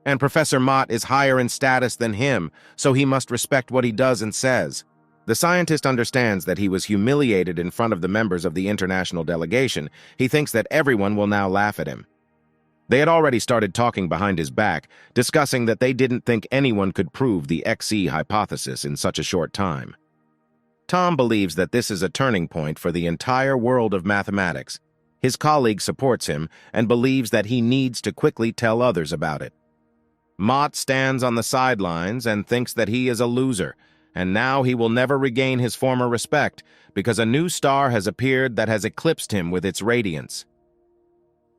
A: And Professor Mott is higher in status than him, so he must respect what he does and says. The scientist understands that he was humiliated in front of the members of the international delegation. He thinks that everyone will now laugh at him. They had already started talking behind his back, discussing that they didn't think anyone could prove the XE hypothesis in such a short time. Tom believes that this is a turning point for the entire world of mathematics. His colleague supports him and believes that he needs to quickly tell others about it. Mott stands on the sidelines and thinks that he is a loser, and now he will never regain his former respect because a new star has appeared that has eclipsed him with its radiance.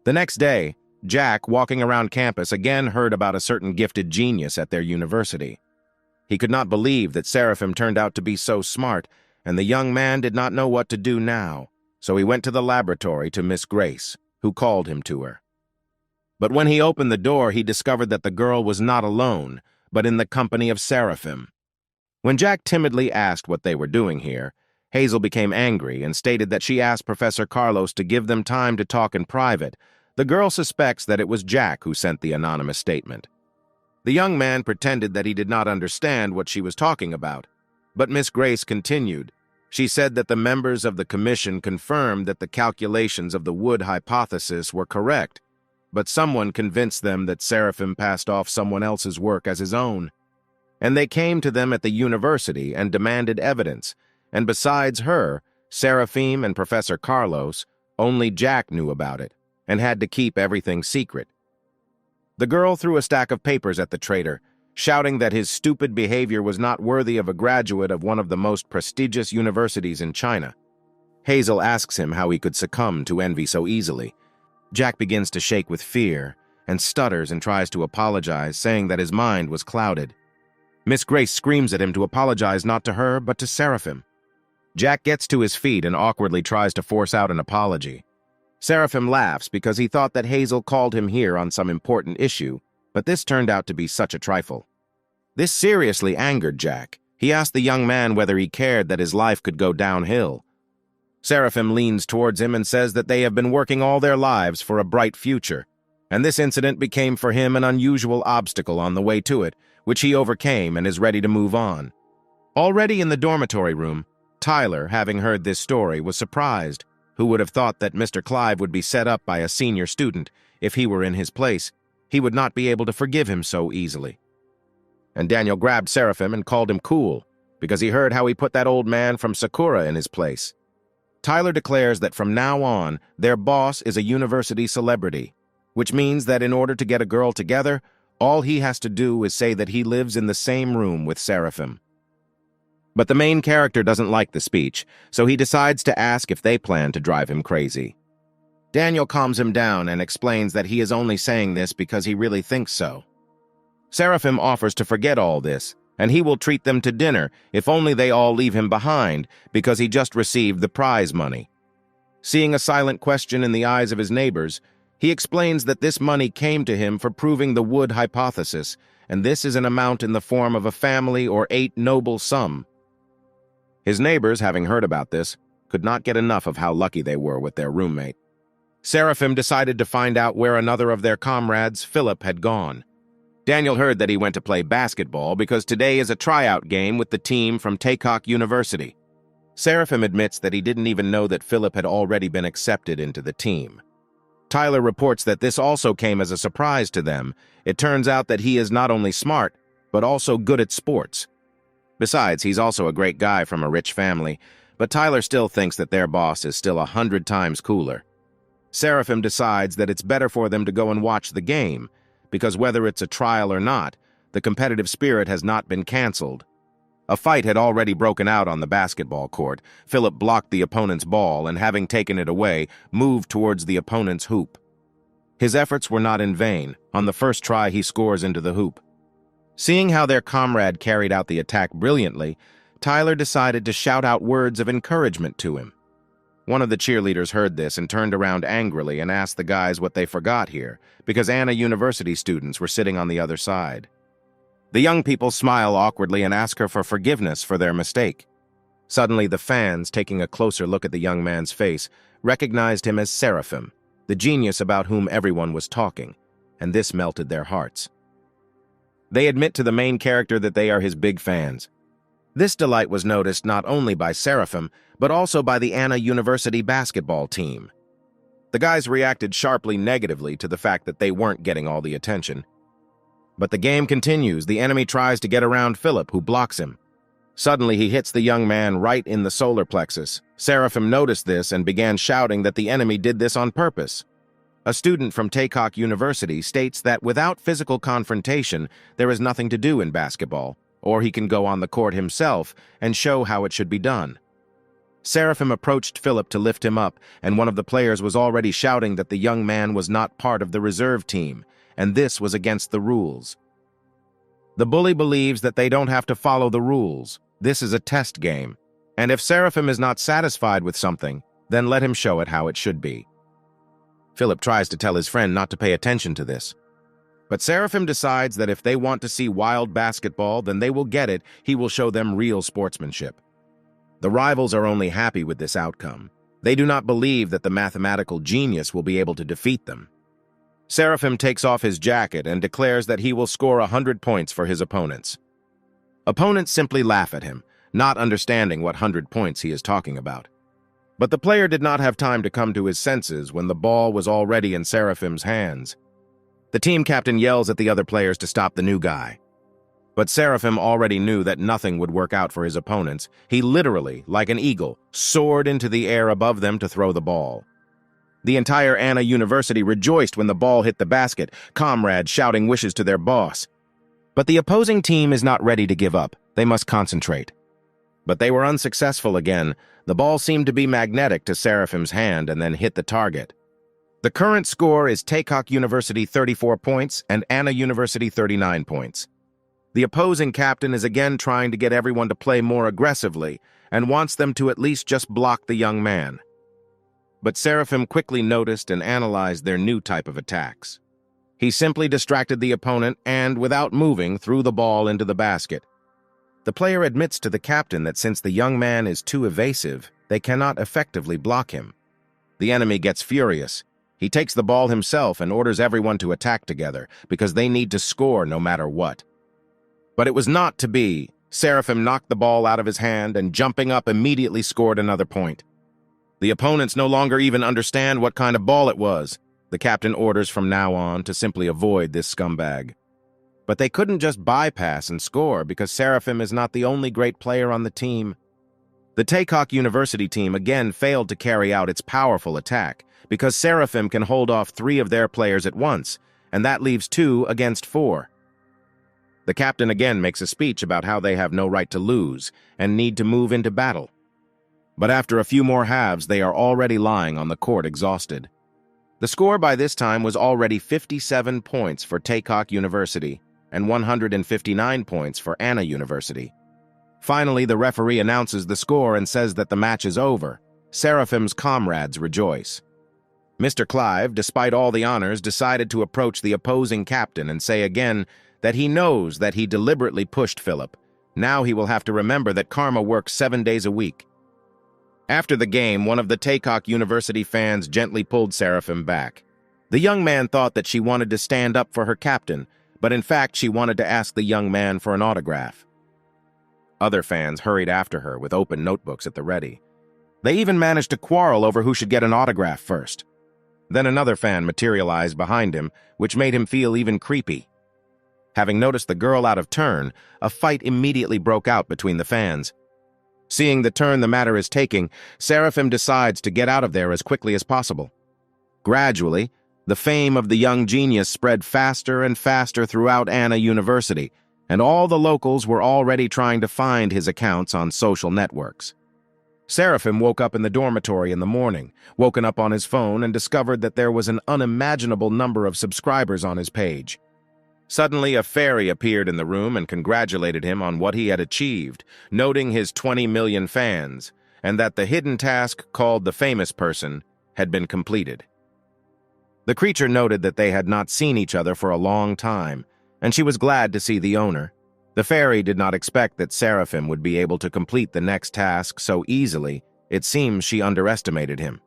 A: The next day, Jack, walking around campus, again heard about a certain gifted genius at their university. He could not believe that Seraphim turned out to be so smart, and the young man did not know what to do now, so he went to the laboratory to Miss Grace, who called him to her. But when he opened the door, he discovered that the girl was not alone, but in the company of Seraphim. When Jack timidly asked what they were doing here, Hazel became angry and stated that she asked Professor Carlos to give them time to talk in private. The girl suspects that it was Jack who sent the anonymous statement. The young man pretended that he did not understand what she was talking about, but Miss Grace continued. She said that the members of the commission confirmed that the calculations of the Wood hypothesis were correct, but someone convinced them that Seraphim passed off someone else's work as his own. And they came to them at the university and demanded evidence, and besides her, Seraphim and Professor Carlos, only Jack knew about it, and had to keep everything secret. The girl threw a stack of papers at the traitor, shouting that his stupid behavior was not worthy of a graduate of one of the most prestigious universities in China. Hazel asks him how he could succumb to envy so easily. Jack begins to shake with fear and stutters and tries to apologize, saying that his mind was clouded. Miss Grace screams at him to apologize not to her, but to Seraphim. Jack gets to his feet and awkwardly tries to force out an apology. Seraphim laughs because he thought that Hazel called him here on some important issue, but this turned out to be such a trifle. This seriously angered Jack. He asked the young man whether he cared that his life could go downhill. Seraphim leans towards him and says that they have been working all their lives for a bright future, and this incident became for him an unusual obstacle on the way to it, which he overcame and is ready to move on. Already in the dormitory room, Tyler, having heard this story, was surprised. Who would have thought that Mr. Clive would be set up by a senior student? If he were in his place, he would not be able to forgive him so easily. And Daniel grabbed Seraphim and called him cool, because he heard how he put that old man from Sakura in his place. Tyler declares that from now on, their boss is a university celebrity, which means that in order to get a girl together, all he has to do is say that he lives in the same room with Seraphim. But the main character doesn't like the speech, so he decides to ask if they plan to drive him crazy. Daniel calms him down and explains that he is only saying this because he really thinks so. Seraphim offers to forget all this, and he will treat them to dinner if only they all leave him behind because he just received the prize money. Seeing a silent question in the eyes of his neighbors, he explains that this money came to him for proving the wood hypothesis, and this is an amount in the form of a family or 8 noble sum. His neighbors, having heard about this, could not get enough of how lucky they were with their roommate. Seraphim decided to find out where another of their comrades, Philip, had gone. Daniel heard that he went to play basketball because today is a tryout game with the team from Taekock University. Seraphim admits that he didn't even know that Philip had already been accepted into the team. Tyler reports that this also came as a surprise to them. It turns out that he is not only smart, but also good at sports. Besides, he's also a great guy from a rich family, but Tyler still thinks that their boss is still 100 times cooler. Seraphim decides that it's better for them to go and watch the game, because whether it's a trial or not, the competitive spirit has not been canceled. A fight had already broken out on the basketball court. Philip blocked the opponent's ball and, having taken it away, moved towards the opponent's hoop. His efforts were not in vain. On the first try, he scores into the hoop. Seeing how their comrade carried out the attack brilliantly, Tyler decided to shout out words of encouragement to him. One of the cheerleaders heard this and turned around angrily and asked the guys what they forgot here, because Anna University students were sitting on the other side. The young people smile awkwardly and ask her for forgiveness for their mistake. Suddenly, the fans, taking a closer look at the young man's face, recognized him as Seraphim, the genius about whom everyone was talking, and this melted their hearts. They admit to the main character that they are his big fans. This delight was noticed not only by Seraphim, but also by the Anna University basketball team. The guys reacted sharply negatively to the fact that they weren't getting all the attention. But the game continues. The enemy tries to get around Philip, who blocks him. Suddenly, he hits the young man right in the solar plexus. Seraphim noticed this and began shouting that the enemy did this on purpose. A student from Taekock University states that without physical confrontation, there is nothing to do in basketball, or he can go on the court himself and show how it should be done. Seraphim approached Philip to lift him up, and one of the players was already shouting that the young man was not part of the reserve team, and this was against the rules. The bully believes that they don't have to follow the rules. This is a test game, and if Seraphim is not satisfied with something, then let him show it how it should be. Philip tries to tell his friend not to pay attention to this. But Seraphim decides that if they want to see wild basketball, then they will get it. He will show them real sportsmanship. The rivals are only happy with this outcome. They do not believe that the mathematical genius will be able to defeat them. Seraphim takes off his jacket and declares that he will score 100 points for his opponents. Opponents simply laugh at him, not understanding what 100 points he is talking about. But the player did not have time to come to his senses when the ball was already in Seraphim's hands. The team captain yells at the other players to stop the new guy. But Seraphim already knew that nothing would work out for his opponents. He literally, like an eagle, soared into the air above them to throw the ball. The entire Anna University rejoiced when the ball hit the basket, comrades shouting wishes to their boss. But the opposing team is not ready to give up. They must concentrate. But they were unsuccessful again. The ball seemed to be magnetic to Seraphim's hand and then hit the target. The current score is Taekock University 34 points and Anna University 39 points. The opposing captain is again trying to get everyone to play more aggressively and wants them to at least just block the young man. But Seraphim quickly noticed and analyzed their new type of attacks. He simply distracted the opponent and, without moving, threw the ball into the basket. The player admits to the captain that since the young man is too evasive, they cannot effectively block him. The enemy gets furious. He takes the ball himself and orders everyone to attack together because they need to score no matter what. But it was not to be. Seraphim knocked the ball out of his hand and, jumping up, immediately scored another point. The opponents no longer even understand what kind of ball it was. The captain orders from now on to simply avoid this scumbag. But they couldn't just bypass and score because Seraphim is not the only great player on the team. The Taekock University team again failed to carry out its powerful attack because Seraphim can hold off 3 of their players at once, and that leaves 2 against 4. The captain again makes a speech about how they have no right to lose and need to move into battle. But after a few more halves, they are already lying on the court exhausted. The score by this time was already 57 points for Taekock University and 159 points for Anna University. Finally, the referee announces the score and says that the match is over. Seraphim's comrades rejoice. Mr. Clive, despite all the honors, decided to approach the opposing captain and say again that he knows that he deliberately pushed Philip. Now he will have to remember that karma works 7 days a week. After the game, one of the Taekock University fans gently pulled Seraphim back. The young man thought that she wanted to stand up for her captain, but in fact she wanted to ask the young man for an autograph. Other fans hurried after her with open notebooks at the ready. They even managed to quarrel over who should get an autograph first. Then another fan materialized behind him, which made him feel even creepy. Having noticed the girl out of turn, a fight immediately broke out between the fans. Seeing the turn the matter is taking, Seraphim decides to get out of there as quickly as possible. Gradually, the fame of the young genius spread faster and faster throughout Anna University, and all the locals were already trying to find his accounts on social networks. Seraphim woke up in the dormitory in the morning, woken up on his phone and discovered that there was an unimaginable number of subscribers on his page. Suddenly, a fairy appeared in the room and congratulated him on what he had achieved, noting his 20 million fans, and that the hidden task called the famous person had been completed. The creature noted that they had not seen each other for a long time, and she was glad to see the owner. The fairy did not expect that Seraphim would be able to complete the next task so easily. It seems she underestimated him.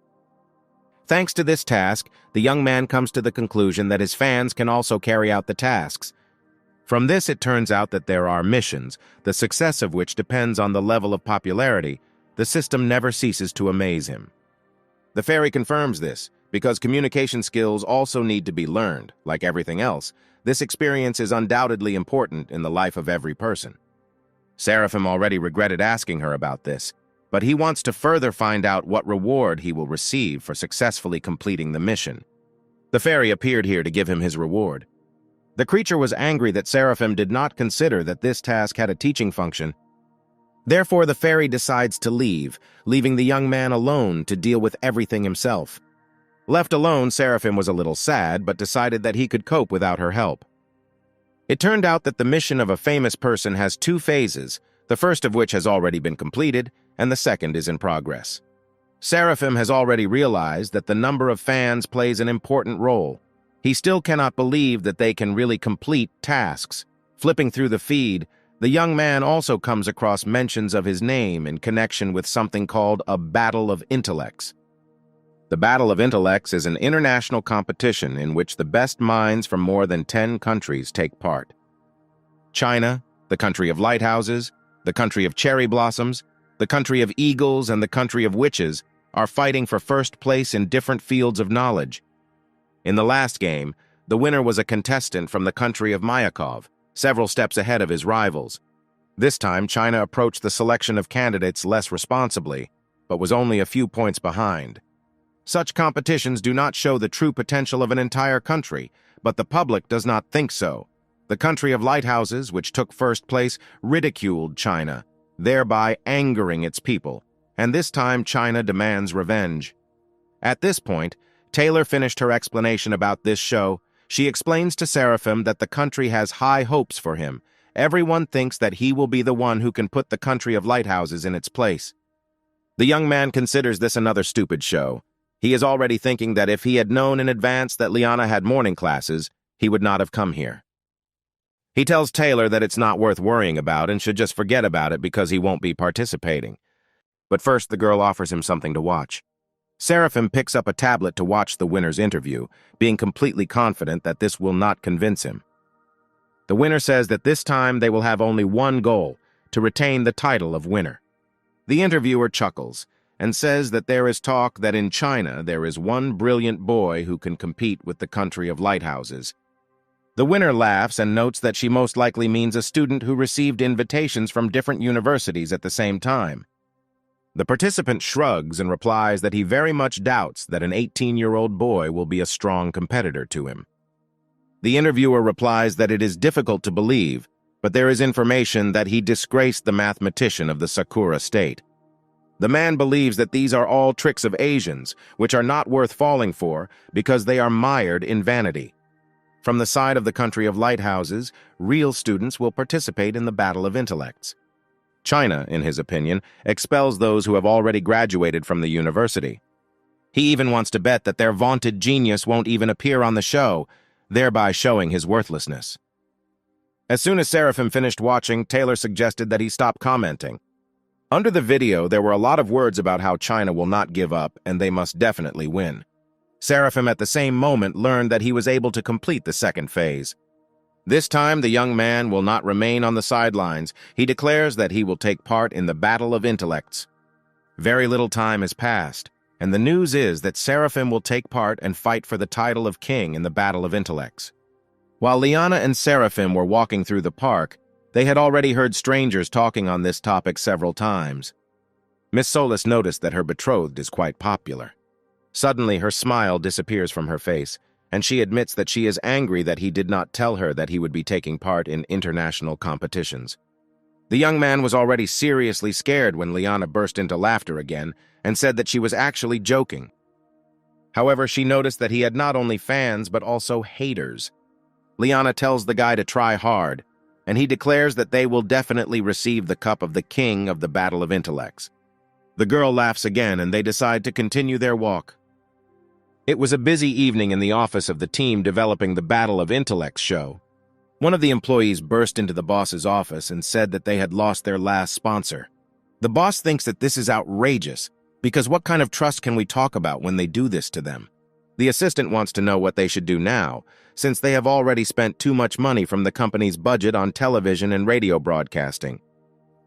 A: Thanks to this task, the young man comes to the conclusion that his fans can also carry out the tasks. From this, it turns out that there are missions, the success of which depends on the level of popularity. The system never ceases to amaze him. The fairy confirms this, because communication skills also need to be learned. Like everything else, this experience is undoubtedly important in the life of every person. Seraphim already regretted asking her about this, but he wants to further find out what reward he will receive for successfully completing the mission. The fairy appeared here to give him his reward. The creature was angry that Seraphim did not consider that this task had a teaching function. Therefore, the fairy decides to leave, leaving the young man alone to deal with everything himself. Left alone, Seraphim was a little sad, but decided that he could cope without her help. It turned out that the mission of a famous person has 2 phases, the first of which has already been completed, and the second is in progress. Seraphim has already realized that the number of fans plays an important role. He still cannot believe that they can really complete tasks. Flipping through the feed, the young man also comes across mentions of his name in connection with something called a Battle of Intellects. The Battle of Intellects is an international competition in which the best minds from more than 10 countries take part. China, the country of lighthouses, the country of cherry blossoms, the country of eagles, and the country of witches are fighting for first place in different fields of knowledge. In the last game, the winner was a contestant from the country of Mayakov, several steps ahead of his rivals. This time, China approached the selection of candidates less responsibly, but was only a few points behind. Such competitions do not show the true potential of an entire country, but the public does not think so. The country of lighthouses, which took first place, ridiculed China, thereby angering its people, and this time China demands revenge. At this point, Taylor finished her explanation about this show. She explains to Seraphim that the country has high hopes for him. Everyone thinks that he will be the one who can put the country of lighthouses in its place. The young man considers this another stupid show. He is already thinking that if he had known in advance that Liana had morning classes, he would not have come here. He tells Taylor that it's not worth worrying about and should just forget about it because he won't be participating. But first, the girl offers him something to watch. Seraphim picks up a tablet to watch the winner's interview, being completely confident that this will not convince him. The winner says that this time they will have only one goal, to retain the title of winner. The interviewer chuckles and says that there is talk that in China there is one brilliant boy who can compete with the country of lighthouses. The winner laughs and notes that she most likely means a student who received invitations from different universities at the same time. The participant shrugs and replies that he very much doubts that an 18-year-old boy will be a strong competitor to him. The interviewer replies that it is difficult to believe, but there is information that he disgraced the mathematician of the Sakura state. The man believes that these are all tricks of Asians, which are not worth falling for because they are mired in vanity. From the side of the country of lighthouses, real students will participate in the Battle of Intellects. China, in his opinion, expels those who have already graduated from the university. He even wants to bet that their vaunted genius won't even appear on the show, thereby showing his worthlessness. As soon as Seraphim finished watching, Taylor suggested that he stop commenting. Under the video, there were a lot of words about how China will not give up and they must definitely win. Seraphim at the same moment learned that he was able to complete the second phase. This time, the young man will not remain on the sidelines. He declares that he will take part in the battle of intellects. Very little time has passed, and the news is that Seraphim will take part and fight for the title of king in the battle of intellects. While Liana and Seraphim were walking through the park, they had already heard strangers talking on this topic several times. Miss Solis noticed that her betrothed is quite popular. Suddenly, her smile disappears from her face, and she admits that she is angry that he did not tell her that he would be taking part in international competitions. The young man was already seriously scared when Liana burst into laughter again and said that she was actually joking. However, she noticed that he had not only fans but also haters. Liana tells the guy to try hard, and he declares that they will definitely receive the cup of the king of the battle of intellects. The girl laughs again and they decide to continue their walk. It was a busy evening in the office of the team developing the Battle of Intellects show. One of the employees burst into the boss's office and said that they had lost their last sponsor. The boss thinks that this is outrageous, because what kind of trust can we talk about when they do this to them? The assistant wants to know what they should do now, since they have already spent too much money from the company's budget on television and radio broadcasting.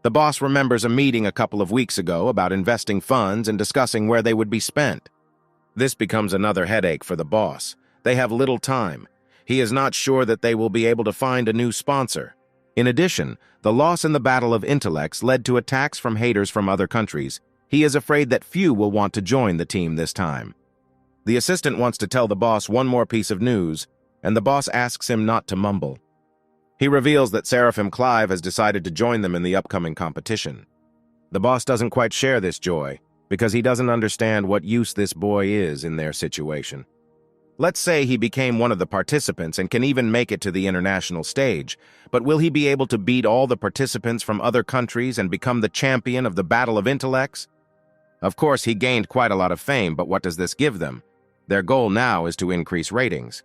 A: The boss remembers a meeting a couple of weeks ago about investing funds and discussing where they would be spent. This becomes another headache for the boss. They have little time. He is not sure that they will be able to find a new sponsor. In addition, the loss in the Battle of Intellects led to attacks from haters from other countries. He is afraid that few will want to join the team this time. The assistant wants to tell the boss one more piece of news, and the boss asks him not to mumble. He reveals that Seraphim Clive has decided to join them in the upcoming competition. The boss doesn't quite share this joy, because he doesn't understand what use this boy is in their situation. Let's say he became one of the participants and can even make it to the international stage, but will he be able to beat all the participants from other countries and become the champion of the Battle of Intellects? Of course, he gained quite a lot of fame, but what does this give them? Their goal now is to increase ratings.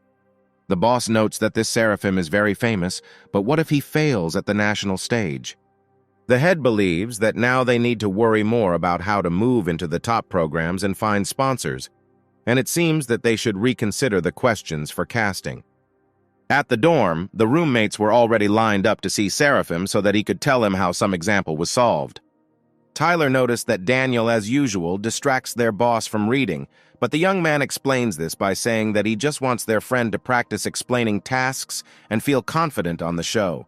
A: The boss notes that this Seraphim is very famous, but what if he fails at the national stage? The head believes that now they need to worry more about how to move into the top programs and find sponsors, and it seems that they should reconsider the questions for casting. At the dorm, the roommates were already lined up to see Seraphim so that he could tell him how some example was solved. Tyler noticed that Daniel, as usual, distracts their boss from reading, but the young man explains this by saying that he just wants their friend to practice explaining tasks and feel confident on the show.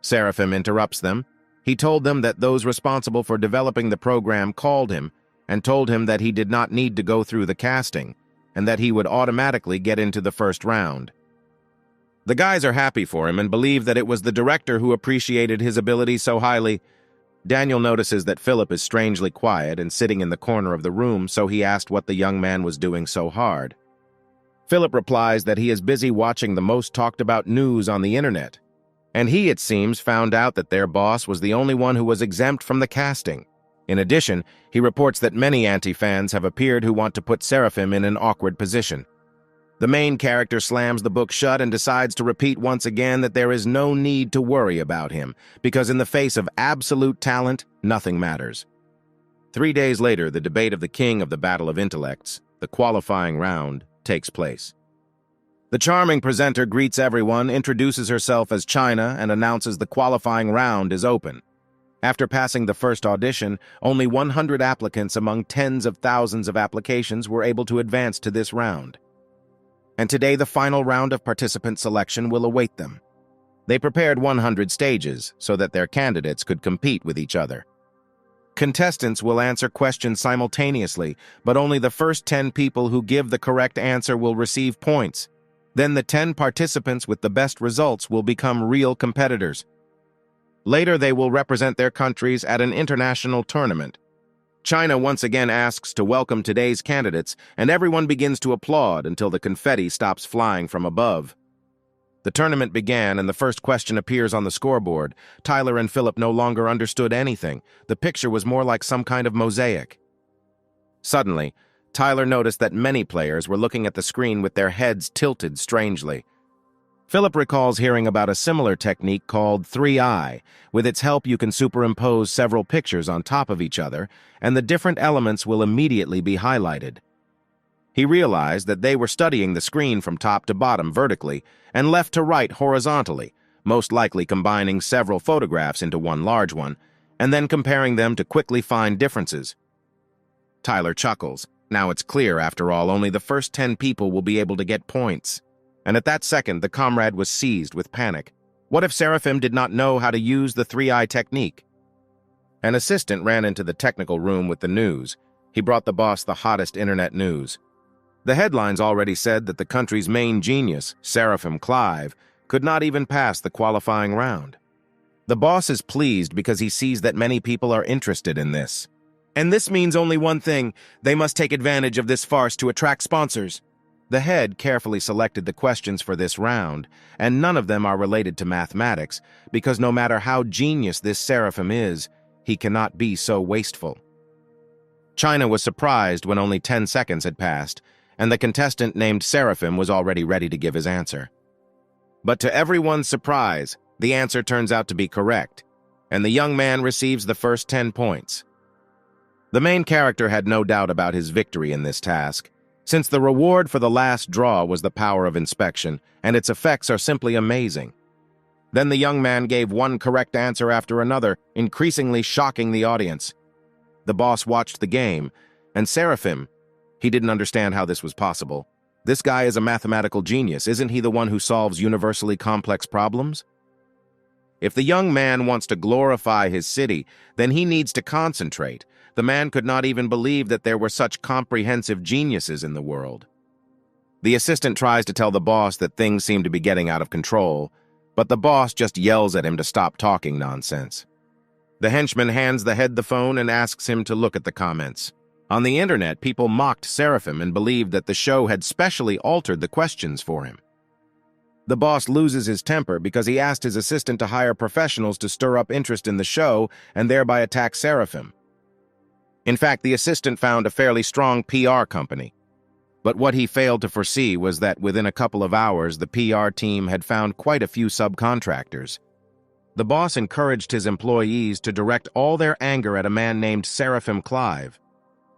A: Seraphim interrupts them. He told them that those responsible for developing the program called him and told him that he did not need to go through the casting and that he would automatically get into the first round. The guys are happy for him and believe that it was the director who appreciated his ability so highly. Daniel notices that Philip is strangely quiet and sitting in the corner of the room, so he asked what the young man was doing so hard. Philip replies that he is busy watching the most talked about news on the internet. And he, it seems, found out that their boss was the only one who was exempt from the casting. In addition, he reports that many anti-fans have appeared who want to put Seraphim in an awkward position. The main character slams the book shut and decides to repeat once again that there is no need to worry about him, because in the face of absolute talent, nothing matters. 3 days later, the debate of the king of the Battle of Intellects, the qualifying round, takes place. The charming presenter greets everyone, introduces herself as China, and announces the qualifying round is open. After passing the first audition, only 100 applicants among tens of thousands of applications were able to advance to this round. And today the final round of participant selection will await them. They prepared 100 stages so that their candidates could compete with each other. Contestants will answer questions simultaneously, but only the first 10 people who give the correct answer will receive points. Then the 10 participants with the best results will become real competitors. Later, they will represent their countries at an international tournament. China once again asks to welcome today's candidates, and everyone begins to applaud until the confetti stops flying from above. The tournament began, and the first question appears on the scoreboard. Tyler and Philip no longer understood anything. The picture was more like some kind of mosaic. Suddenly, Tyler noticed that many players were looking at the screen with their heads tilted strangely. Philip recalls hearing about a similar technique called 3-eye. With its help, you can superimpose several pictures on top of each other, and the different elements will immediately be highlighted. He realized that they were studying the screen from top to bottom vertically and left to right horizontally, most likely combining several photographs into one large one, and then comparing them to quickly find differences. Tyler chuckles. Now it's clear, after all, only the first 10 people will be able to get points. And at that second, the comrade was seized with panic. What if Seraphim did not know how to use the 3-eye technique? An assistant ran into the technical room with the news. He brought the boss the hottest internet news. The headlines already said that the country's main genius, Seraphim Clive, could not even pass the qualifying round. The boss is pleased because he sees that many people are interested in this. And this means only one thing: they must take advantage of this farce to attract sponsors. The head carefully selected the questions for this round, and none of them are related to mathematics, because no matter how genius this Seraphim is, he cannot be so wasteful. China was surprised when only 10 seconds had passed, and the contestant named Seraphim was already ready to give his answer. But to everyone's surprise, the answer turns out to be correct, and the young man receives the first 10 points. The main character had no doubt about his victory in this task, since the reward for the last draw was the power of inspection, and its effects are simply amazing. Then the young man gave one correct answer after another, increasingly shocking the audience. The boss watched the game, and Seraphim, he didn't understand how this was possible. This guy is a mathematical genius. Isn't he the one who solves universally complex problems? If the young man wants to glorify his city, then he needs to concentrate. The man could not even believe that there were such comprehensive geniuses in the world. The assistant tries to tell the boss that things seem to be getting out of control, but the boss just yells at him to stop talking nonsense. The henchman hands the head the phone and asks him to look at the comments. On the internet, people mocked Seraphim and believed that the show had specially altered the questions for him. The boss loses his temper because he asked his assistant to hire professionals to stir up interest in the show and thereby attack Seraphim. In fact, the assistant found a fairly strong PR company. But what he failed to foresee was that within a couple of hours, the PR team had found quite a few subcontractors. The boss encouraged his employees to direct all their anger at a man named Seraphim Clive.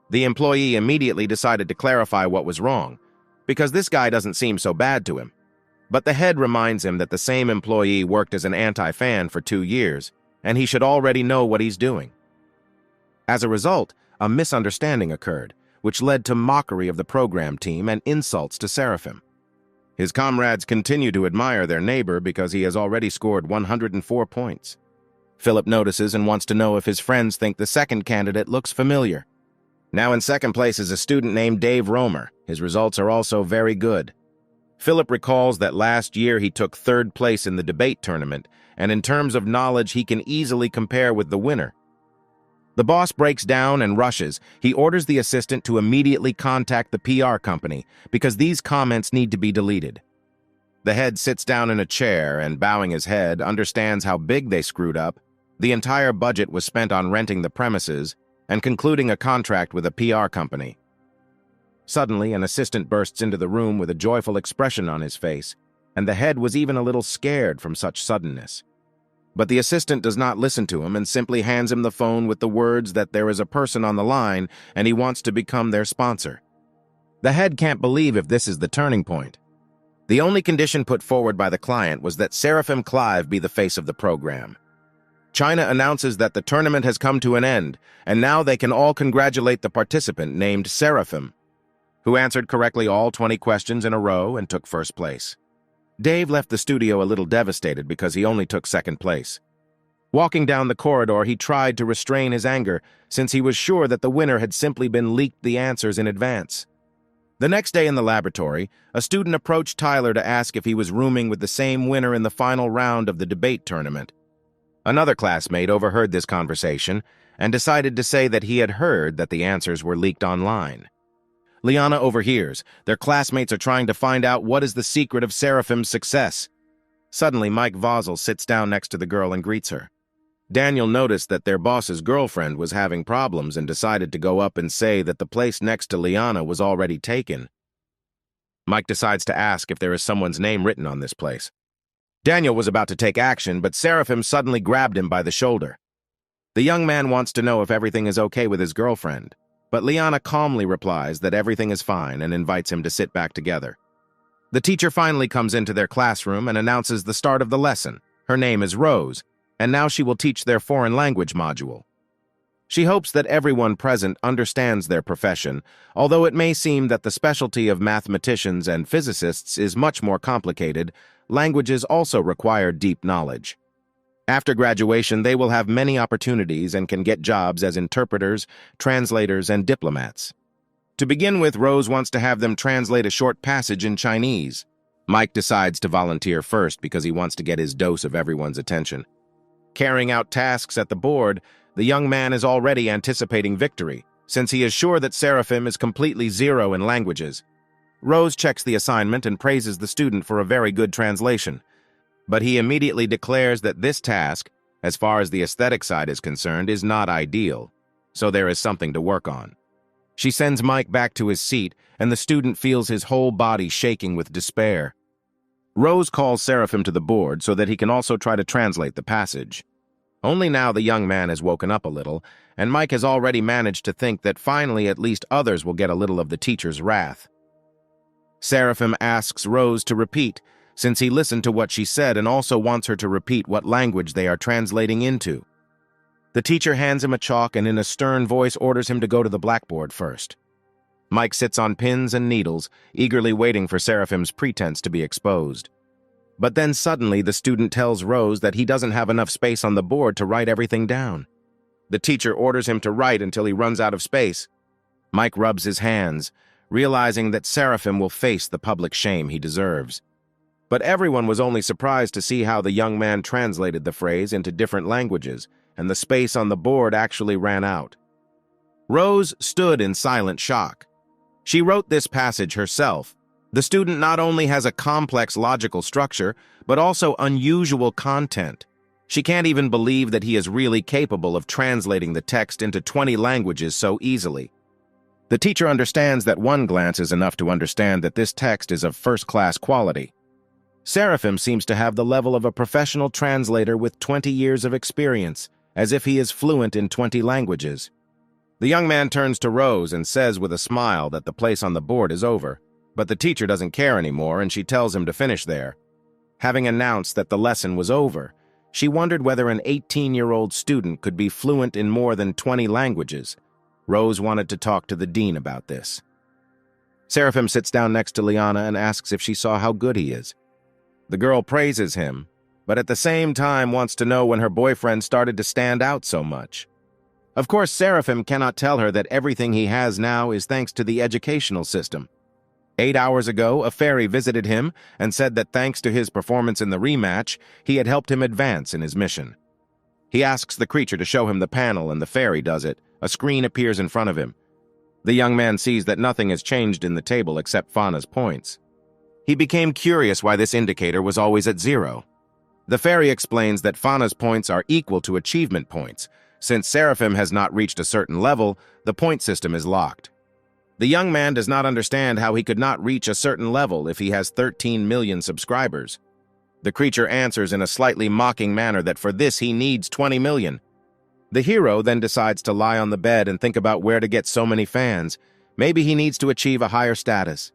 A: The employee immediately decided to clarify what was wrong, because this guy doesn't seem so bad to him. But the head reminds him that the same employee worked as an anti-fan for 2 years, and he should already know what he's doing. As a result, a misunderstanding occurred, which led to mockery of the program team and insults to Seraphim. His comrades continue to admire their neighbor because he has already scored 104 points. Philip notices and wants to know if his friends think the second candidate looks familiar. Now in second place is a student named Dave Romer. His results are also very good. Philip recalls that last year he took 3rd place in the debate tournament, and in terms of knowledge he can easily compare with the winner. The boss breaks down and rushes. He orders the assistant to immediately contact the PR company because these comments need to be deleted. The head sits down in a chair and, bowing his head, understands how big they screwed up. The entire budget was spent on renting the premises and concluding a contract with a PR company. Suddenly, an assistant bursts into the room with a joyful expression on his face, and the head was even a little scared from such suddenness. But the assistant does not listen to him and simply hands him the phone with the words that there is a person on the line and he wants to become their sponsor. The head can't believe if this is the turning point. The only condition put forward by the client was that Seraphim Clive be the face of the program. China announces that the tournament has come to an end, and now they can all congratulate the participant named Seraphim, who answered correctly all 20 questions in a row and took first place. Dave left the studio a little devastated because he only took second place. Walking down the corridor, he tried to restrain his anger since he was sure that the winner had simply been leaked the answers in advance. The next day in the laboratory, a student approached Tyler to ask if he was rooming with the same winner in the final round of the debate tournament. Another classmate overheard this conversation and decided to say that he had heard that the answers were leaked online. Liana overhears. Their classmates are trying to find out what is the secret of Seraphim's success. Suddenly, Mike Vosel sits down next to the girl and greets her. Daniel noticed that their boss's girlfriend was having problems and decided to go up and say that the place next to Liana was already taken. Mike decides to ask if there is someone's name written on this place. Daniel was about to take action, but Seraphim suddenly grabbed him by the shoulder. The young man wants to know if everything is okay with his girlfriend, but Liana calmly replies that everything is fine and invites him to sit back together. The teacher finally comes into their classroom and announces the start of the lesson. Her name is Rose, and now she will teach their foreign language module. She hopes that everyone present understands their profession, although it may seem that the specialty of mathematicians and physicists is much more complicated. Languages also require deep knowledge. After graduation, they will have many opportunities and can get jobs as interpreters, translators, and diplomats. To begin with, Rose wants to have them translate a short passage in Chinese. Mike decides to volunteer first because he wants to get his dose of everyone's attention. Carrying out tasks at the board, the young man is already anticipating victory, since he is sure that Seraphim is completely zero in languages. Rose checks the assignment and praises the student for a very good translation. But he immediately declares that this task, as far as the aesthetic side is concerned, is not ideal, so there is something to work on. She sends Mike back to his seat, and the student feels his whole body shaking with despair. Rose calls Seraphim to the board so that he can also try to translate the passage. Only now the young man has woken up a little, and Mike has already managed to think that finally at least others will get a little of the teacher's wrath. Seraphim asks Rose to repeat, since he listened to what she said and also wants her to repeat what language they are translating into. The teacher hands him a chalk and in a stern voice orders him to go to the blackboard first. Mike sits on pins and needles, eagerly waiting for Seraphim's pretense to be exposed. But then suddenly the student tells Rose that he doesn't have enough space on the board to write everything down. The teacher orders him to write until he runs out of space. Mike rubs his hands, realizing that Seraphim will face the public shame he deserves. But everyone was only surprised to see how the young man translated the phrase into different languages, and the space on the board actually ran out. Rose stood in silent shock. She wrote this passage herself. The student not only has a complex logical structure, but also unusual content. She can't even believe that he is really capable of translating the text into 20 languages so easily. The teacher understands that one glance is enough to understand that this text is of first-class quality. Seraphim seems to have the level of a professional translator with 20 years of experience, as if he is fluent in 20 languages. The young man turns to Rose and says with a smile that the place on the board is over. But the teacher doesn't care anymore, and she tells him to finish there. Having announced that the lesson was over, she wondered whether an 18-year-old student could be fluent in more than 20 languages. Rose wanted to talk to the dean about this. Seraphim sits down next to Liana and asks if she saw how good he is. The girl praises him, but at the same time wants to know when her boyfriend started to stand out so much. Of course, Seraphim cannot tell her that everything he has now is thanks to the educational system. 8 hours ago, a fairy visited him and said that thanks to his performance in the rematch, he had helped him advance in his mission. He asks the creature to show him the panel, and the fairy does it. A screen appears in front of him. The young man sees that nothing has changed in the table except Fauna's points. He became curious why this indicator was always at 0. The fairy explains that Fauna's points are equal to achievement points. Since Seraphim has not reached a certain level, the point system is locked. The young man does not understand how he could not reach a certain level if he has 13 million subscribers. The creature answers in a slightly mocking manner that for this he needs 20 million. The hero then decides to lie on the bed and think about where to get so many fans. Maybe he needs to achieve a higher status.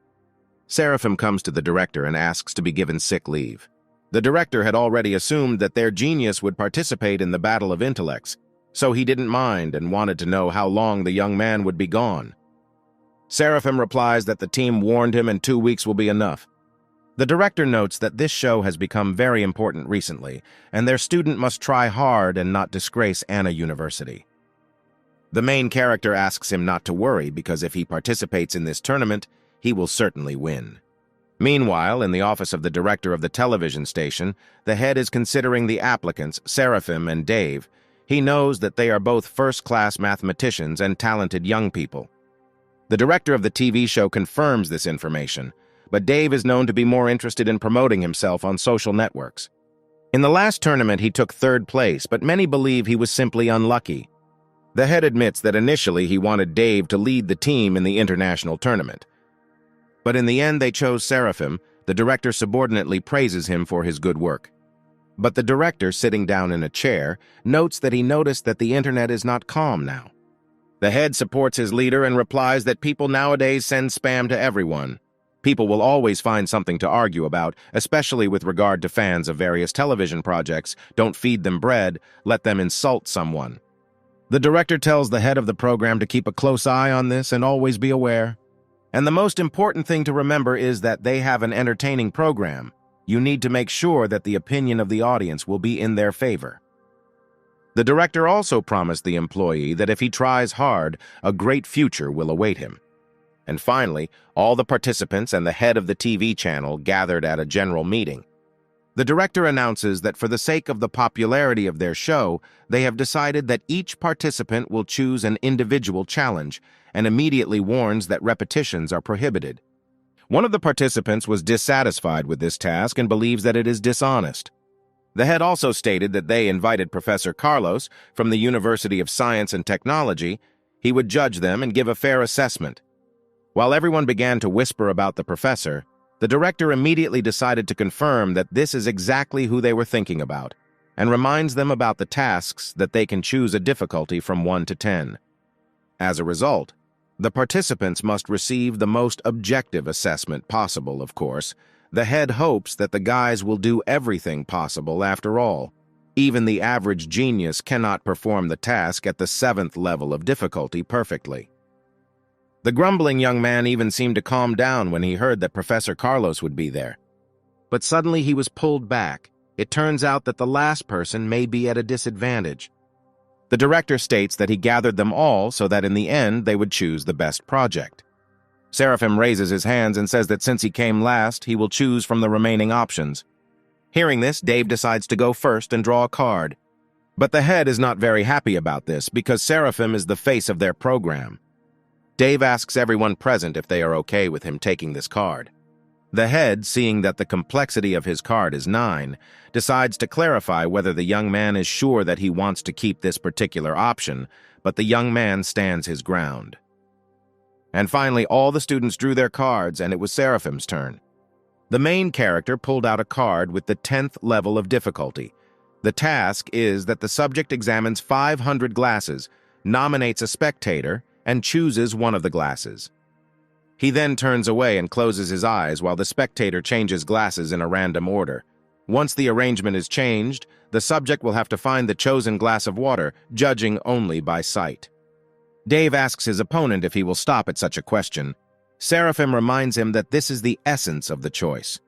A: Seraphim comes to the director and asks to be given sick leave. The director had already assumed that their genius would participate in the battle of intellects, so he didn't mind and wanted to know how long the young man would be gone. Seraphim replies that the team warned him and 2 weeks will be enough. The director notes that this show has become very important recently, and their student must try hard and not disgrace Anna University. The main character asks him not to worry because if he participates in this tournament, he will certainly win. Meanwhile, in the office of the director of the television station, the head is considering the applicants, Seraphim and Dave. He knows that they are both first-class mathematicians and talented young people. The director of the TV show confirms this information, but Dave is known to be more interested in promoting himself on social networks. In the last tournament, he took third place, but many believe he was simply unlucky. The head admits that initially he wanted Dave to lead the team in the international tournament. But in the end, they chose Seraphim. The director subordinately praises him for his good work. But the director, sitting down in a chair, notes that he noticed that the internet is not calm now. The head supports his leader and replies that people nowadays send spam to everyone. People will always find something to argue about, especially with regard to fans of various television projects. Don't feed them bread, let them insult someone. The director tells the head of the program to keep a close eye on this and always be aware. And the most important thing to remember is that they have an entertaining program. You need to make sure that the opinion of the audience will be in their favor. The director also promised the employee that if he tries hard, a great future will await him. And finally, all the participants and the head of the TV channel gathered at a general meeting. The director announces that for the sake of the popularity of their show, they have decided that each participant will choose an individual challenge and immediately warns that repetitions are prohibited. One of the participants was dissatisfied with this task and believes that it is dishonest. The head also stated that they invited Professor Carlos from the University of Science and Technology. He would judge them and give a fair assessment. While everyone began to whisper about the professor, the director immediately decided to confirm that this is exactly who they were thinking about, and reminds them about the tasks that they can choose a difficulty from 1 to 10. As a result, the participants must receive the most objective assessment possible, of course. The head hopes that the guys will do everything possible after all. Even the average genius cannot perform the task at the 7th level of difficulty perfectly. The grumbling young man even seemed to calm down when he heard that Professor Carlos would be there. But suddenly he was pulled back. It turns out that the last person may be at a disadvantage. The director states that he gathered them all so that in the end they would choose the best project. Seraphim raises his hands and says that since he came last, he will choose from the remaining options. Hearing this, Dave decides to go first and draw a card. But the head is not very happy about this because Seraphim is the face of their program. Dave asks everyone present if they are okay with him taking this card. The head, seeing that the complexity of his card is 9, decides to clarify whether the young man is sure that he wants to keep this particular option, but the young man stands his ground. And finally, all the students drew their cards, and it was Seraphim's turn. The main character pulled out a card with the 10th level of difficulty. The task is that the subject examines 500 glasses, nominates a spectator, and chooses one of the glasses. He then turns away and closes his eyes while the spectator changes glasses in a random order. Once the arrangement is changed, the subject will have to find the chosen glass of water, judging only by sight. Dave asks his opponent if he will stop at such a question. Seraphim reminds him that this is the essence of the choice.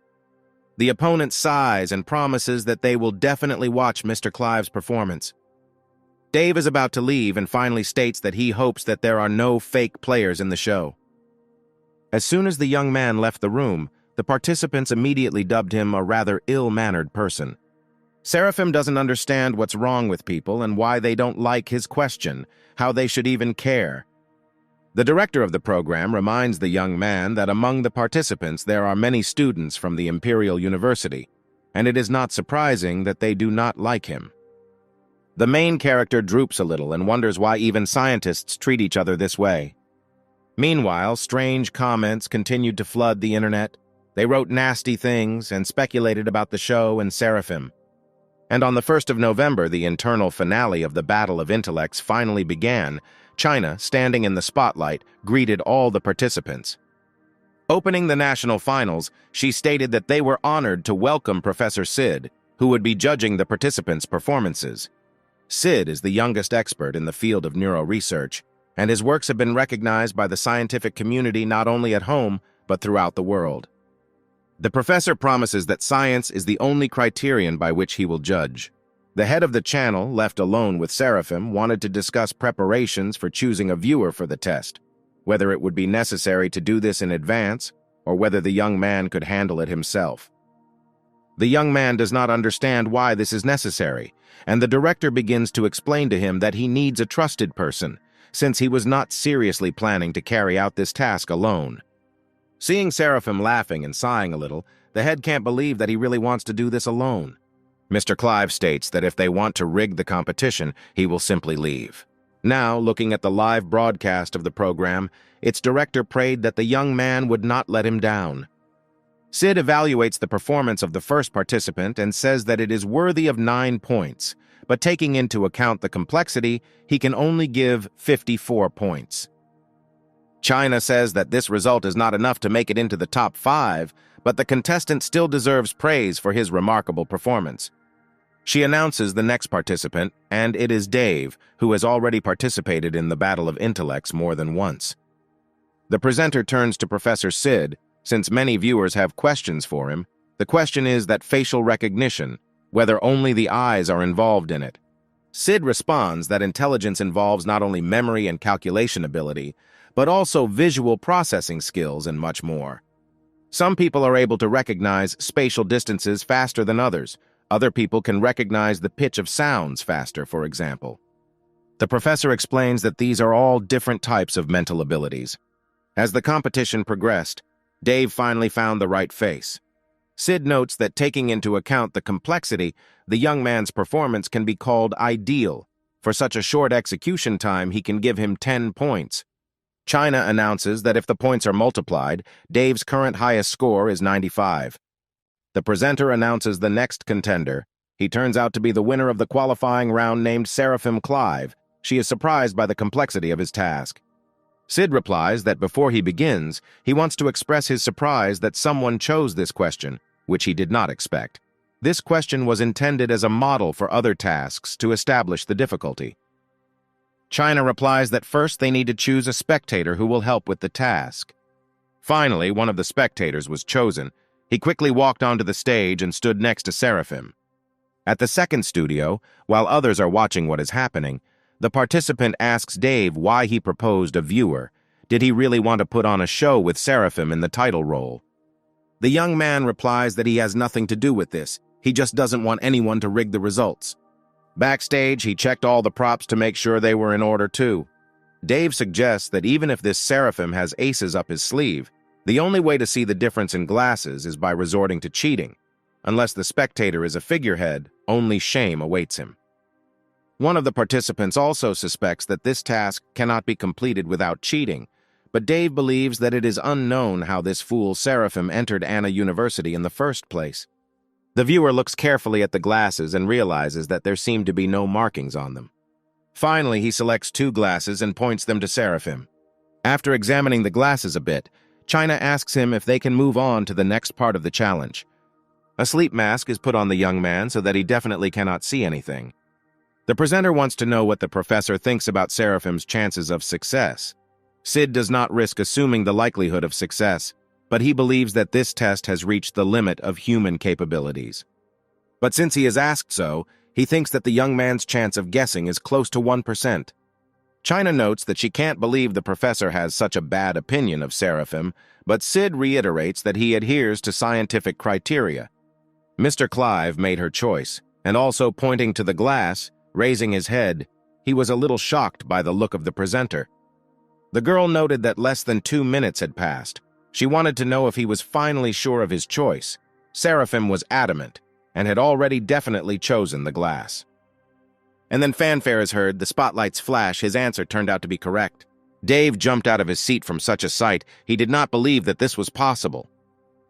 A: The opponent sighs and promises that they will definitely watch Mr. Clive's performance. Dave is about to leave and finally states that he hopes that there are no fake players in the show. As soon as the young man left the room, the participants immediately dubbed him a rather ill-mannered person. Seraphim doesn't understand what's wrong with people and why they don't like his question, how they should even care. The director of the program reminds the young man that among the participants there are many students from the Imperial University, and it is not surprising that they do not like him. The main character droops a little and wonders why even scientists treat each other this way. Meanwhile, strange comments continued to flood the internet. They wrote nasty things and speculated about the show and Seraphim. And on the 1st of November, the internal finale of the Battle of Intellects finally began. China, standing in the spotlight, greeted all the participants. Opening the national finals, she stated that they were honored to welcome Professor Sid, who would be judging the participants' performances. Sid is the youngest expert in the field of neuroresearch, and his works have been recognized by the scientific community not only at home, but throughout the world. The professor promises that science is the only criterion by which he will judge. The head of the channel, left alone with Seraphim, wanted to discuss preparations for choosing a viewer for the test, whether it would be necessary to do this in advance, or whether the young man could handle it himself. The young man does not understand why this is necessary, and the director begins to explain to him that he needs a trusted person, since he was not seriously planning to carry out this task alone. Seeing Seraphim laughing and sighing a little, the head can't believe that he really wants to do this alone. Mr. Clive states that if they want to rig the competition, he will simply leave. Now, looking at the live broadcast of the program, its director prayed that the young man would not let him down. Sid evaluates the performance of the first participant and says that it is worthy of 9 points, but taking into account the complexity, he can only give 54 points. China says that this result is not enough to make it into the top 5, but the contestant still deserves praise for his remarkable performance. She announces the next participant, and it is Dave, who has already participated in the Battle of Intellects more than once. The presenter turns to Professor Sid. Since many viewers have questions for him, the question is that facial recognition, whether only the eyes are involved in it. Sid responds that intelligence involves not only memory and calculation ability, but also visual processing skills and much more. Some people are able to recognize spatial distances faster than others. Other people can recognize the pitch of sounds faster, for example. The professor explains that these are all different types of mental abilities. As the competition progressed, Dave finally found the right face. Sid notes that taking into account the complexity, the young man's performance can be called ideal. For such a short execution time, he can give him 10 points. China announces that if the points are multiplied, Dave's current highest score is 95. The presenter announces the next contender. He turns out to be the winner of the qualifying round named Seraphim Clive. She is surprised by the complexity of his task. Sid replies that before he begins, he wants to express his surprise that someone chose this question, which he did not expect. This question was intended as a model for other tasks to establish the difficulty. China replies that first they need to choose a spectator who will help with the task. Finally, one of the spectators was chosen. He quickly walked onto the stage and stood next to Seraphim. At the second studio, while others are watching what is happening, the participant asks Dave why he proposed a viewer. Did he really want to put on a show with Seraphim in the title role? The young man replies that he has nothing to do with this. He just doesn't want anyone to rig the results. Backstage, he checked all the props to make sure they were in order too. Dave suggests that even if this Seraphim has aces up his sleeve, the only way to see the difference in glasses is by resorting to cheating. Unless the spectator is a figurehead, only shame awaits him. One of the participants also suspects that this task cannot be completed without cheating, but Dave believes that it is unknown how this fool Seraphim entered Anna University in the first place. The viewer looks carefully at the glasses and realizes that there seem to be no markings on them. Finally, he selects 2 glasses and points them to Seraphim. After examining the glasses a bit, China asks him if they can move on to the next part of the challenge. A sleep mask is put on the young man so that he definitely cannot see anything. The presenter wants to know what the professor thinks about Seraphim's chances of success. Sid does not risk assuming the likelihood of success, but he believes that this test has reached the limit of human capabilities. But since he is asked so, he thinks that the young man's chance of guessing is close to 1%. China notes that she can't believe the professor has such a bad opinion of Seraphim, but Sid reiterates that he adheres to scientific criteria. Mr. Clive made her choice, and also pointing to the glass, raising his head, he was a little shocked by the look of the presenter. The girl noted that less than 2 minutes had passed. She wanted to know if he was finally sure of his choice. Seraphim was adamant, and had already definitely chosen the glass. And then fanfare is heard, the spotlights flash, his answer turned out to be correct. Dave jumped out of his seat from such a sight. He did not believe that this was possible.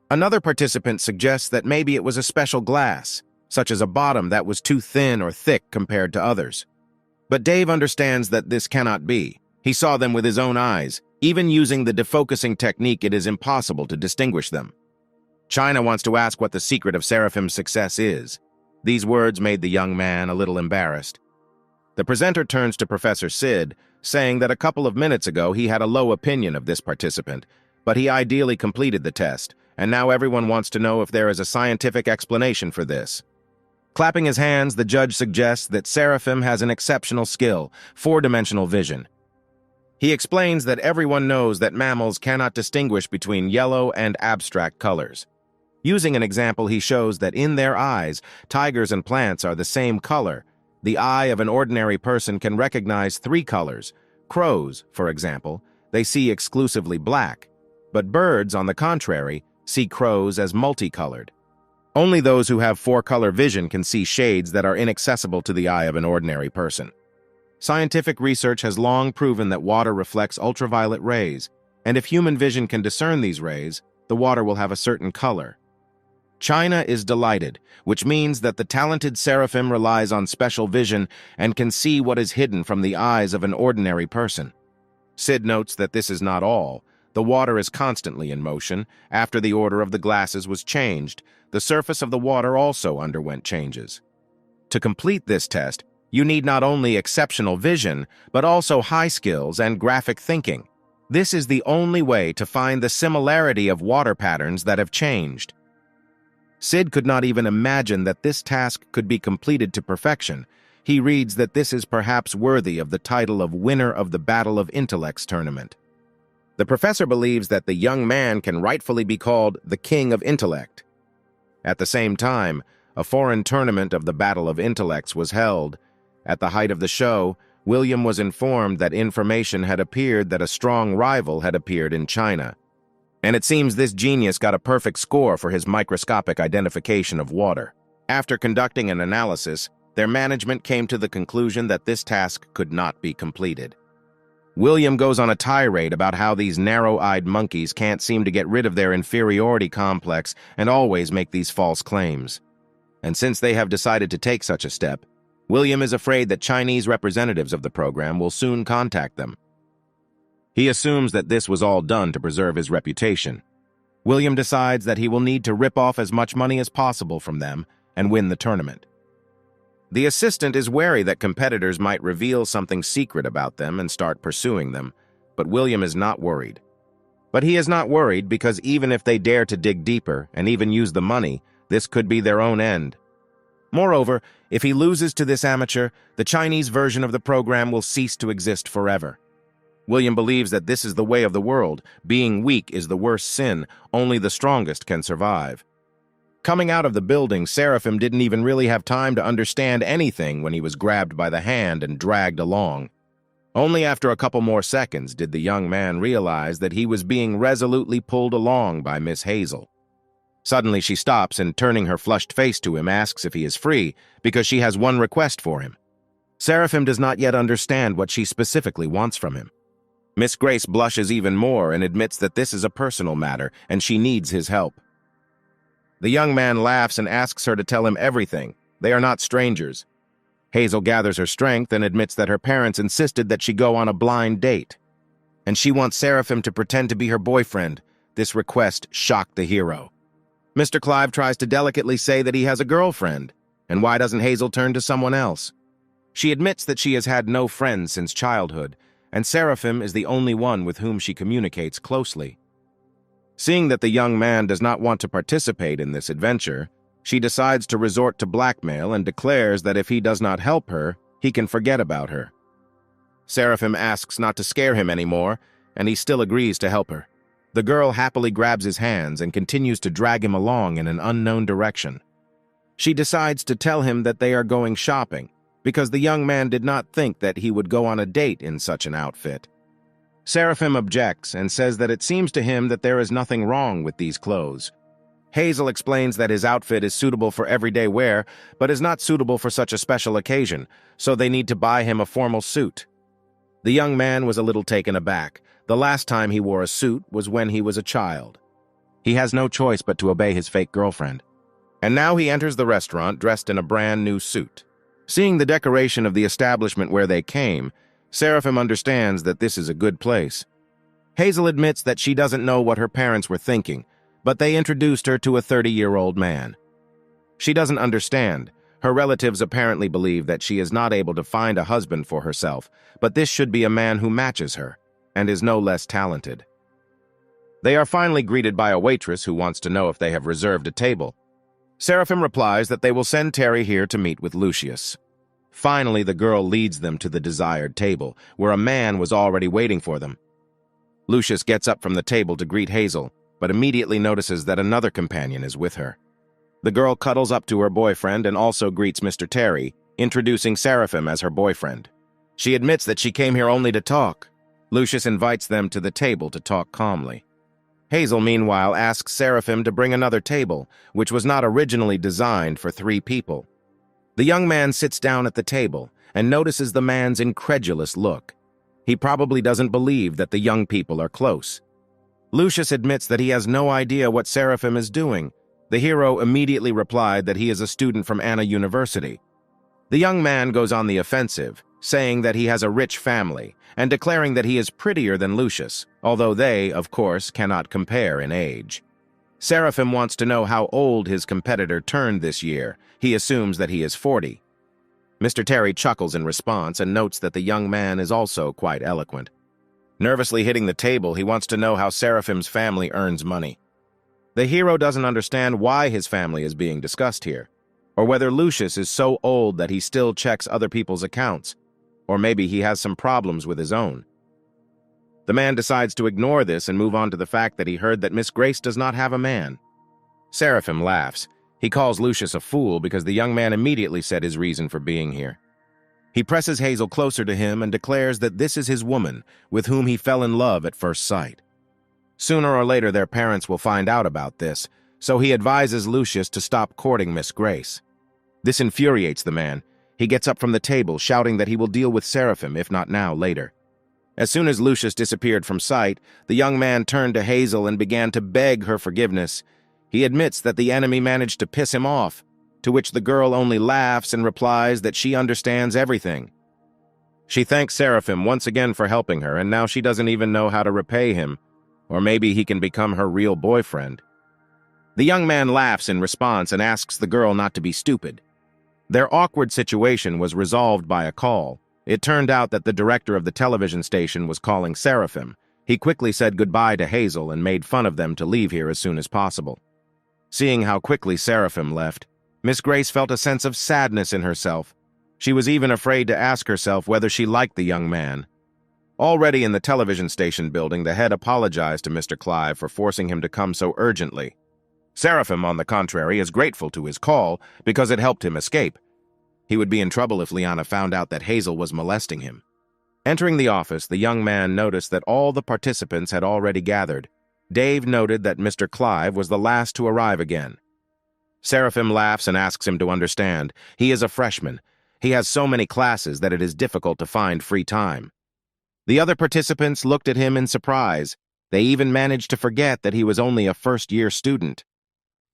A: Another participant suggests that maybe it was a special glass, such as a bottom that was too thin or thick compared to others. But Dave understands that this cannot be. He saw them with his own eyes. Even using the defocusing technique, it is impossible to distinguish them. China wants to ask what the secret of Seraphim's success is. These words made the young man a little embarrassed. The presenter turns to Professor Sid, saying that a couple of minutes ago he had a low opinion of this participant, but he ideally completed the test, and now everyone wants to know if there is a scientific explanation for this. Clapping his hands, the judge suggests that Seraphim has an exceptional skill, 4-dimensional vision. He explains that everyone knows that mammals cannot distinguish between yellow and abstract colors. Using an example, he shows that in their eyes, tigers and plants are the same color. The eye of an ordinary person can recognize 3 colors. Crows, for example, they see exclusively black. but birds, on the contrary, see crows as multicolored. Only those who have four-color vision can see shades that are inaccessible to the eye of an ordinary person. Scientific research has long proven that water reflects ultraviolet rays, and if human vision can discern these rays, the water will have a certain color. China is delighted, which means that the talented Seraphim relies on special vision and can see what is hidden from the eyes of an ordinary person. Sid notes that this is not all. The water is constantly in motion. After the order of the glasses was changed, the surface of the water also underwent changes. To complete this test, you need not only exceptional vision, but also high skills and graphic thinking. This is the only way to find the similarity of water patterns that have changed. Sid could not even imagine that this task could be completed to perfection. He reads that this is perhaps worthy of the title of winner of the Battle of Intellects tournament. The professor believes that the young man can rightfully be called the King of Intellect. At the same time, a foreign tournament of the Battle of Intellects was held. At the height of the show, William was informed that information had appeared that a strong rival had appeared in China. And it seems this genius got a perfect score for his microscopic identification of water. After conducting an analysis, their management came to the conclusion that this task could not be completed. William goes on a tirade about how these narrow-eyed monkeys can't seem to get rid of their inferiority complex and always make these false claims. And since they have decided to take such a step, William is afraid that Chinese representatives of the program will soon contact them. He assumes that this was all done to preserve his reputation. William decides that he will need to rip off as much money as possible from them and win the tournament. The assistant is wary that competitors might reveal something secret about them and start pursuing them, but William is not worried. But he is not worried because even if they dare to dig deeper and even use the money, this could be their own end. Moreover, if he loses to this amateur, the Chinese version of the program will cease to exist forever. William believes that this is the way of the world. Being weak is the worst sin. Only the strongest can survive. Coming out of the building, Seraphim didn't even really have time to understand anything when he was grabbed by the hand and dragged along. Only after a couple more seconds did the young man realize that he was being resolutely pulled along by Miss Hazel. Suddenly she stops and, turning her flushed face to him, asks if he is free because she has one request for him. Seraphim does not yet understand what she specifically wants from him. Miss Grace blushes even more and admits that this is a personal matter and she needs his help. The young man laughs and asks her to tell him everything. They are not strangers. Hazel gathers her strength and admits that her parents insisted that she go on a blind date. And she wants Seraphim to pretend to be her boyfriend. This request shocked the hero. Mr. Clive tries to delicately say that he has a girlfriend. And why doesn't Hazel turn to someone else? She admits that she has had no friends since childhood, and Seraphim is the only one with whom she communicates closely. Seeing that the young man does not want to participate in this adventure, she decides to resort to blackmail and declares that if he does not help her, he can forget about her. Seraphim asks not to scare him anymore, and he still agrees to help her. The girl happily grabs his hands and continues to drag him along in an unknown direction. She decides to tell him that they are going shopping, because the young man did not think that he would go on a date in such an outfit. Seraphim objects and says that it seems to him that there is nothing wrong with these clothes. Hazel explains that his outfit is suitable for everyday wear, but is not suitable for such a special occasion, so they need to buy him a formal suit. The young man was a little taken aback. The last time he wore a suit was when he was a child. He has no choice but to obey his fake girlfriend. And now he enters the restaurant dressed in a brand new suit. Seeing the decoration of the establishment where they came, Seraphim understands that this is a good place. Hazel admits that she doesn't know what her parents were thinking, but they introduced her to a 30-year-old man. She doesn't understand. Her relatives apparently believe that she is not able to find a husband for herself, but this should be a man who matches her, and is no less talented. They are finally greeted by a waitress who wants to know if they have reserved a table. Seraphim replies that they will send Terry here to meet with Lucius. Finally, the girl leads them to the desired table, where a man was already waiting for them. Lucius gets up from the table to greet Hazel, but immediately notices that another companion is with her. The girl cuddles up to her boyfriend and also greets Mr. Terry, introducing Seraphim as her boyfriend. She admits that she came here only to talk. Lucius invites them to the table to talk calmly. Hazel, meanwhile, asks Seraphim to bring another table, which was not originally designed for 3 people. The young man sits down at the table and notices the man's incredulous look. He probably doesn't believe that the young people are close. Lucius admits that he has no idea what Seraphim is doing. The hero immediately replied that he is a student from Anna University. The young man goes on the offensive, saying that he has a rich family, and declaring that he is prettier than Lucius, although they, of course, cannot compare in age. Seraphim wants to know how old his competitor turned this year. He assumes that he is 40. Mr. Terry chuckles in response and notes that the young man is also quite eloquent. Nervously hitting the table, he wants to know how Seraphim's family earns money. The hero doesn't understand why his family is being discussed here, or whether Lucius is so old that he still checks other people's accounts, or maybe he has some problems with his own. The man decides to ignore this and move on to the fact that he heard that Miss Grace does not have a man. Seraphim laughs. He calls Lucius a fool because the young man immediately said his reason for being here. He presses Hazel closer to him and declares that this is his woman, with whom he fell in love at first sight. Sooner or later their parents will find out about this, so he advises Lucius to stop courting Miss Grace. This infuriates the man. He gets up from the table, shouting that he will deal with Seraphim, if not now, later. As soon as Lucius disappeared from sight, the young man turned to Hazel and began to beg her forgiveness. He admits that the enemy managed to piss him off, to which the girl only laughs and replies that she understands everything. She thanks Seraphim once again for helping her, and now she doesn't even know how to repay him, or maybe he can become her real boyfriend. The young man laughs in response and asks the girl not to be stupid. Their awkward situation was resolved by a call. It turned out that the director of the television station was calling Seraphim. He quickly said goodbye to Hazel and made fun of them to leave here as soon as possible. Seeing how quickly Seraphim left, Miss Grace felt a sense of sadness in herself. She was even afraid to ask herself whether she liked the young man. Already in the television station building, the head apologized to Mr. Clive for forcing him to come so urgently. Seraphim, on the contrary, is grateful to his call because it helped him escape. He would be in trouble if Liana found out that Hazel was molesting him. Entering the office, the young man noticed that all the participants had already gathered. Dave noted that Mr. Clive was the last to arrive again. Seraphim laughs and asks him to understand. He is a freshman. He has so many classes that it is difficult to find free time. The other participants looked at him in surprise. They even managed to forget that he was only a first-year student.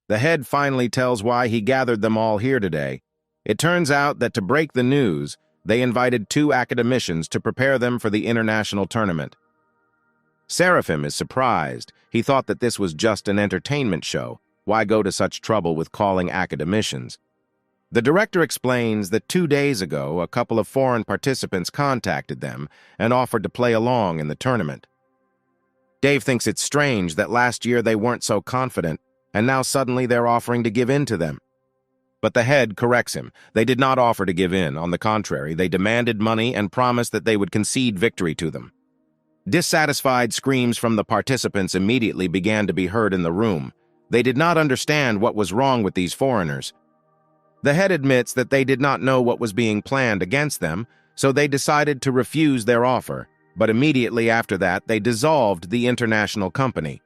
A: The head finally tells why he gathered them all here today. It turns out that to break the news, they invited 2 academicians to prepare them for the international tournament. Seraphim is surprised. He thought that this was just an entertainment show. Why go to such trouble with calling academicians? The director explains that 2 days ago, a couple of foreign participants contacted them and offered to play along in the tournament. Dave thinks it's strange that last year they weren't so confident, and now suddenly they're offering to give in to them. But the head corrects him. They did not offer to give in. On the contrary, they demanded money and promised that they would concede victory to them. Dissatisfied screams from the participants immediately began to be heard in the room. They did not understand what was wrong with these foreigners. The head admits that they did not know what was being planned against them, so they decided to refuse their offer, but immediately after that they dissolved the international company.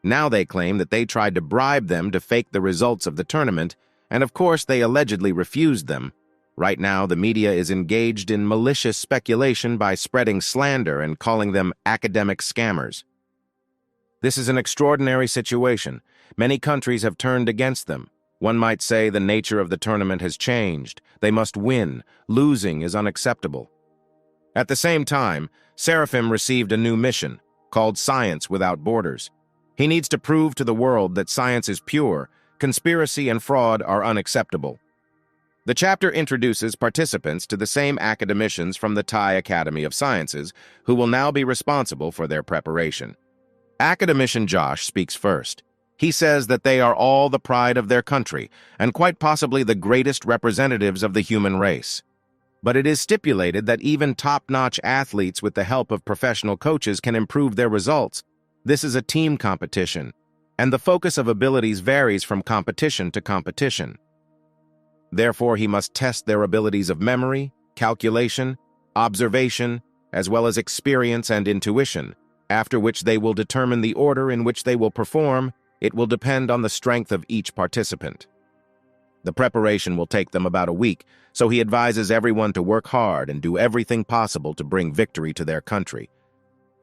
A: Now they claim that they tried to bribe them to fake the results of the tournament, and of course they allegedly refused them. Right now the media is engaged in malicious speculation by spreading slander and calling them academic scammers. This is an extraordinary situation. Many countries have turned against them. One might say the nature of the tournament has changed. They must win. Losing is unacceptable. At the same time, Seraphim received a new mission, called Science Without Borders. He needs to prove to the world that science is pure, conspiracy and fraud are unacceptable. The chapter introduces participants to the same academicians from the Thai Academy of Sciences, who will now be responsible for their preparation. Academician Josh speaks first. He says that they are all the pride of their country, and quite possibly the greatest representatives of the human race. But it is stipulated that even top-notch athletes with the help of professional coaches can improve their results. This is a team competition, and the focus of abilities varies from competition to competition. Therefore, he must test their abilities of memory, calculation, observation, as well as experience and intuition, after which they will determine the order in which they will perform. It will depend on the strength of each participant. The preparation will take them about a week, so he advises everyone to work hard and do everything possible to bring victory to their country.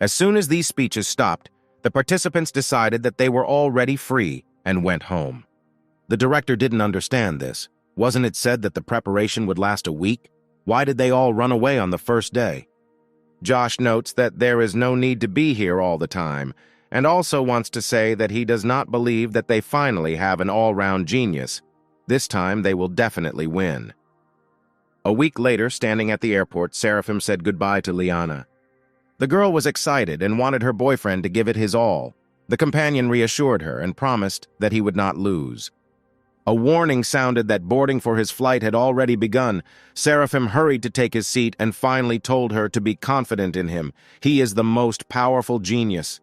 A: As soon as these speeches stopped, the participants decided that they were already free and went home. The director didn't understand this. Wasn't it said that the preparation would last a week? Why did they all run away on the first day? Josh notes that there is no need to be here all the time, and also wants to say that he does not believe that they finally have an all-round genius. This time they will definitely win. A week later, standing at the airport, Seraphim said goodbye to Liana. The girl was excited and wanted her boyfriend to give it his all. The companion reassured her and promised that he would not lose. A warning sounded that boarding for his flight had already begun. Seraphim hurried to take his seat and finally told her to be confident in him. He is the most powerful genius.